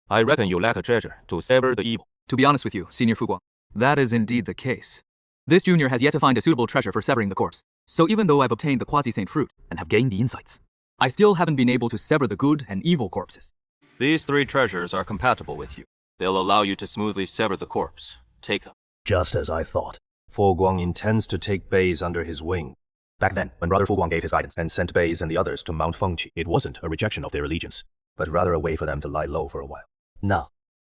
I reckon you lack a treasure to sever the evil. To be honest with you, Senior Fu Guang, that is indeed the case. This junior has yet to find a suitable treasure for severing the corpse. So even though I've obtained the quasi-saint fruit and have gained the insights, I still haven't been able to sever the good and evil corpses. These three treasures are compatible with you. They'll allow you to smoothly sever the corpse. Take them. Just as I thought. Fu Guang intends to take Base under his wing. Back then, when Brother Fu Guang gave his guidance and sent Base and the others to Mount Fengqi, it wasn't a rejection of their allegiance, but rather a way for them to lie low for a while. Now,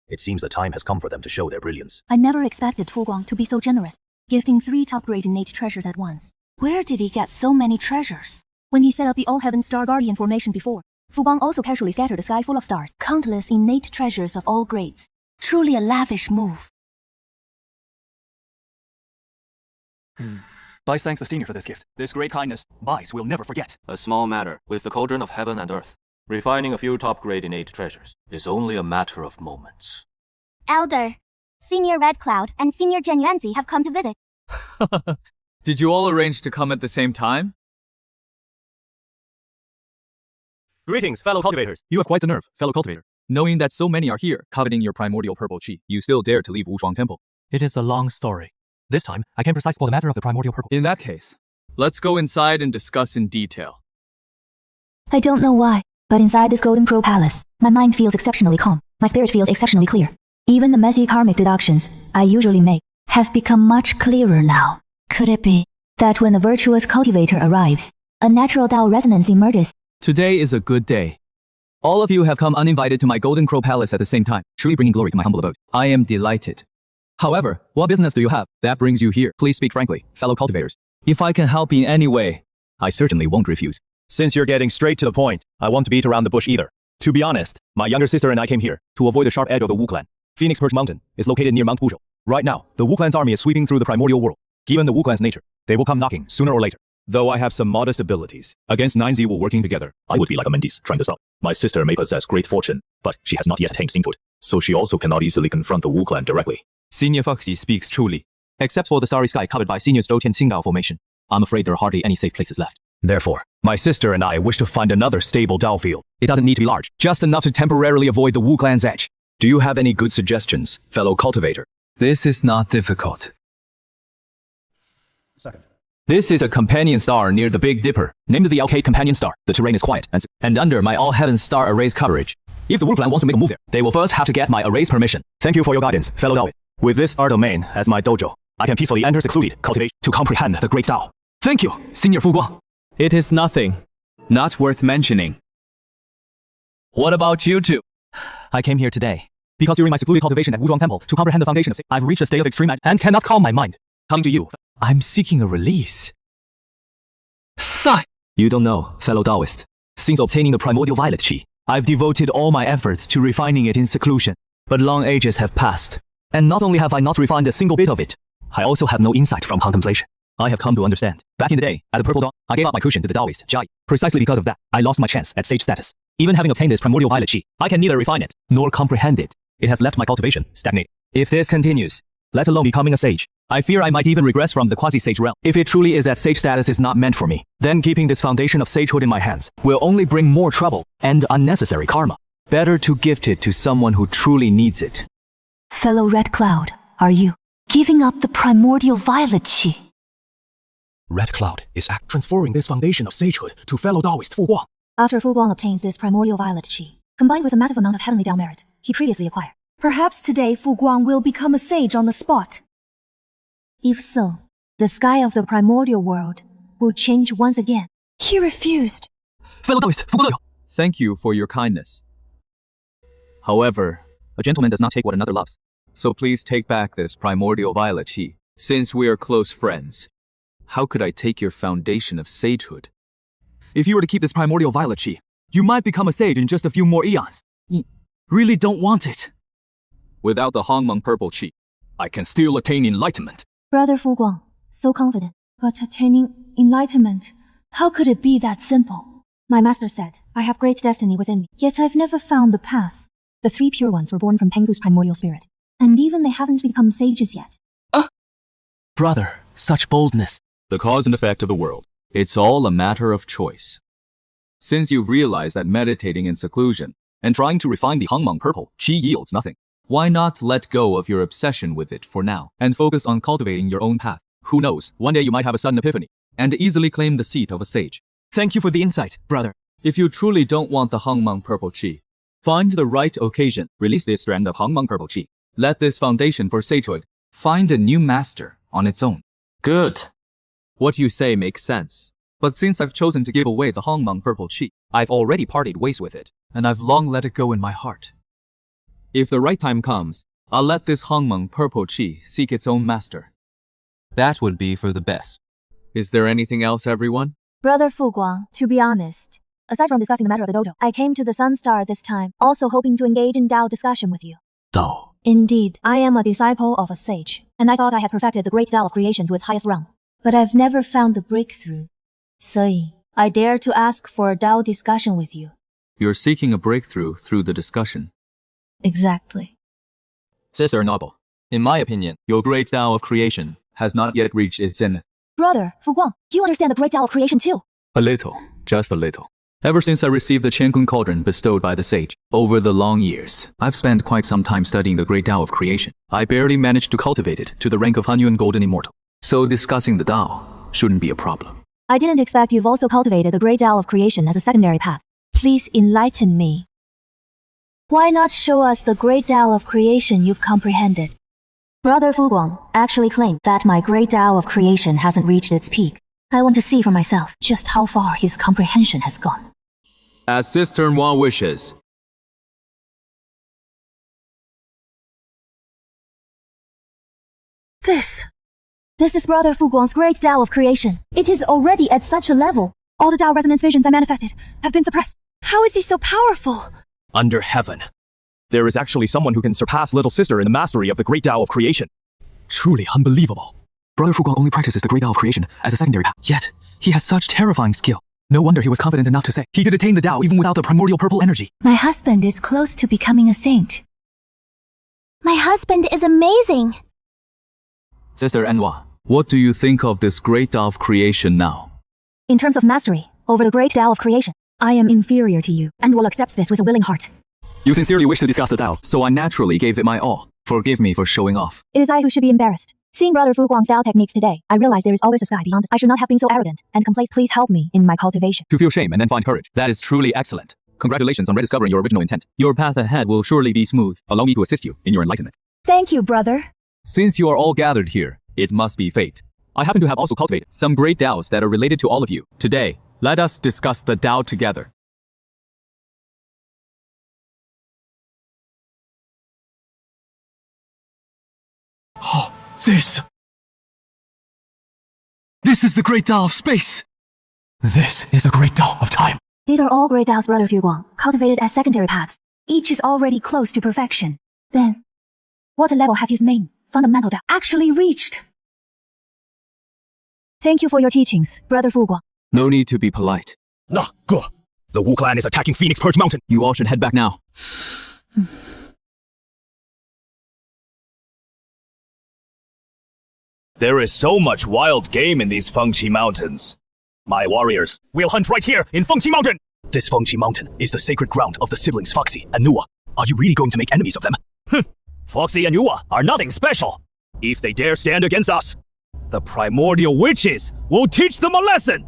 it seems the time has come for them to show their brilliance. I never expected Fu Guang to be so generous, gifting 3 top-grade innate treasures at once. Where did he get so many treasures? When he set up the All-Heaven Star Guardian formation before, Fu Guang also casually scattered a sky full of stars, countless innate treasures of all grades. Truly a lavish move. Bai's thanks the senior for this gift. This great kindness, Bai's will never forget. A small matter with the cauldron of heaven and earth. Refining a few top-grade innate treasures is only a matter of moments. Elder, Senior Red Cloud and Senior Genuenzi have come to visit. Did you all arrange to come at the same time? Greetings, fellow cultivators. You have quite the nerve, fellow cultivator. Knowing that so many are here, coveting your primordial purple chi, you still dare to leave Wushuang Temple. It is a long story. This time, I can precise for the matter of the primordial purple. In that case, let's go inside and discuss in detail. I don't know why, but inside this Golden Crow Palace, my mind feels exceptionally calm. My spirit feels exceptionally clear. Even the messy karmic deductions I usually make have become much clearer now. Could it be that when a virtuous cultivator arrives, a natural Dao resonance emerges? Today is a good day. All of you have come uninvited to my Golden Crow Palace at the same time, truly bringing glory to my humble abode. I am delighted. However, what business do you have that brings you here? Please speak frankly, fellow cultivators. If I can help in any way, I certainly won't refuse. Since you're getting straight to the point, I won't beat around the bush either. To be honest, my younger sister and I came here to avoid the sharp edge of the Wu clan. Phoenix Perch Mountain is located near Mount Buzhou. Right now, the Wu clan's army is sweeping through the primordial world. Given the Wu clan's nature, they will come knocking sooner or later. Though I have some modest abilities, against 9 Ziwu working together, I would be like a Mendes trying to stop. My sister may possess great fortune, but she has not yet attained sainthood, so she also cannot easily confront the Wu clan directly. Senior Foxy speaks truly. Except for the starry sky covered by Senior's Dotian Qingdao Formation, I'm afraid there are hardly any safe places left. Therefore, my sister and I wish to find another stable Dao field. It doesn't need to be large, just enough to temporarily avoid the Wu clan's edge. Do you have any good suggestions, fellow cultivator? This is not difficult. Second. This is a companion star near the Big Dipper, named the Alcade Companion Star. The terrain is quiet and under my All Heavens Star Array's coverage. If the Wu clan wants to make a move there, they will first have to get my Array's permission. Thank you for your guidance, fellow Daoist. With this star domain as my dojo, I can peacefully enter secluded cultivation to comprehend the great Dao. Thank you, Senior Fu Guang. It is nothing. Not worth mentioning. What about you two? I came here today because during my secluded cultivation at Wuzhuang Temple to comprehend the foundation of I've reached a state of extreme and cannot calm my mind. Coming to you, I'm seeking a release. Sigh! You don't know, fellow Daoist. Since obtaining the primordial violet chi, I've devoted all my efforts to refining it in seclusion. But long ages have passed, and not only have I not refined a single bit of it, I also have no insight from contemplation. I have come to understand. Back in the day, at the Purple Dawn, I gave up my cushion to the Daoist, Jai. Precisely because of that, I lost my chance at sage status. Even having obtained this primordial violet chi, I can neither refine it, nor comprehend it. It has left my cultivation stagnant. If this continues, let alone becoming a sage, I fear I might even regress from the quasi-sage realm. If it truly is that sage status is not meant for me, then keeping this foundation of sagehood in my hands will only bring more trouble and unnecessary karma. Better to gift it to someone who truly needs it. Fellow Red Cloud, are you giving up the primordial violet chi? Red Cloud is transferring this foundation of sagehood to fellow Daoist Fu Guang. After Fu Guang obtains this primordial violet chi, combined with a massive amount of heavenly Dao merit he previously acquired, perhaps today Fu Guang will become a sage on the spot. If so, the sky of the primordial world will change once again. He refused. Fellow Daoist, Fu Guang. Thank you for your kindness. However, a gentleman does not take what another loves. So please take back this primordial violet chi. Since we are close friends, how could I take your foundation of sagehood? If you were to keep this primordial violet chi, you might become a sage in just a few more eons. Really don't want it. Without the Hongmeng purple chi, I can still attain enlightenment. Brother Fu Guang, so confident, but attaining enlightenment, how could it be that simple? My master said, I have great destiny within me, yet I've never found the path. The three pure ones were born from Pengu's primordial spirit, and even they haven't become sages yet. Brother, such boldness. The cause and effect of the world. It's all a matter of choice. Since you've realized that meditating in seclusion and trying to refine the Hongmeng purple chi yields nothing, why not let go of your obsession with it for now and focus on cultivating your own path? Who knows, one day you might have a sudden epiphany and easily claim the seat of a sage. Thank you for the insight, brother. If you truly don't want the Hongmeng purple chi, find the right occasion, release this strand of Hongmeng purple chi. Let this foundation for sagehood find a new master on its own. Good. What you say makes sense. But since I've chosen to give away the Hongmeng purple chi, I've already parted ways with it, and I've long let it go in my heart. If the right time comes, I'll let this Hongmeng purple chi seek its own master. That would be for the best. Is there anything else, everyone? Brother Fu Guang, to be honest, aside from discussing the matter of the dojo, I came to the Sun Star this time, also hoping to engage in Dao discussion with you. Dao. Indeed, I am a disciple of a sage, and I thought I had perfected the great Dao of creation to its highest realm. But I've never found the breakthrough. So, I dare to ask for a Dao discussion with you. You're seeking a breakthrough through the discussion. Exactly. Sister Noble, in my opinion, your great Dao of creation has not yet reached its zenith. Brother, Fu Guang, you understand the great Dao of creation too? A little, just a little. Ever since I received the Qiankun Cauldron bestowed by the sage, over the long years, I've spent quite some time studying the great Dao of creation. I barely managed to cultivate it to the rank of Hanyuan Golden Immortal. So discussing the Dao shouldn't be a problem. I didn't expect you've also cultivated the great Dao of creation as a secondary path. Please enlighten me. Why not show us the great Dao of creation you've comprehended? Brother Fu Guang actually claimed that my great Dao of creation hasn't reached its peak. I want to see for myself just how far his comprehension has gone. As Sister Nwa wishes. This is Brother Fu Guang's great Dao of creation. It is already at such a level. All the Dao resonance visions I manifested have been suppressed. How is he so powerful? Under heaven, there is actually someone who can surpass Little Sister in the mastery of the great Dao of creation. Truly unbelievable. Brother Fu Guang only practices the great Dao of creation as a secondary path, yet he has such terrifying skill. No wonder he was confident enough to say he could attain the Dao even without the primordial purple energy. My husband is close to becoming a saint. My husband is amazing. Sister Anwa, what do you think of this great Tao of creation now? In terms of mastery, over the great Tao of creation, I am inferior to you, and will accept this with a willing heart. You sincerely wish to discuss the Tao, So I naturally gave it my all. Forgive me for showing off. It is I who should be embarrassed. Seeing Brother Fu Guang's Tao techniques today, I realize there is always a sky beyond this. I should not have been so arrogant and complacent. Please help me in my cultivation. To feel shame and then find courage. That is truly excellent. Congratulations on rediscovering your original intent. Your path ahead will surely be smooth. Allow me to assist you in your enlightenment. Thank you, brother. Since you are all gathered here, it must be fate. I happen to have also cultivated some great Taos that are related to all of you. Today, let us discuss the Tao together. Oh, this is the great Tao of space. This is the great Tao of time. These are all great Taos, Brother Fu Guang, cultivated as secondary paths. Each is already close to perfection. Then, what level has his main, fundamental Tao actually reached? Thank you for your teachings, Brother Fu Guang. No need to be polite. Nah, good. The Wu clan is attacking Phoenix Purge Mountain. You all should head back now. There is so much wild game in these Fengqi Mountains. My warriors will hunt right here in Fengqi Mountain. This Fengqi Mountain is the sacred ground of the siblings Foxy and Nua. Are you really going to make enemies of them? Foxy and Nua are nothing special. If they dare stand against us, the primordial witches will teach them a lesson.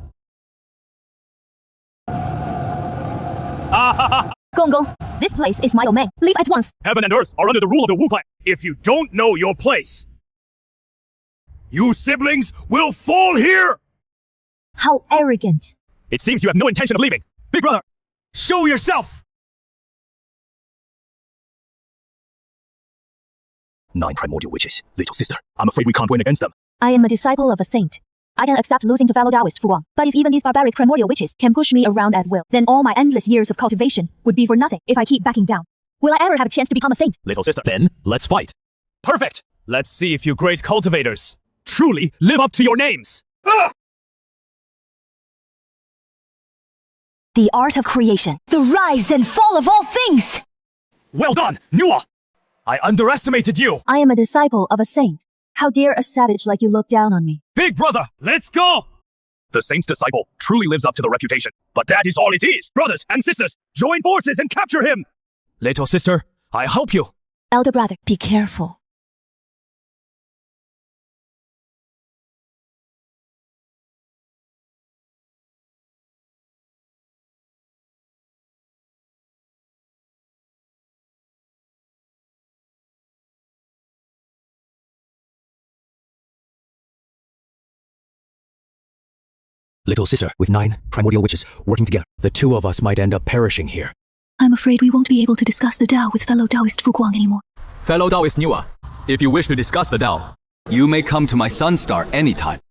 Gong Gong, this place is my domain. Leave at once. Heaven and earth are under the rule of the Wu clan. If you don't know your place, you siblings will fall here! How arrogant. It seems you have no intention of leaving. Big brother, show yourself! 9 primordial witches. Little sister, I'm afraid we can't win against them. I am a disciple of a saint. I can accept losing to fellow Taoist Fu Guang. But if even these barbaric primordial witches can push me around at will, then all my endless years of cultivation would be for nothing if I keep backing down. Will I ever have a chance to become a saint? Little sister, then let's fight. Perfect! Let's see if you great cultivators truly live up to your names. The art of creation. The rise and fall of all things! Well done, Nua! I underestimated you! I am a disciple of a saint. How dare a savage like you look down on me? Big brother, let's go! The saint's disciple truly lives up to the reputation, but that is all it is. Brothers and sisters, join forces and capture him! Little sister, I help you. Elder brother, be careful. Little sister, with 9 primordial witches working together, the 2 of us might end up perishing here. I'm afraid we won't be able to discuss the Tao with fellow Taoist Fu Guang anymore. Fellow Taoist Nua, if you wish to discuss the Tao, you may come to my Sun Star anytime.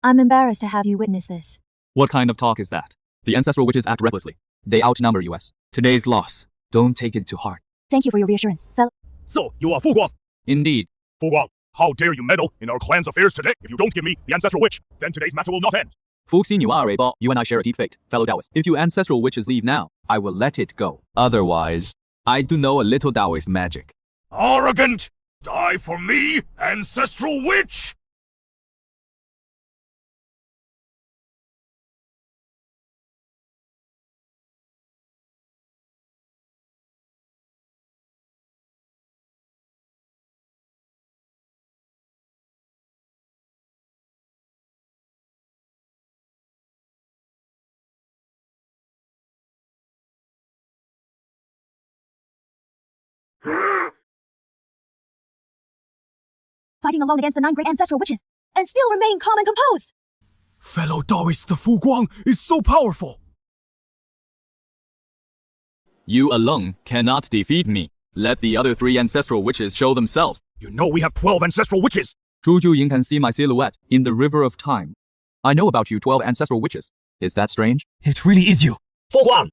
I'm embarrassed to have you witness this. What kind of talk is that? The ancestral witches act recklessly. They outnumber us. Today's loss, don't take it to heart. Thank you for your reassurance, fellow. So, you are Fu Guang. Indeed. Fu Guang, how dare you meddle in our clan's affairs today? If you don't give me the ancestral witch, then today's matter will not end. Fuxi Nua Areba, you and I share a deep fate, fellow Taoist. If you ancestral witches leave now, I will let it go. Otherwise, I do know a little Taoist magic. Arrogant! Die for me, ancestral witch! Fighting alone against the 9 great ancestral witches, and still remain calm and composed! Fellow Taoist Fu Guang is so powerful! You alone cannot defeat me. Let the other 3 ancestral witches show themselves. You know we have 12 ancestral witches! Zhu Ying can see my silhouette in the river of time. I know about you 12 ancestral witches. Is that strange? It really is you. Fu Guang!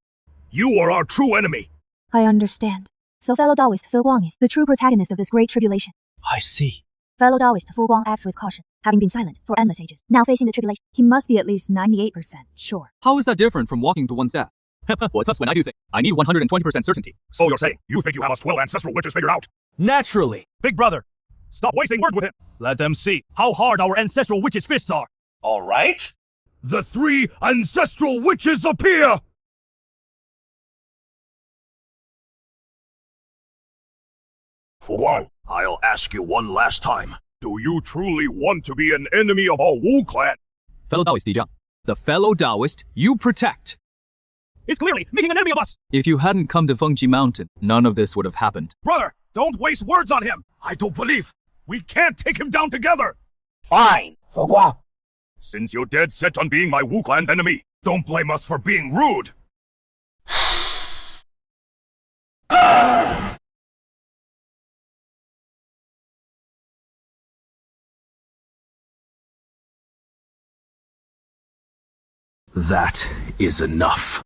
You are our true enemy! I understand. So fellow Taoist Fu Guang is the true protagonist of this great tribulation. I see. Fellow Taoist Fu Guang acts with caution, having been silent for endless ages. Now facing the tribulation, he must be at least 98% sure. How is that different from walking to one's death? What's up when I do think? I need 120% certainty. So you're saying you think you have us 12 ancestral witches figured out? Naturally. Big brother, stop wasting words with him. Let them see how hard our ancestral witches' fists are. All right. The 3 ancestral witches appear! Fu Guang, I'll ask you one last time. Do you truly want to be an enemy of our Wu clan? Fellow Taoist Di Zhang, the fellow Taoist you protect. It's clearly making an enemy of us! If you hadn't come to Fengji Mountain, none of this would have happened. Brother, don't waste words on him! I don't believe we can't take him down together! Fine, Fu Guang. Since you're dead set on being my Wu clan's enemy, don't blame us for being rude! That is enough.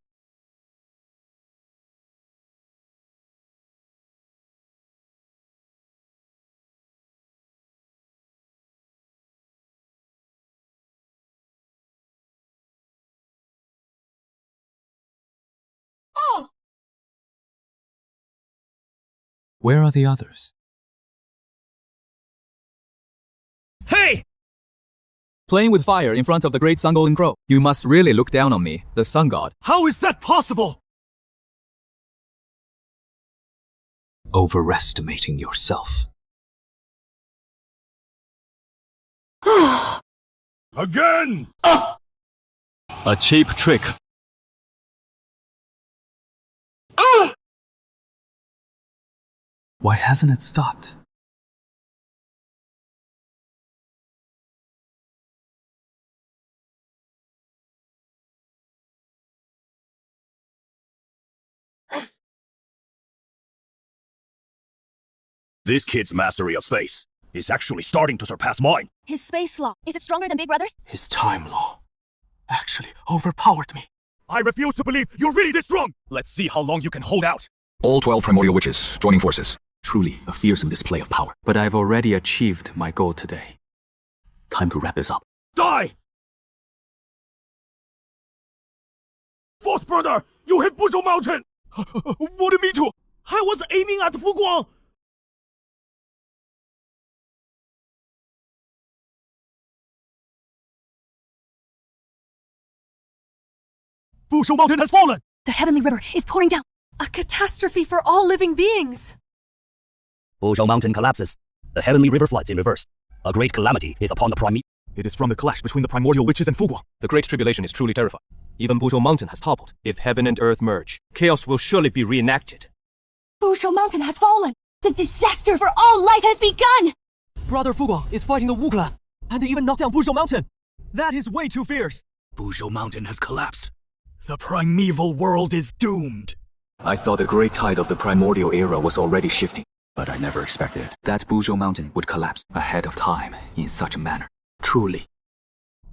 Where are the others? Hey! Playing with fire in front of the great Sun Golden Crow. You must really look down on me, the Sun God. How is that possible? Overestimating yourself. Again! A cheap trick. Why hasn't it stopped? This kid's mastery of space is actually starting to surpass mine. His space law, is it stronger than Big Brother's? His time law actually overpowered me. I refuse to believe you're really this strong! Let's see how long you can hold out. All 12 primordial witches joining forces. Truly a fearsome display of power. But I've already achieved my goal today. Time to wrap this up. Die! Fourth brother, you hit Buzhou Mountain! What did me too? I was aiming at Fu Guang! Buzhou Mountain has fallen! The heavenly river is pouring down. A catastrophe for all living beings. Buzhou Mountain collapses. The heavenly river floods in reverse. A great calamity is upon the prime. It is from the clash between the primordial witches and Fu Guang. The great tribulation is truly terrifying. Even Buzhou Mountain has toppled. If heaven and earth merge, chaos will surely be reenacted. Buzhou Mountain has fallen. The disaster for all life has begun. Brother Fu Guang is fighting the Wu clan, and they even knocked down Buzhou Mountain. That is way too fierce. Buzhou Mountain has collapsed. The primeval world is doomed. I thought the great tide of the primordial era was already shifting, but I never expected that Buzhou Mountain would collapse ahead of time in such a manner. Truly,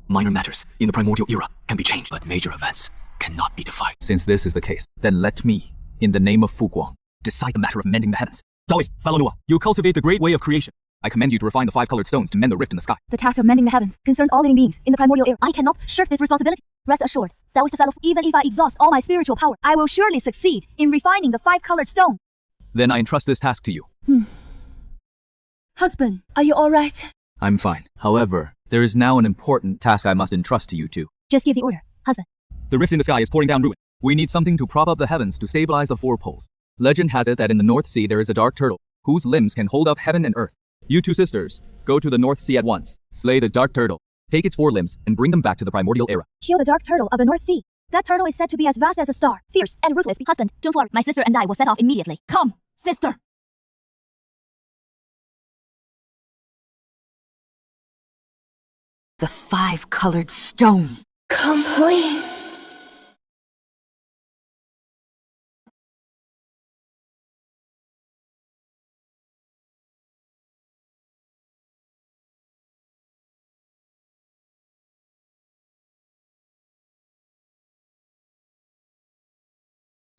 minor matters in the primordial era can be changed, but major events cannot be defied. Since this is the case, then let me, in the name of Fu Guang, decide the matter of mending the heavens. Taoist, fellow Nua, you cultivate the great way of creation. I commend you to refine the 5 colored stones to mend the rift in the sky. The task of mending the heavens concerns all living beings in the primordial era. I cannot shirk this responsibility. Rest assured, that was the fellow. Even if I exhaust all my spiritual power, I will surely succeed in refining the 5 colored stone. Then I entrust this task to you. Husband, are you alright? I'm fine. However, there is now an important task I must entrust to you too. Just give the order, husband. The rift in the sky is pouring down ruin. We need something to prop up the heavens to stabilize the 4 poles. Legend has it that in the North Sea there is a dark turtle, whose limbs can hold up heaven and earth. You 2 sisters, go to the North Sea at once, slay the dark turtle, take its 4 limbs, and bring them back to the primordial era. Kill the dark turtle of the North Sea. That turtle is said to be as vast as a star, fierce and ruthless. Husband, don't worry, my sister and I will set off immediately. Come, sister! The 5 colored stone. Complete.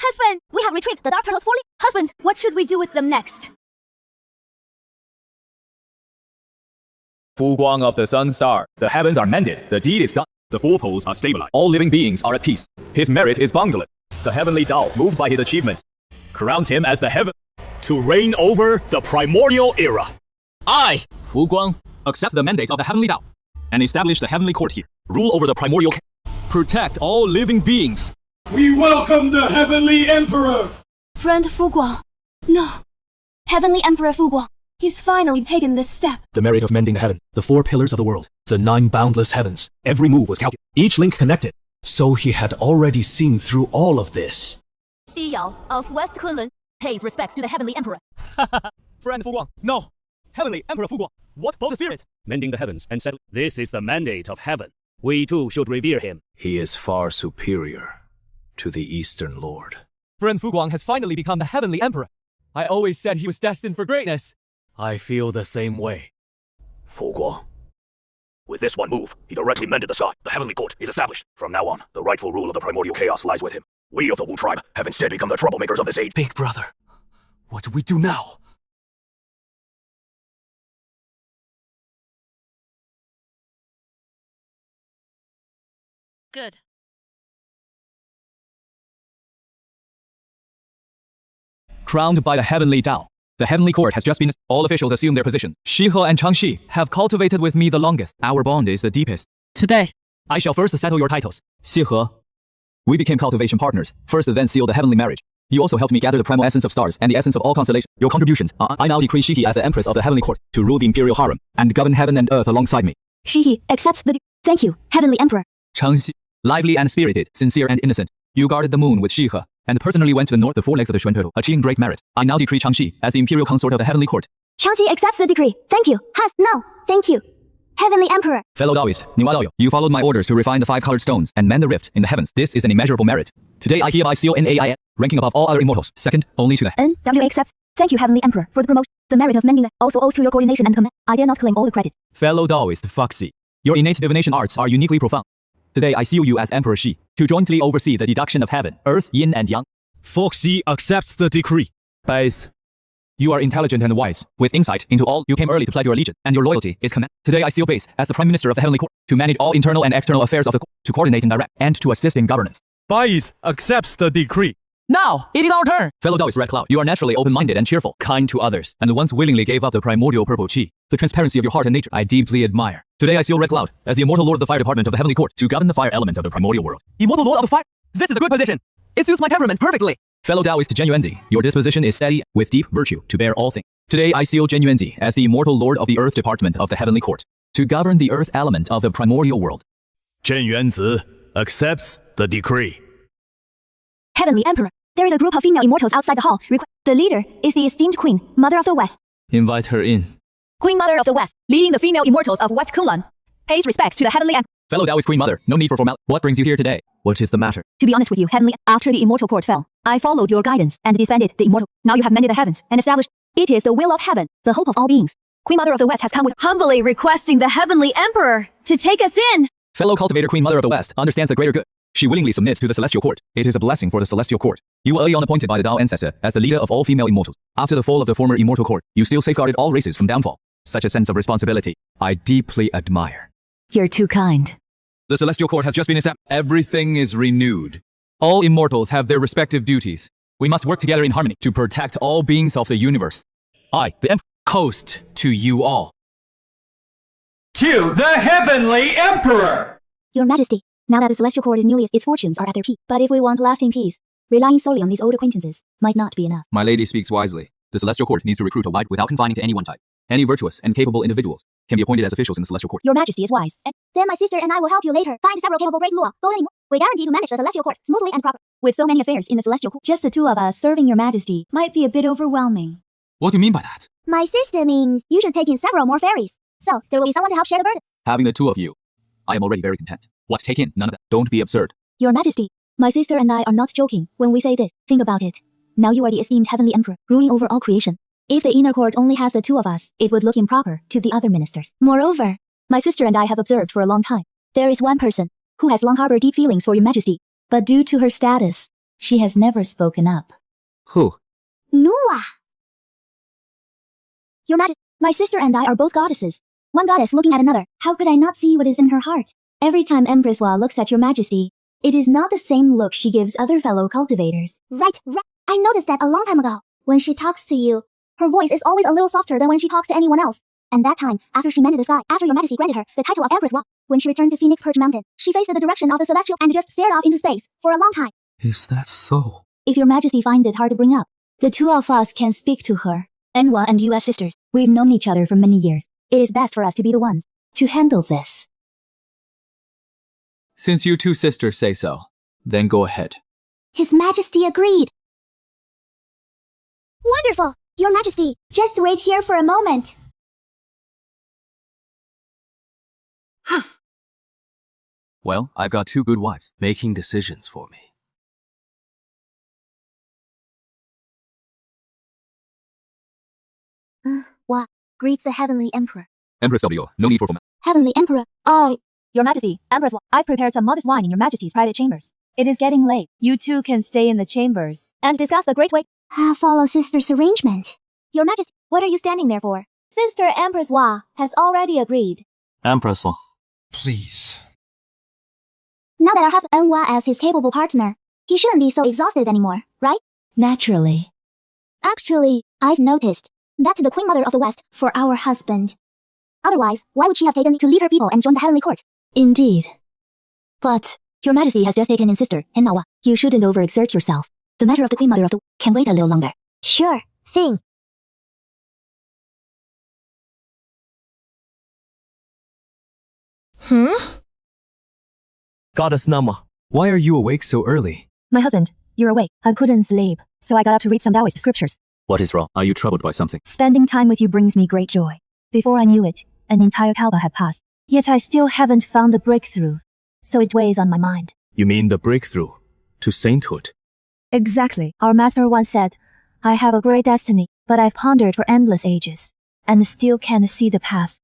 Husband, we have retrieved the dark turtle's 4 limbs. Husband, what should we do with them next? Fu Guang of the Sun Star. The heavens are mended. The deed is done. The 4 poles are stabilized. All living beings are at peace. His merit is boundless. The heavenly Dao, moved by his achievement, crowns him as the heaven to reign over the primordial era. I, Fu Guang, accept the mandate of the heavenly Dao and establish the heavenly court here. Rule over the primordial protect all living beings. We welcome the heavenly emperor. Friend Fu Guang. No. Heavenly Emperor Fu Guang. He's finally taken this step. The merit of mending the heaven, the 4 pillars of the world, the 9 boundless heavens. Every move was calculated, each link connected. So he had already seen through all of this. Xi Yao of West Kunlun pays respects to the Heavenly Emperor. Friend Fu Guang, no. Heavenly Emperor Fu Guang, what bold spirit? Mending the heavens and settle. This is the mandate of heaven. We too should revere him. He is far superior to the Eastern Lord. Friend Fu Guang has finally become the Heavenly Emperor. I always said he was destined for greatness. I feel the same way. Fu Guang. With this one move, he directly mended the sky. The heavenly court is established. From now on, the rightful rule of the primordial chaos lies with him. We of the Wu tribe have instead become the troublemakers of this age. Big brother, what do we do now? Good. Crowned by the heavenly Dao, the heavenly court has just been. All officials assume their position. Shihe and Changxi have cultivated with me the longest. Our bond is the deepest. Today, I shall first settle your titles. Shihe. We became cultivation partners. First, then seal the heavenly marriage. You also helped me gather the primal essence of stars and the essence of all constellations. Your contributions. I now decree Shihe as the empress of the heavenly court to rule the imperial harem and govern heaven and earth alongside me. Shihe accepts the. Thank you, Heavenly Emperor. Changxi, lively and spirited, sincere and innocent. You guarded the moon with Shihe and personally went to the north, the 4 legs of the Xuan Turtle, achieving great merit. I now decree Changxi as the imperial consort of the heavenly court. Changxi accepts the decree. Thank you. No, thank you. Heavenly Emperor. Fellow Daoist, you followed my orders to refine the 5 colored stones and mend the rift in the heavens. This is an immeasurable merit. Today I hereby seal NAIN, ranking above all other immortals, second only to the NWA accepts. Thank you, Heavenly Emperor, for the promotion. The merit of mending the also owes to your coordination and command. I dare not claim all the credit. Fellow Daoist Foxy, your innate divination arts are uniquely profound. Today I seal you as Emperor Shi, to jointly oversee the deduction of heaven, earth, yin and yang. Foxy accepts the decree. Base. You are intelligent and wise. With insight into all, you came early to pledge your allegiance, and your loyalty is command. Today I seal Base as the Prime Minister of the Heavenly Court, to manage all internal and external affairs of the court, to coordinate and direct, and to assist in governance. Base accepts the decree. Now, it is our turn. Fellow Daoist Red Cloud, you are naturally open-minded and cheerful, kind to others, and once willingly gave up the primordial purple chi. The transparency of your heart and nature I deeply admire. Today I seal Red Cloud as the immortal lord of the fire department of the Heavenly Court, to govern the fire element of the primordial world. Immortal lord of the fire? This is a good position. It suits my temperament perfectly. Fellow Daoist Genuenzi, your disposition is steady, with deep virtue, to bear all things. Today I seal Genuenzi as the immortal lord of the earth department of the Heavenly Court, to govern the earth element of the primordial world. Genuenzi accepts the decree. Heavenly Emperor, there is a group of female immortals outside the hall. The leader is the esteemed Queen, Mother of the West. Invite her in. Queen Mother of the West, leading the female immortals of West Kunlun, pays respects to the Heavenly Emperor. Fellow Daoist Queen Mother, no need for formality. What brings you here today? What is the matter? To be honest with you, Heavenly, after the immortal court fell, I followed your guidance and disbanded the immortal. Now you have mended the heavens and established. It is the will of heaven, the hope of all beings. Queen Mother of the West has come with humbly requesting the Heavenly Emperor to take us in. Fellow cultivator Queen Mother of the West understands the greater good. She willingly submits to the celestial court. It is a blessing for the celestial court. You were early on appointed by the Dao ancestor as the leader of all female immortals. After the fall of the former immortal court, you still safeguarded all races from downfall. Such a sense of responsibility, I deeply admire. You're too kind. The celestial court has just been established. Everything is renewed. All immortals have their respective duties. We must work together in harmony to protect all beings of the universe. I, the Emperor, toast to you all. To the Heavenly Emperor! Your Majesty, now that the celestial court is newly, its fortunes are at their peak. But if we want lasting peace, relying solely on these old acquaintances might not be enough. My lady speaks wisely. The celestial court needs to recruit a wide without confining to any one type. Any virtuous and capable individuals can be appointed as officials in the celestial court. Your Majesty is wise. Then my sister and I will help you later. Find several capable great law. We guarantee to manage the celestial court smoothly and properly. With so many affairs in the celestial court, just the 2 of us serving your Majesty might be a bit overwhelming. What do you mean by that? My sister means you should take in several more fairies. So there will be someone to help share the burden. Having the 2 of you, I am already very content. What take in? None of that. Don't be absurd. Your Majesty, my sister and I are not joking when we say this. Think about it. Now you are the esteemed Heavenly Emperor, ruling over all creation. If the inner court only has the 2 of us, it would look improper to the other ministers. Moreover, my sister and I have observed for a long time. There is one person who has long harbored deep feelings for your Majesty, but due to her status, she has never spoken up. Who? Nuwa! Your Majesty, my sister and I are both goddesses. One goddess looking at another. How could I not see what is in her heart? Every time Empress Wa looks at your Majesty, It is not the same look she gives other fellow cultivators. Right. I noticed that a long time ago. When she talks to you, her voice is always a little softer than when she talks to anyone else. And that time, after she mended the sky, after your majesty granted her the title of Empress Wa, when she returned to Phoenix Perch Mountain, she faced the direction of the celestial and just stared off into space for a long time. Is that so? If your majesty finds it hard to bring up, the two of us can speak to her. Enwa and you as sisters, we've known each other for many years. It is best for us to be the ones to handle this. Since you two sisters say so, then go ahead. His Majesty agreed. Wonderful! Your Majesty, just wait here for a moment. Well, I've got two good wives making decisions for me. Wa greets the Heavenly Emperor. Empress W, no need for formality. Heavenly Emperor, Your Majesty, Empress Wa, I've prepared some modest wine in your Majesty's private chambers. It is getting late. You two can stay in the chambers and discuss the great way. Follow sister's arrangement. Your Majesty, what are you standing there for? Sister Empress Wa has already agreed. Empress Wa. Please. Now that our husband Enwa as his capable partner, he shouldn't be so exhausted anymore, right? Naturally. Actually, I've noticed. That's the Queen Mother of the West for our husband. Otherwise, why would she have taken to lead her people and join the heavenly court? Indeed. But your majesty has just taken in sister, Ennawa. You shouldn't overexert yourself. The matter of the Queen Mother of the can wait a little longer. Sure thing. Goddess Nama, why are you awake so early? My husband, you're awake. I couldn't sleep, so I got up to read some Taoist scriptures. What is wrong? Are you troubled by something? Spending time with you brings me great joy. Before I knew it, an entire Kalpa had passed. Yet I still haven't found the breakthrough, so it weighs on my mind. You mean the breakthrough to sainthood? Exactly. Our master once said, I have a great destiny, but I've pondered for endless ages, and still can't see the path.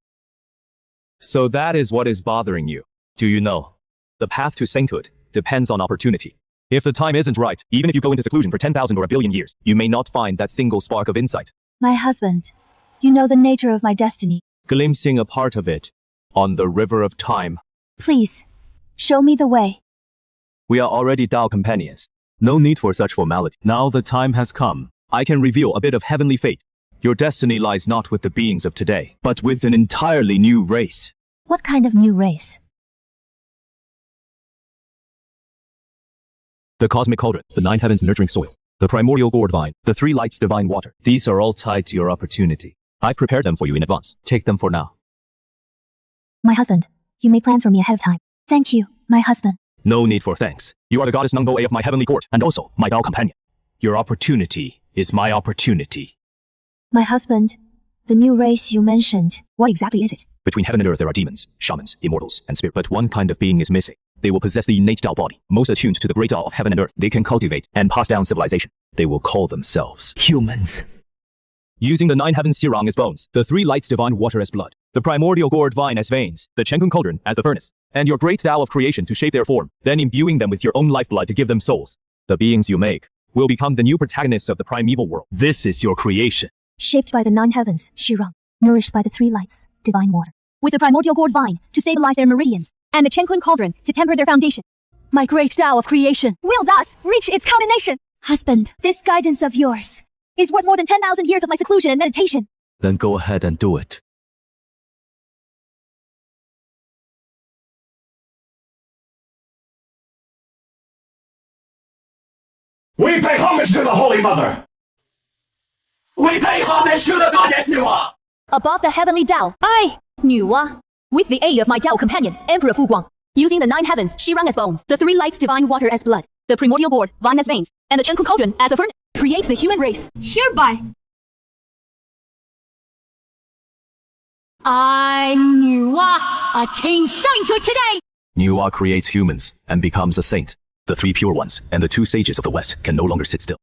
So that is what is bothering you. Do you know? The path to sainthood depends on opportunity. If the time isn't right, even if you go into seclusion for 10,000 or a billion years, you may not find that single spark of insight. My husband, you know the nature of my destiny. Glimpsing a part of it on the river of time. Please, show me the way. We are already Tao companions. No need for such formality. Now the time has come. I can reveal a bit of heavenly fate. Your destiny lies not with the beings of today, but with an entirely new race. What kind of new race? The cosmic cauldron, the nine heavens nurturing soil, the primordial gourd vine, the three lights divine water. These are all tied to your opportunity. I've prepared them for you in advance. Take them for now. My husband, you made plans for me ahead of time. Thank you, my husband. No need for thanks. You are the goddess Nungbo A of my heavenly court, and also my Tao companion. Your opportunity is my opportunity. My husband, the new race you mentioned, what exactly is it? Between heaven and earth there are demons, shamans, immortals, and spirit. But one kind of being is missing. They will possess the innate Tao body, most attuned to the great Tao of heaven and earth. They can cultivate and pass down civilization. They will call themselves humans. Using the nine heavens Sirang as bones, the three lights divine water as blood, the primordial gourd vine as veins, the Chenkun cauldron as the furnace, and your great Tao of creation to shape their form, then imbuing them with your own lifeblood to give them souls. The beings you make will become the new protagonists of the primeval world. This is your creation. Shaped by the nine heavens, Shirang, nourished by the three lights, divine water. With the primordial gourd vine to stabilize their meridians, and the Chenkun cauldron to temper their foundation. My great Tao of creation will thus reach its culmination. Husband, this guidance of yours is worth more than 10,000 years of my seclusion and meditation. Then go ahead and do it. We pay homage to the Holy Mother! We pay homage to the goddess Nuwa! Above the heavenly Tao, I, Nuwa, with the aid of my Tao companion, Emperor Fuguang, using the nine heavens, Shirang as bones, the three lights divine water as blood, the primordial gourd, vine as veins, and the Chenkun cauldron as a furnace, creates the human race. Hereby, I, Nuwa, attain sainthood today! Nuwa creates humans and becomes a saint. The three pure ones and the two sages of the West can no longer sit still.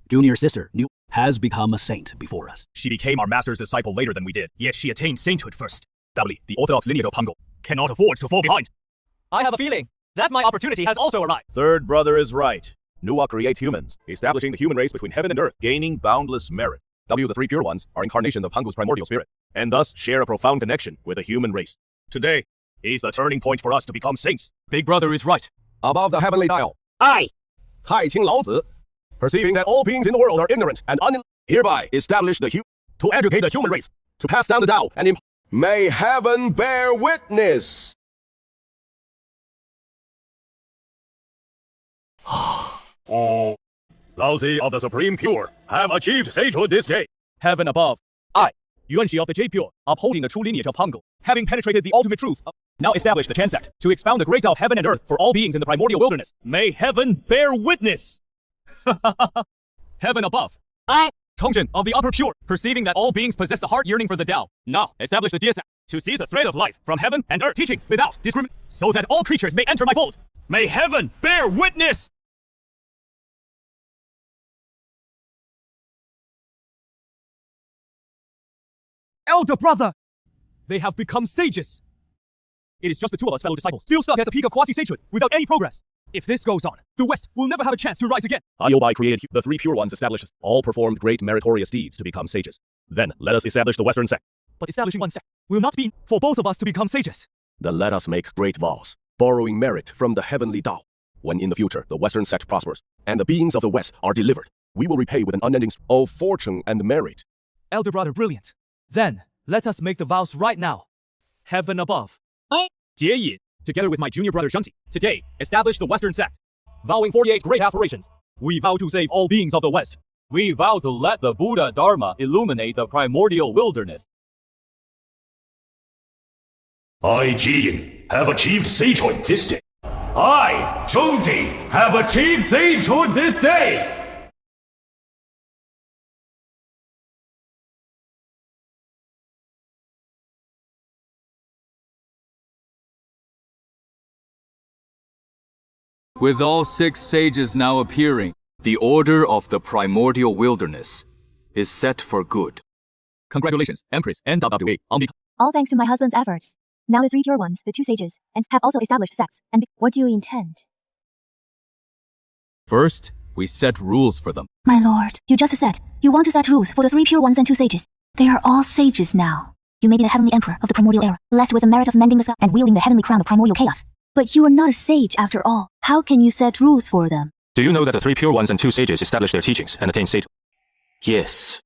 Junior sister, Nu, has become a saint before us. She became our master's disciple later than we did, yet she attained sainthood first. Doubly, the Orthodox lineage of Pango cannot afford to fall behind. I have a feeling that my opportunity has also arrived. Third brother is right. Nuwa creates humans, establishing the human race between heaven and earth, gaining boundless merit. W, the three pure ones, are incarnations of Pango's primordial spirit, and thus share a profound connection with the human race. Today is the turning point for us to become saints. Big brother is right. above the heavenly dial. I, 太清老子, perceiving that all beings in the world are ignorant and hereby establish to educate the human race, to pass down the Tao and May heaven bear witness. Oh, Laozi of the Supreme Pure have achieved sagehood this day. Heaven above. I, Yuanxi of the J Pure, upholding the true lineage of Hangul, having penetrated the ultimate truth, now establish the transect to expound the great Tao of heaven and earth for all beings in the primordial wilderness. May heaven bear witness. Heaven above. I, Tongzhen of the upper pure, perceiving that all beings possess a heart yearning for the Tao, now establish the Diasa to seize a thread of life from heaven and earth teaching without discrimination, so that all creatures may enter my fold. May heaven bear witness. Elder brother! They have become sages. It is just the two of us fellow disciples, still stuck at the peak of quasi-sagehood, without any progress. If this goes on, the West will never have a chance to rise again. Ayobai created the three pure ones established us. All performed great meritorious deeds to become sages. Then let us establish the Western sect. But establishing one sect will not be for both of us to become sages. Then let us make great vows, borrowing merit from the heavenly Tao. When in the future the Western sect prospers, and the beings of the West are delivered, we will repay with an unending of fortune and merit. Elder brother, brilliant. Then, let us make the vows right now. Heaven above. Jie Yin, together with my junior brother Shunti, today establish the Western sect. Vowing 48 great aspirations, we vow to save all beings of the West. We vow to let the Buddha Dharma illuminate the primordial wilderness. I, Jiyin, have achieved sagehood this day. I, Shunti, have achieved sagehood this day. With all 6 sages now appearing, the order of the primordial wilderness is set for good. Congratulations, Empress NWA, on All thanks to my husband's efforts. Now the 3 pure ones, the 2 sages, and have also established sects. And what do you intend? First, we set rules for them. My lord, you just said you want to set rules for the 3 pure ones and 2 sages. They are all sages now. You may be the heavenly emperor of the primordial era, blessed with the merit of mending the sky and wielding the heavenly crown of primordial chaos. But you are not a sage after all. How can you set rules for them? Do you know that the 3 pure ones and 2 sages established their teachings and attained sagehood? Yes.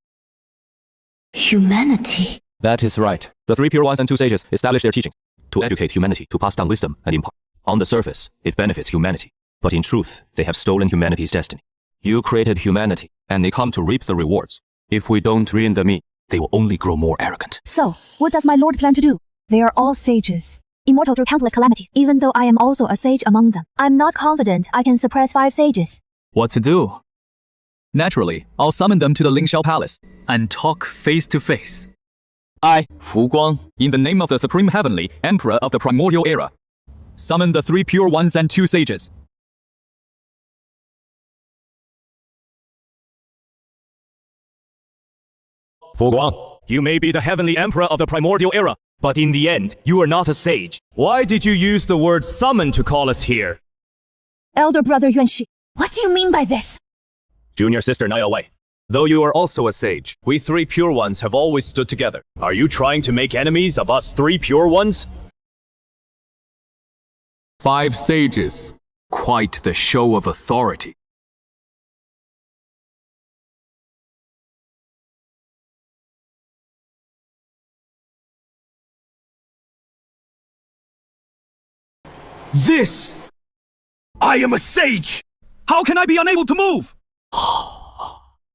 Humanity. That is right. The 3 pure ones and 2 sages established their teachings to educate humanity, to pass down wisdom and impart. On the surface, it benefits humanity. But in truth, they have stolen humanity's destiny. You created humanity, and they come to reap the rewards. If we don't rein them in, they will only grow more arrogant. So, what does my lord plan to do? They are all sages, immortal through countless calamities, even though I am also a sage among them. I'm not confident I can suppress 5 sages. What to do? Naturally, I'll summon them to the Lingxiao Palace and talk face to face. I, Fu Guang, in the name of the Supreme Heavenly Emperor of the Primordial Era, summon the 3 pure ones and 2 sages. Fu Guang, you may be the heavenly emperor of the primordial era, but in the end, you are not a sage. Why did you use the word summon to call us here? Elder brother Yuanxi, what do you mean by this? Junior sister Naya Wei, Though you are also a sage, we 3 pure ones have always stood together. Are you trying to make enemies of us 3 pure ones? 5 sages. Quite the show of authority. This! I am a sage! How can I be unable to move?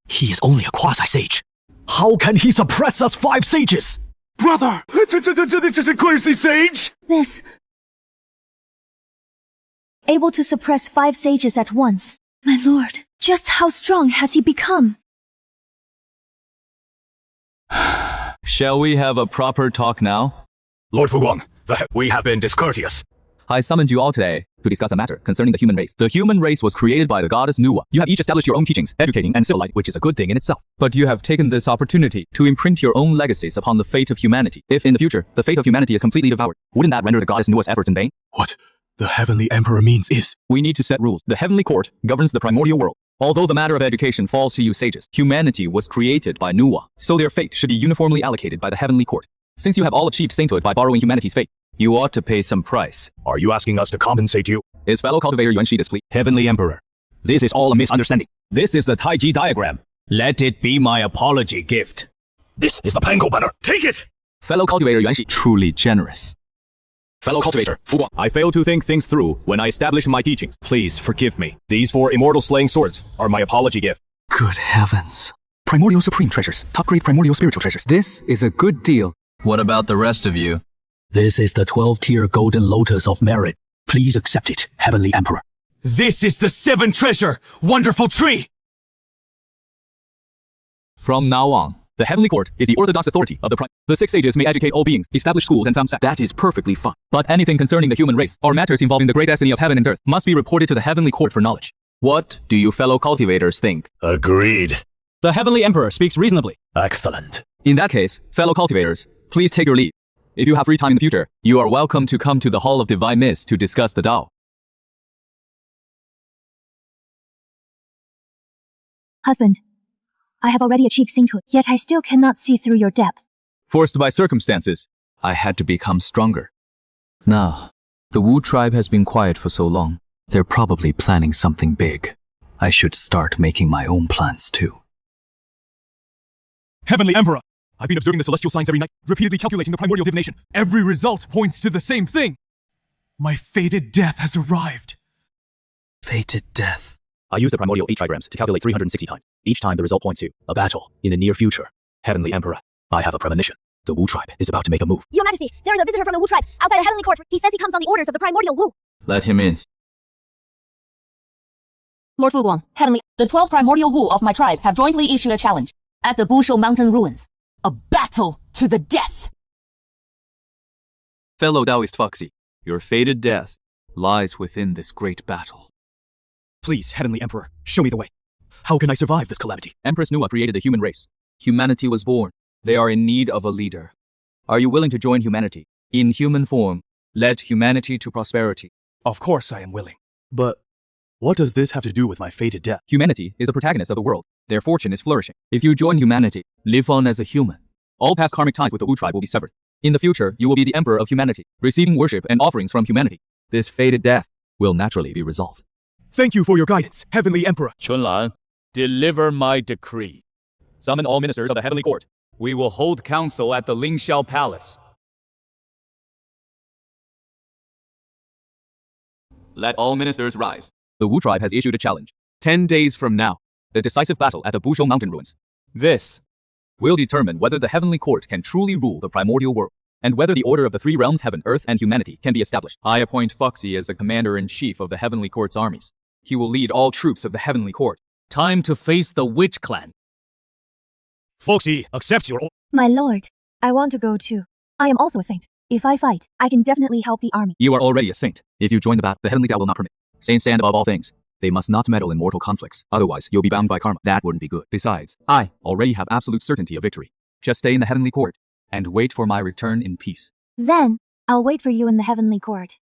He is only a quasi-sage. How can he suppress us 5 sages? Brother! This is a quasi-sage! This... Able to suppress 5 sages at once. My lord, just how strong has he become? Shall we have a proper talk now? Lord Fuguang, we have been discourteous. I summoned you all today to discuss a matter concerning the human race. The human race was created by the goddess Nuwa. You have each established your own teachings, educating and civilizing, which is a good thing in itself. But you have taken this opportunity to imprint your own legacies upon the fate of humanity. If in the future, the fate of humanity is completely devoured, wouldn't that render the goddess Nuwa's efforts in vain? What the Heavenly Emperor means is... We need to set rules. The Heavenly Court governs the primordial world. Although the matter of education falls to you sages, humanity was created by Nuwa, so their fate should be uniformly allocated by the Heavenly Court. Since you have all achieved sainthood by borrowing humanity's fate, you ought to pay some price. Are you asking us to compensate you? Is fellow cultivator Yuan Shi displeased? Heavenly Emperor, this is all a misunderstanding. This is the Taiji diagram. Let it be my apology gift. This is the Panko banner. Take it! Fellow cultivator Yuan Shi. Truly generous. Fellow cultivator, Fu Guang. I failed to think things through when I established my teachings. Please forgive me. These 4 immortal slaying swords are my apology gift. Good heavens. Primordial supreme treasures. Top-grade primordial spiritual treasures. This is a good deal. What about the rest of you? This is the 12-tier golden lotus of merit. Please accept it, Heavenly Emperor. This is the 7 treasure, wonderful tree! From now on, the Heavenly Court is the orthodox authority of the Prime. The 6 sages may educate all beings, establish schools and found sects. That is perfectly fine. But anything concerning the human race, or matters involving the great destiny of heaven and earth, must be reported to the Heavenly Court for knowledge. What do you fellow cultivators think? Agreed. The Heavenly Emperor speaks reasonably. Excellent. In that case, fellow cultivators, please take your leave. If you have free time in the future, you are welcome to come to the Hall of Divine Mist to discuss the Tao. Husband, I have already achieved sainthood, yet I still cannot see through your depth. Forced by circumstances, I had to become stronger. Now, the Wu tribe has been quiet for so long. They're probably planning something big. I should start making my own plans too. Heavenly Emperor, I've been observing the celestial signs every night, repeatedly calculating the primordial divination. Every result points to the same thing. My fated death has arrived. Fated death. I use the primordial 8 trigrams to calculate 360 times. Each time the result points to a battle in the near future. Heavenly Emperor, I have a premonition. The Wu tribe is about to make a move. Your Majesty, there is a visitor from the Wu tribe outside the Heavenly Court. He says he comes on the orders of the primordial Wu. Let him in. Lord Fu Guang, Heavenly, the 12 primordial Wu of my tribe have jointly issued a challenge at the Busho Mountain ruins. A battle to the death! Fellow Taoist Foxy, your fated death lies within this great battle. Please, Heavenly Emperor, show me the way. How can I survive this calamity? Empress Nua created the human race. Humanity was born. They are in need of a leader. Are you willing to join humanity? In human form, lead humanity to prosperity. Of course I am willing. But what does this have to do with my fated death? Humanity is the protagonist of the world. Their fortune is flourishing. If you join humanity, live on as a human, all past karmic ties with the Wu tribe will be severed. In the future, you will be the emperor of humanity, receiving worship and offerings from humanity. This fated death will naturally be resolved. Thank you for your guidance, Heavenly Emperor. Chunlan, deliver my decree. Summon all ministers of the Heavenly Court. We will hold council at the Lingxiao Palace. Let all ministers rise. The Wu tribe has issued a challenge. 10 days from now, the decisive battle at the Busho Mountain ruins. This will determine whether the Heavenly Court can truly rule the primordial world, and whether the order of the 3 realms, heaven, earth, and humanity, can be established. I appoint Foxy as the commander-in-chief of the Heavenly Court's armies. He will lead all troops of the Heavenly Court. Time to face the Witch Clan. Foxy accepts your... My lord, I want to go too. I am also a saint. If I fight, I can definitely help the army. You are already a saint. If you join the battle, the Heavenly Tao will not permit. Saints stand above all things. They must not meddle in mortal conflicts. Otherwise, you'll be bound by karma. That wouldn't be good. Besides, I already have absolute certainty of victory. Just stay in the Heavenly Court and wait for my return in peace. Then, I'll wait for you in the Heavenly Court.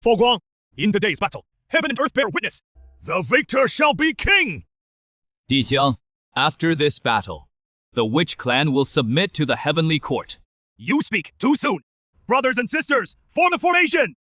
Fu Guang, in today's battle, heaven and earth bear witness. The victor shall be king! Di Xiang, after this battle, the Witch Clan will submit to the Heavenly Court. You speak too soon! Brothers and sisters, form the formation!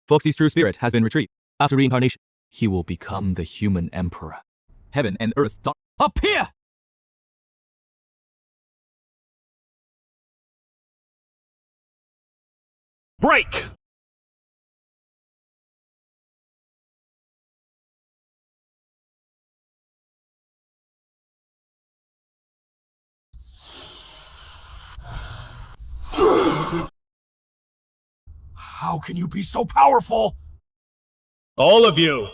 Foxy's true spirit has been retrieved. After reincarnation, he will become the human emperor. Heaven and earth appear! Break! How can you be so powerful? All of you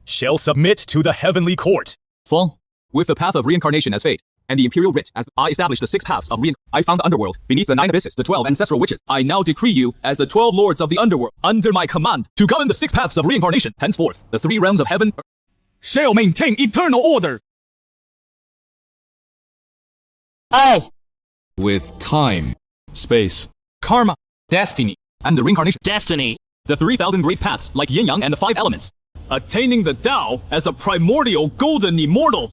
shall submit to the Heavenly Court. Feng, with the path of reincarnation as fate, and the imperial writ as I established the 6 paths of reincarnation. I found the underworld beneath the 9 abysses, the 12 ancestral witches. I now decree you as the 12 lords of the underworld, under my command, to govern the 6 paths of reincarnation. Henceforth, the 3 realms of heaven shall maintain eternal order. I. With time, space, Karma. destiny, and the reincarnation. Destiny. The 3,000 great paths like yin-yang and the 5 elements. Attaining the Tao as a primordial golden immortal.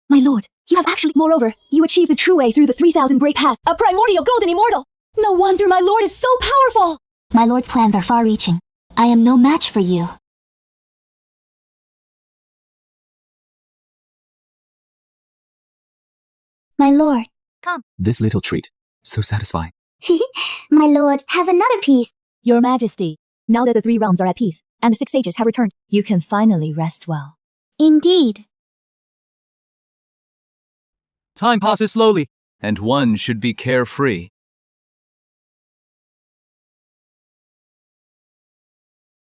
My lord, you have actually— Moreover, you achieve the true way through the 3,000 great paths, a primordial golden immortal! No wonder my lord is so powerful! My lord's plans are far-reaching. I am no match for you. My lord. Come. This little treat, so satisfying. My lord, have another piece. Your Majesty, now that the 3 realms are at peace, and the 6 sages have returned, you can finally rest well. Indeed. Time passes slowly, and one should be carefree.